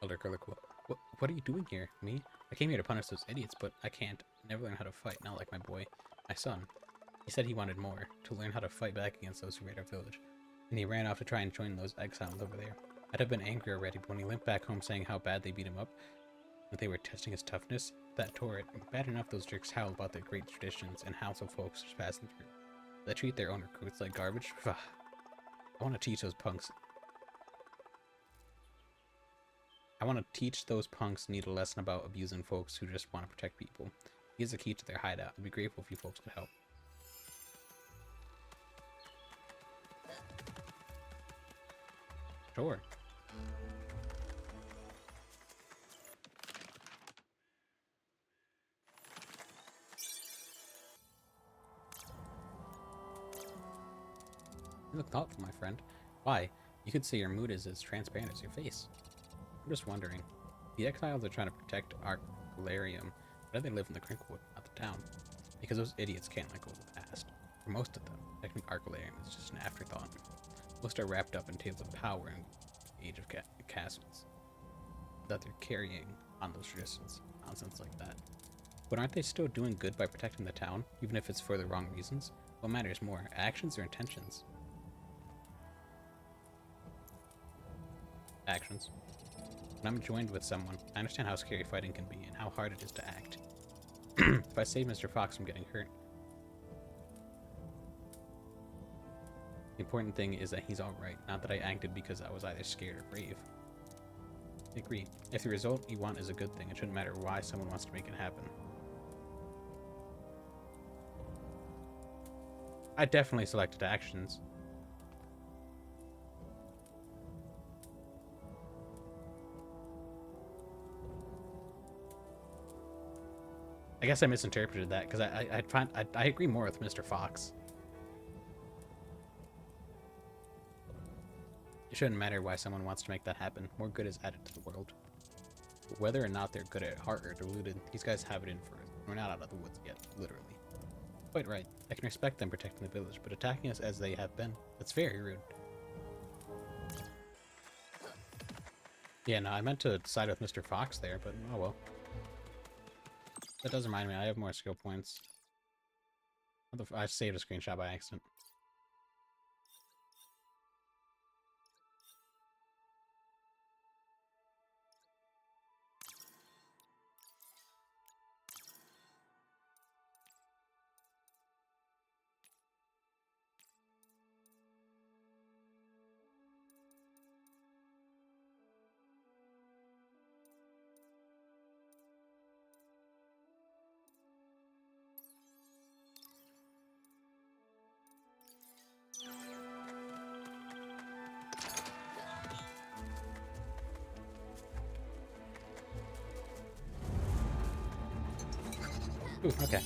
[SPEAKER 1] Elder Curlicle, what are you doing here? Me? I came here to punish those idiots, but I can't. I never learned how to fight, not like my boy. My son. He said he wanted more, to learn how to fight back against those who raid our village. And he ran off to try and join those exiles over there. I'd have been angry already, but when he went back home saying how bad they beat him up, that they were testing his toughness, that tore it. Bad enough those jerks howl about their great traditions and house of folks just passing through. They treat their own recruits like garbage. I want to teach those punks. I want to teach those punks need a lesson about abusing folks who just want to protect people. He's the key to their hideout. I'd be grateful if you folks could help. Sure. You look thoughtful, my friend. Why? You could say your mood is as transparent as your face. I'm just wondering. The exiles are trying to protect Arcalarium. Why do they live in the Crinkwood, not the town? Because those idiots can't let go of the past. For most of them, protecting Arcalarium is just an afterthought. Most are wrapped up in tales of power and age of castles. That they're carrying on those traditions. Nonsense like that. But aren't they still doing good by protecting the town, even if it's for the wrong reasons? What matters more, actions or intentions? Actions. When I'm joined with someone, I understand how scary fighting can be and how hard it is to act. If I save Mr. Fox from getting hurt, the important thing is that he's alright, not that I acted because I was either scared or brave. I agree. If the result you want is a good thing, it shouldn't matter why someone wants to make it happen. I definitely selected actions. I guess I misinterpreted that because I agree more with Mr. Fox. It shouldn't matter why someone wants to make that happen. More good is added to the world. But whether or not they're good at heart or deluded, these guys have it in for us. We're not out of the woods yet, literally. Quite right. I can respect them protecting the village, but attacking us as they have been, that's very rude. Yeah, no, I meant to side with Mr. Fox there, but oh well. That does remind me, I have more skill points. I saved a screenshot by accident. Ooh, okay.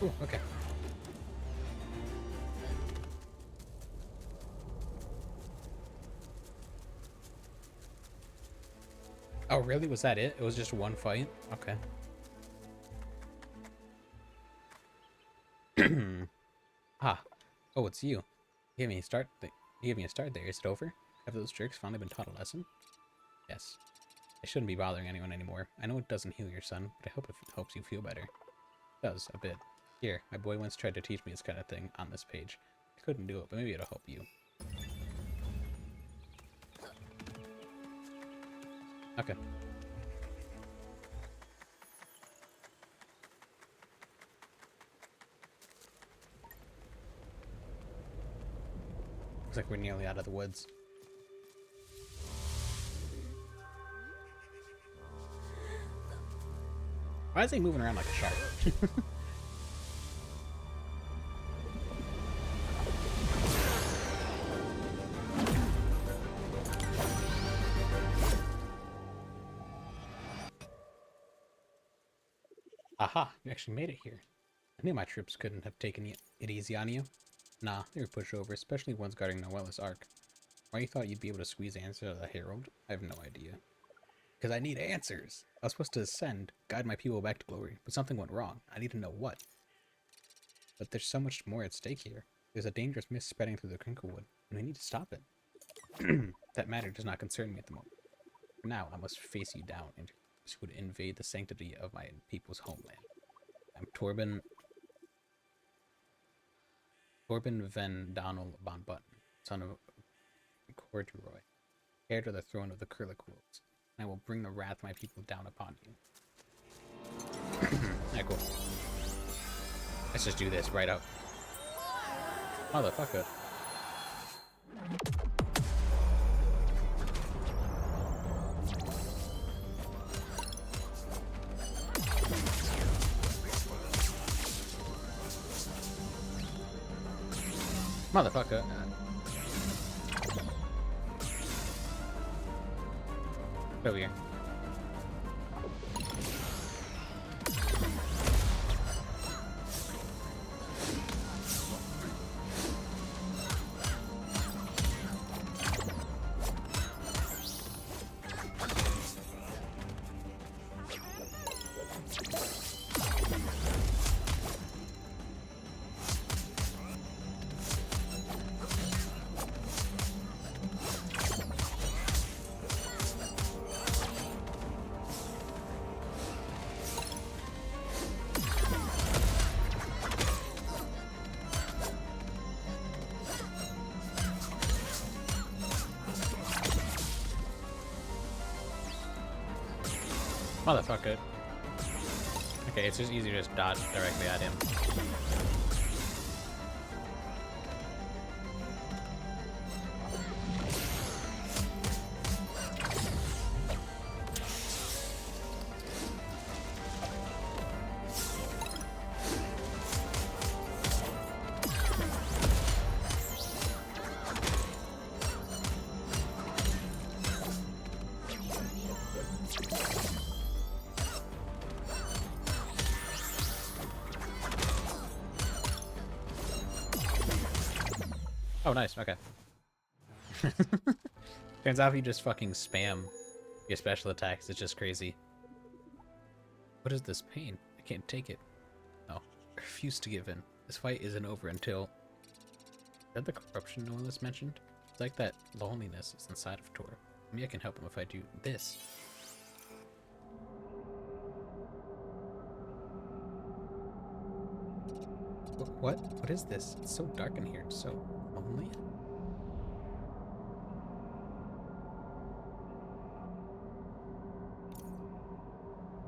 [SPEAKER 1] Ooh, okay. Oh, really? Was that it? It was just one fight? Okay. Ah. Oh, it's you. You gave me a start. You gave me a start there. Is it over? Have those jerks finally been taught a lesson? Yes. I shouldn't be bothering anyone anymore. I know it doesn't heal your son, but I hope it helps you feel better. It does, a bit. Here, my boy once tried to teach me this kind of thing on this page. I couldn't do it, but maybe it'll help you. Okay. Looks like we're nearly out of the woods. Why is he moving around like a shark? Aha, you actually made it here. I knew my troops couldn't have taken it easy on you. Nah, they were pushed over, especially ones guarding Noella's Ark. Why you thought you'd be able to squeeze answers out of the Herald? I have no idea. Because I need answers! I was supposed to ascend, guide my people back to glory, but something went wrong. I need to know what. But there's so much more at stake here. There's a dangerous mist spreading through the Crinklewood, and we need to stop it. That matter does not concern me at the moment. For now, I must face you down, and who would invade the sanctity of my people's homeland. I'm Torben Van Donald von Button, son of Corduroy, heir to the throne of the Curlicles, and I will bring the wrath of my people down upon you. Alright, cool. Let's just do this right up. Motherfucker. Motherfucker. Over here. Motherfucker. Okay, it's just easier to just dodge directly at him. Oh, nice. Okay. Turns out if you just fucking spam your special attacks, it's just crazy. What is this pain? I can't take it. No. I refuse to give in. This fight isn't over until... Is that the corruption no one has mentioned? It's like that loneliness is inside of Tor. Maybe I can help him if I do this. What? What is this? It's so dark in here. It's so lonely.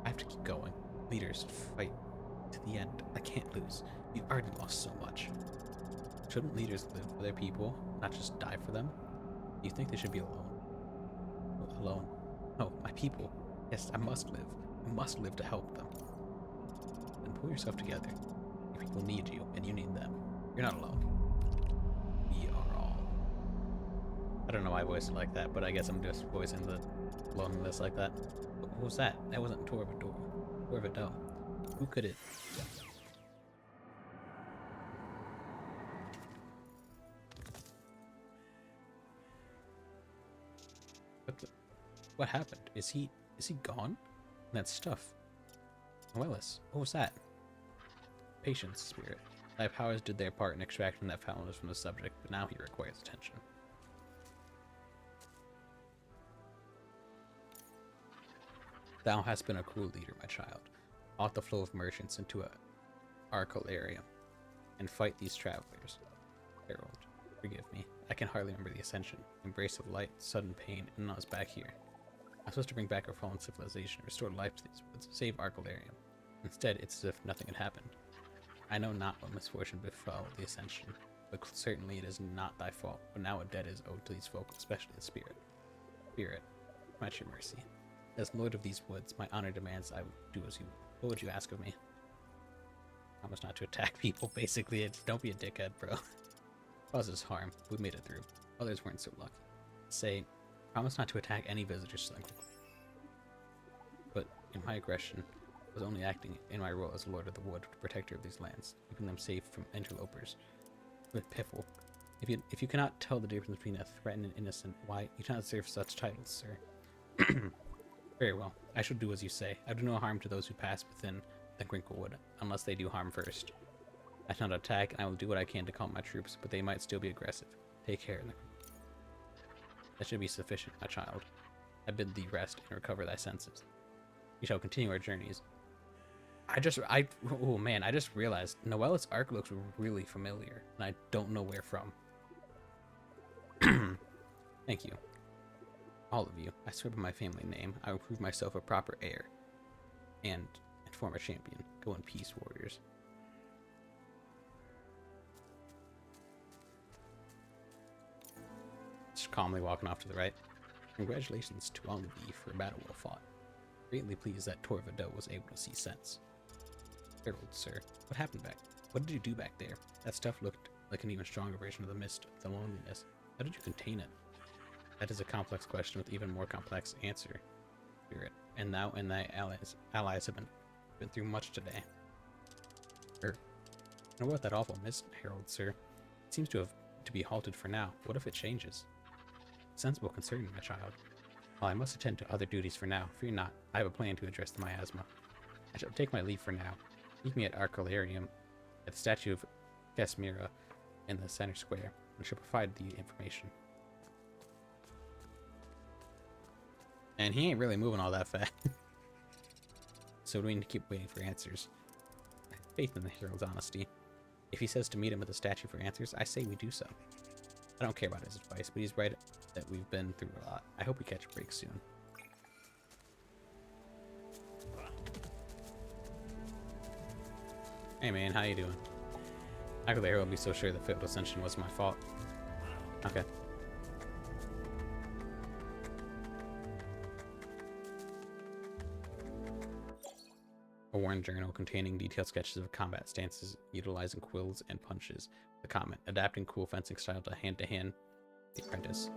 [SPEAKER 1] I have to keep going. Leaders, fight to the end. I can't lose. We've already lost so much. Shouldn't leaders live for their people, not just die for them? Do you think they should be alone? Alone? Oh, my people. Yes, I must live. I must live to help them. Then pull yourself together. Your people need you, and you need them. You're not alone. We are all. I don't know why I voiced it like that, but I guess I'm just voicing the loneliness like that. What was that? That wasn't Torvador. Who could it? What happened? Is he gone? That stuff. Noelis, what was that? Patience, spirit. Thy powers did their part in extracting that foulness from the subject, but now he requires attention. Thou hast been a cruel leader, my child. Halt the flow of merchants into a Arcalarium, and fight these travelers. Herald, forgive me. I can hardly remember the ascension. Embrace of light, sudden pain, and now it's back here. I'm supposed to bring back our fallen civilization, restore life to these woods, save Arcalarium. Instead, it's as if nothing had happened. I know not what misfortune befell the ascension, but certainly it is not thy fault. But now a debt is owed to these folk, especially the spirit. Spirit, grant your mercy. As lord of these woods, my honor demands I do as you will. What would you ask of me? Promise not to attack people, basically. Don't be a dickhead, bro. Causes harm. We made it through. Others weren't so lucky. Say, promise not to attack any visitors to them. But in my aggression, I was only acting in my role as Lord of the Wood, protector of these lands, keeping them safe from interlopers. With piffle. If you cannot tell the difference between a threat and an innocent, why you cannot deserve such titles, sir. Very well. I shall do as you say. I do no harm to those who pass within the Grinklewood, unless they do harm first. I shall not attack, and I will do what I can to calm my troops, but they might still be aggressive. Take care. That should be sufficient, my child. I bid thee rest and recover thy senses. We shall continue our journeys. Oh man, I just realized Noella's arc looks really familiar, and I don't know where from. Thank you. All of you. I swear by my family name, I will prove myself a proper heir. And former champion. Go in peace, warriors. Just calmly walking off to the right. Congratulations to all of you for a battle well fought. Greatly pleased that Torvador was able to see sense. Herald, sir, what happened back? What did you do back there? That stuff looked like an even stronger version of the mist, the loneliness. How did you contain it? That is a complex question with even more complex answer, Spirit. And thou and thy allies have been through much today. Know about that awful mist, Herald, sir? It seems to be halted for now. What if it changes? Sensible concern, my child. While I must attend to other duties for now, fear not. I have a plan to address the miasma. I shall take my leave for now. Meet me at Arcalarium, at the statue of Casmira in the center square, and shall provide the information. And he ain't really moving all that fast. So we need to keep waiting for answers. I have faith in the Herald's honesty. If he says to meet him at the statue for answers, I say we do so. I don't care about his advice, but he's right that we've been through a lot. I hope we catch a break soon. Hey man, how you doing? How could the Herald be so sure that failed ascension was my fault? Okay. A worn journal containing detailed sketches of combat stances utilizing quills and punches. The comment, adapting cool fencing style to hand-to-hand the apprentice.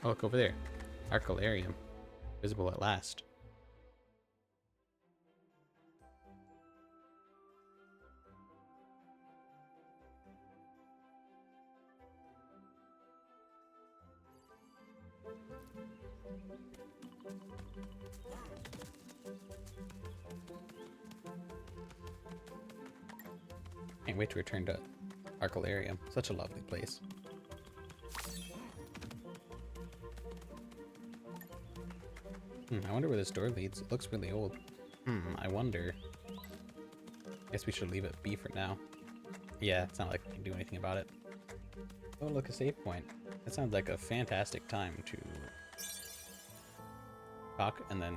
[SPEAKER 1] Oh, look over there. Arcalarium. Visible at last. Can't wait to return to Arcalarium. Such a lovely place. I wonder where this door leads. It looks really old. I wonder. Guess we should leave it be for now. Yeah, it's not like we can do anything about it. Oh, look, a save point. That sounds like a fantastic time to talk and then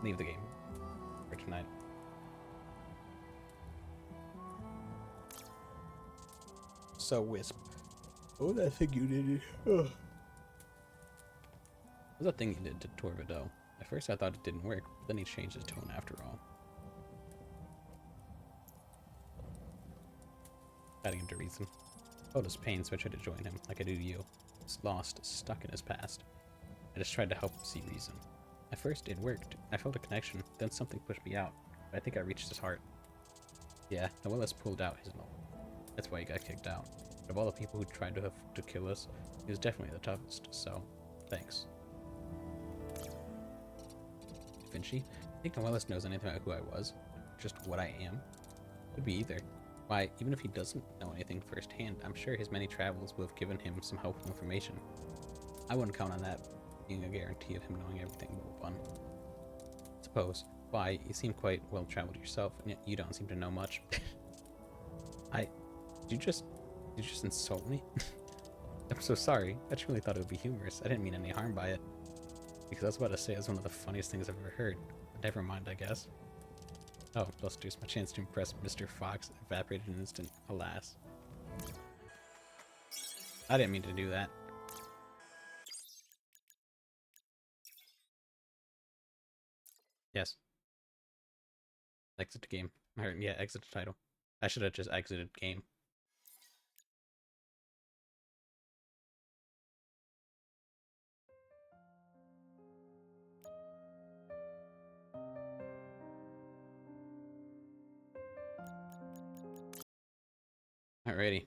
[SPEAKER 1] leave the game for tonight. So, Wisp. What was that thing you did? What was that thing you did to Torvido? At first I thought it didn't work, but then he changed his tone after all. Adding him to reason. Felt his pain, so I tried to join him, like I do you. He's lost, stuck in his past. I just tried to help him see reason. At first it worked. I felt a connection, then something pushed me out. But I think I reached his heart. Yeah, the Willis pulled out his note. That's why he got kicked out. But of all the people who tried to kill us, he was definitely the toughest, so thanks. Vinci? I think Noelis knows anything about who I was. Just what I am. Could be either. Why, even if he doesn't know anything firsthand, I'm sure his many travels will have given him some helpful information. I wouldn't count on that being a guarantee of him knowing everything but one. Suppose. Why, you seem quite well traveled yourself, and yet you don't seem to know much. Did you just insult me? I'm so sorry. I just really thought it would be humorous. I didn't mean any harm by it. Because I was about to say it was one of the funniest things I've ever heard. But never mind, I guess. Oh, plus deuce, my chance to impress Mr. Fox evaporated in an instant, alas. I didn't mean to do that. Yes. Exit the game. Or, yeah, exit the title. I should have just exited game. Alrighty.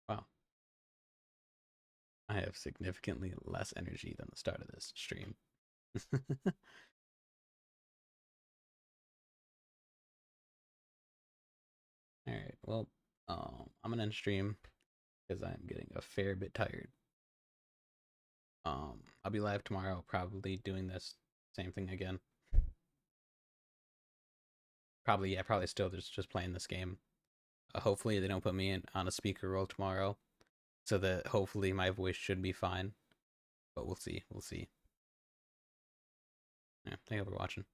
[SPEAKER 1] Wow. I have significantly less energy than the start of this stream. Alright, well, I'm gonna end stream because I'm getting a fair bit tired. I'll be live tomorrow, probably doing this same thing again. Probably, yeah, probably still just playing this game. Hopefully they don't put me in on a speaker role tomorrow, so that hopefully my voice should be fine. But we'll see. We'll see. Yeah, thank you for watching.